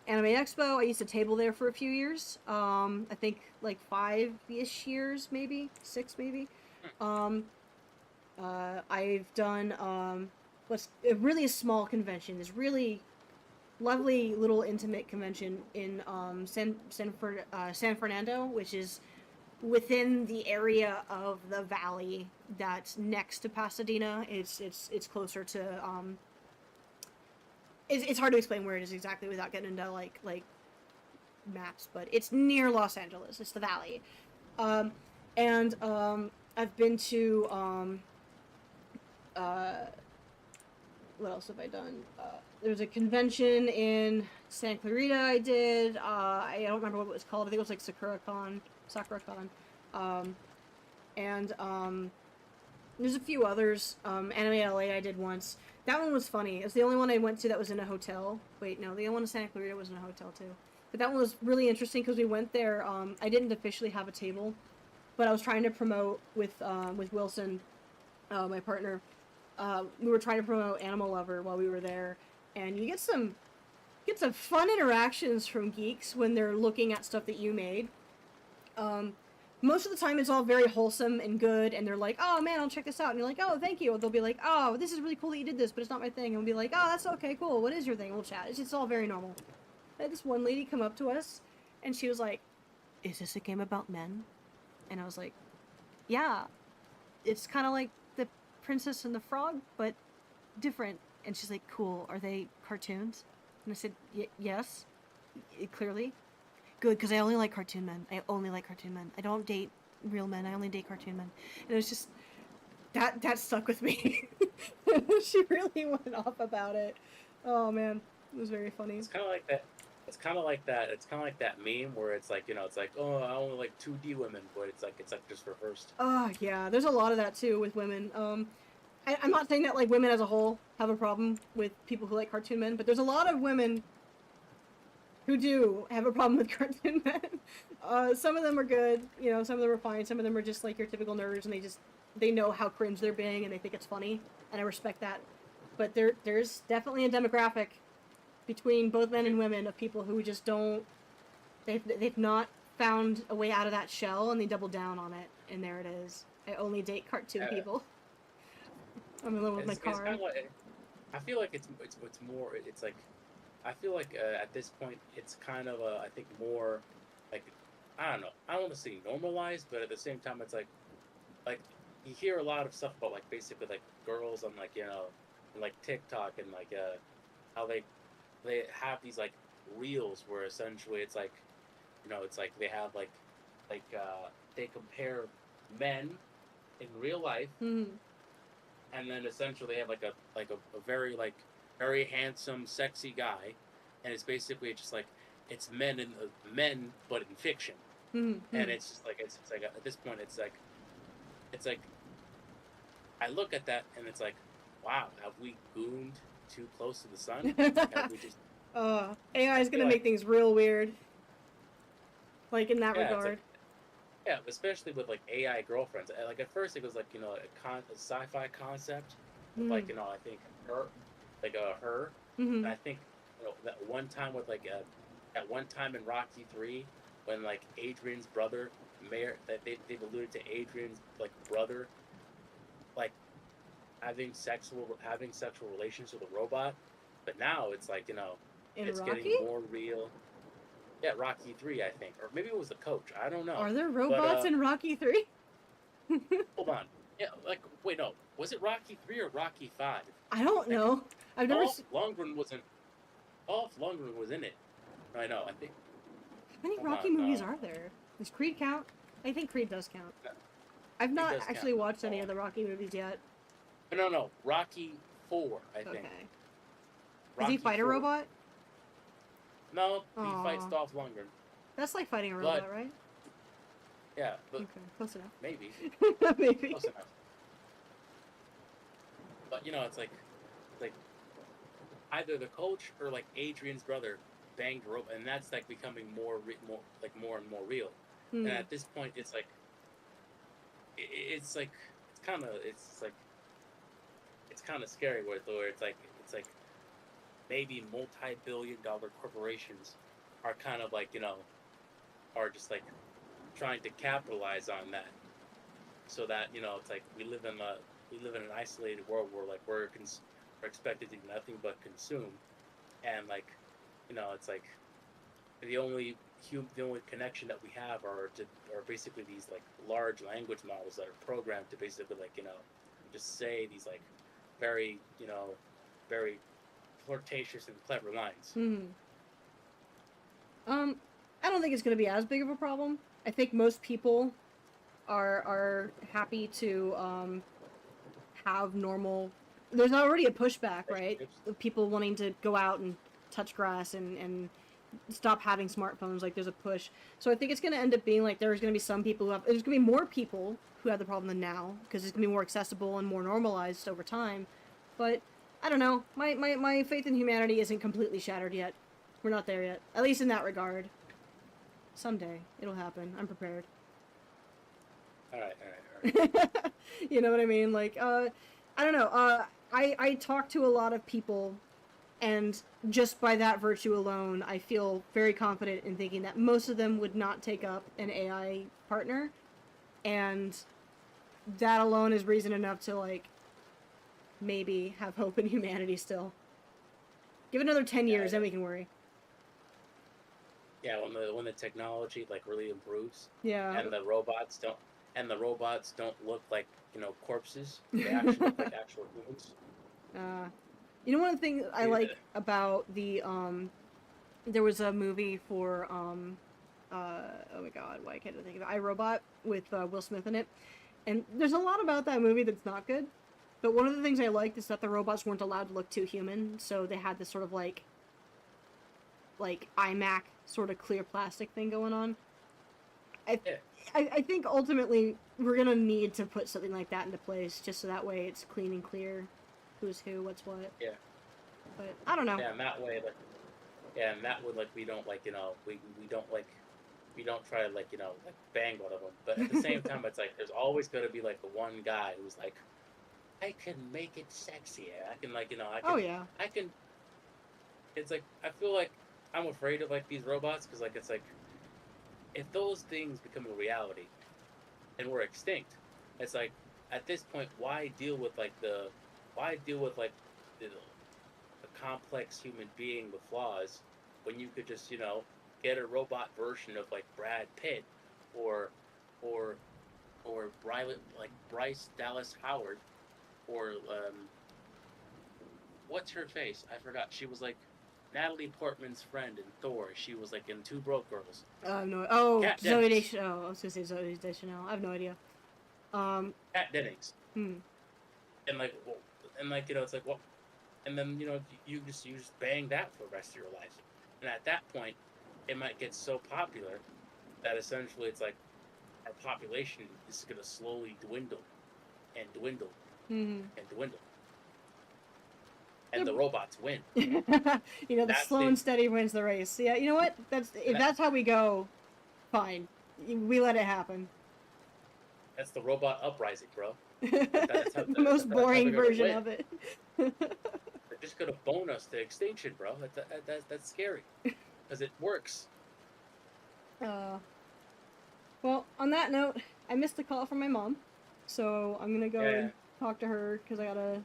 Anime Expo. I used to table there for a few years. I think 5-ish years, maybe 6, maybe. I've done what's really a small convention. This really lovely little intimate convention in San Fernando, which is within the area of the valley that's next to Pasadena. It's closer to it's hard to explain where it is exactly without getting into maps, but it's near Los Angeles. It's the Valley. Um, and I've been to what else have I done? There's a convention in Santa Clarita I did. I don't remember what it was called. I think it was like SakuraCon. And there's a few others. Anime LA I did once. That one was funny. It was the only one I went to that was in a hotel. Wait, no, the other one in Santa Clarita was in a hotel too. But that one was really interesting because we went there. I didn't officially have a table, but I was trying to promote with Wilson, my partner. We were trying to promote Animal Lover while we were there, and you get some fun interactions from geeks when they're looking at stuff that you made. Most of the time it's all very wholesome and good, and they're like, oh man, I'll check this out, and you're like, oh, thank you. Or they'll be like, oh, this is really cool that you did this, but it's not my thing. And we'll be like, oh, that's okay, cool, what is your thing? We'll chat. It's just all very normal. I had this one lady come up to us, and she was like, is this a game about men? And I was like, yeah, it's kind of like the Princess and the Frog, but different. And she's like, cool, are they cartoons? And I said, yes, clearly. Good, because I only like cartoon men. I only like cartoon men. I don't date real men. I only date cartoon men. And it was just that stuck with me. She really went off about it. Oh man, it was very funny. It's kind of like that. It's kind of like that. It's kind of like that meme where it's like, it's like, oh, I only like 2D women, but it's like just reversed. Oh yeah, there's a lot of that too with women. I'm not saying that like women as a whole have a problem with people who like cartoon men, but there's a lot of women who do have a problem with cartoon men. Some of them are good, some of them are fine. Some of them are just like your typical nerds, and they know how cringe they're being, and they think it's funny, and I respect that. But there's definitely a demographic between both men and women of people who just don't. They've not found a way out of that shell, and they double down on it, and there it is. I only date cartoon people. I'm in love with my car. It's kind of like, I feel like it's more. It's like, I feel like at this point it's kind of I think more like, I don't know. I don't want to say normalized, but at the same time it's like you hear a lot of stuff about like basically like girls on like like TikTok and like how they have these like reels where essentially it's like it's like they have like they compare men in real life. Mm-hmm. And then essentially they have like a very like very handsome, sexy guy, and it's basically just like it's men but in fiction. Mm-hmm. And it's just like it's like at this point it's like I look at that and it's like, wow, have we gooned too close to the sun? Have we just AI is gonna make things real weird. Like in that regard. Yeah, especially with like AI girlfriends. Like at first it was like a sci-fi concept, with, like I think her, Mm-hmm. and I think that one time with like at one time in Rocky 3 when like Adrian's brother, that they've alluded to Adrian's like brother, like having sexual relations with a robot, but now it's like it's Rocky? getting more real. Yeah, Rocky 3, I think. Or maybe it was the coach. I don't know. Are there robots in Rocky 3? Hold on. Yeah, like, wait, no. Was it Rocky 3 or Rocky 5? I don't know. I've never Dolph Lundgren was in it. I know, I think. How many Rocky movies are there? Does Creed count? I think Creed does count. No. I've not actually watched any of the Rocky movies yet. No. Rocky 4, I think. Okay. Does he fight a robot? No, he fights Dolph Lundgren. That's like fighting a robot, right? Yeah. But okay, close enough. Maybe. Maybe. Close enough. But it's like either the coach or like Adrian's brother banged a robot, and that's like becoming more and more real. And at this point, it's like it's kind of scary where it's like maybe multi-billion-dollar corporations are kind of like are just like trying to capitalize on that, so that it's like we live in an isolated world where like we're expected to do nothing but consume, and like it's like the only connection that we have are basically these like large language models that are programmed to basically like just say these like very flirtatious and clever lines. Mm-hmm. don't think it's going to be as big of a problem. I think most people are happy to have normal. There's already a pushback, right? Of people wanting to go out and touch grass and stop having smartphones. Like there's a push. So I think it's going to end up being like there's going to be some people who have. There's going to be more people who have the problem than now because it's going to be more accessible and more normalized over time. But I don't know. My faith in humanity isn't completely shattered yet. We're not there yet. At least in that regard. Someday it'll happen. I'm prepared. All right. You know what I mean? Like, I don't know. I talk to a lot of people, and just by that virtue alone, I feel very confident in thinking that most of them would not take up an AI partner, and that alone is reason enough to, like, maybe have hope in humanity still. Give it another 10 years, then we can worry. Yeah, when the technology like really improves, Yeah. and the robots don't look like, you know, corpses. They actually look like actual humans. You know, one of the things I like about the there was a movie for oh my god, why can't I think of it? iRobot with Will Smith in it, and there's a lot about that movie that's not good. But one of the things I liked is that the robots weren't allowed to look too human, so they had this sort of like iMac sort of clear plastic thing going on. I think ultimately we're gonna need to put something like that into place, just so that way it's clean and clear, who's who, what's what. Yeah. But I don't know. Yeah, and that way, like, yeah, and that would like we don't like, you know, we don't try to like, you know, like bang one of them. But at the same time, it's like there's always gonna be like the one guy who's like, I can make it sexier. I can like, you know, I can. Oh yeah. I can. It's like I feel like I'm afraid of like these robots because like it's like if those things become a reality and we're extinct, it's like at this point why deal with the complex human being with flaws when you could just, you know, get a robot version of like Brad Pitt or Bryce Dallas Howard or what's her face? I forgot. She was like Natalie Portman's friend in Thor. She was like in Two Broke Girls. No. Oh, Kat Zoe Dennings. Deschanel. I was gonna say Zoe Deschanel. I have no idea. Kat Dennings. Hmm. And like, well, and like, you know, it's like, well, and then, you know, you just bang that for the rest of your life. And at that point, it might get so popular that essentially it's like our population is going to slowly dwindle and dwindle and dwindle. And the robots win. You know, the slow and steady wins the race. Yeah, you know what? If that's how we go, fine. We let it happen. That's the robot uprising, bro. The most boring version of it. They're just gonna bone us to extinction, bro. That's scary because it works. Well, on that note, I missed a call from my mom, so I'm gonna go and talk to her because I gotta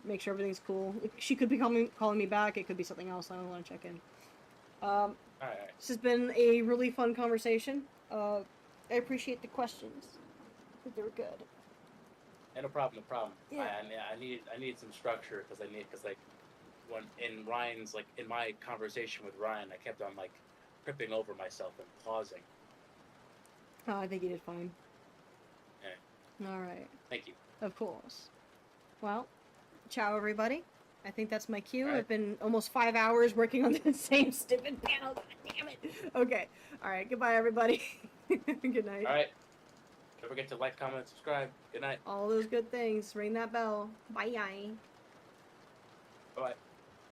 make sure everything's cool. She could be calling me back. It could be something else. I don't want to check in. All right. This has been a really fun conversation. I appreciate the questions. I think they were good. No problem. Yeah. I need some structure because like when in my conversation with Ryan, I kept on like tripping over myself and pausing. Oh, I think you did fine. Yeah. All right. Thank you. Of course. Well, ciao everybody. I think that's my cue. Right. I've been almost 5 hours working on the same stupid panel. God damn it. Okay. All right. Goodbye, everybody. Good night. All right. Don't forget to like, comment, subscribe. Good night. All those good things. Ring that bell. Bye. Bye.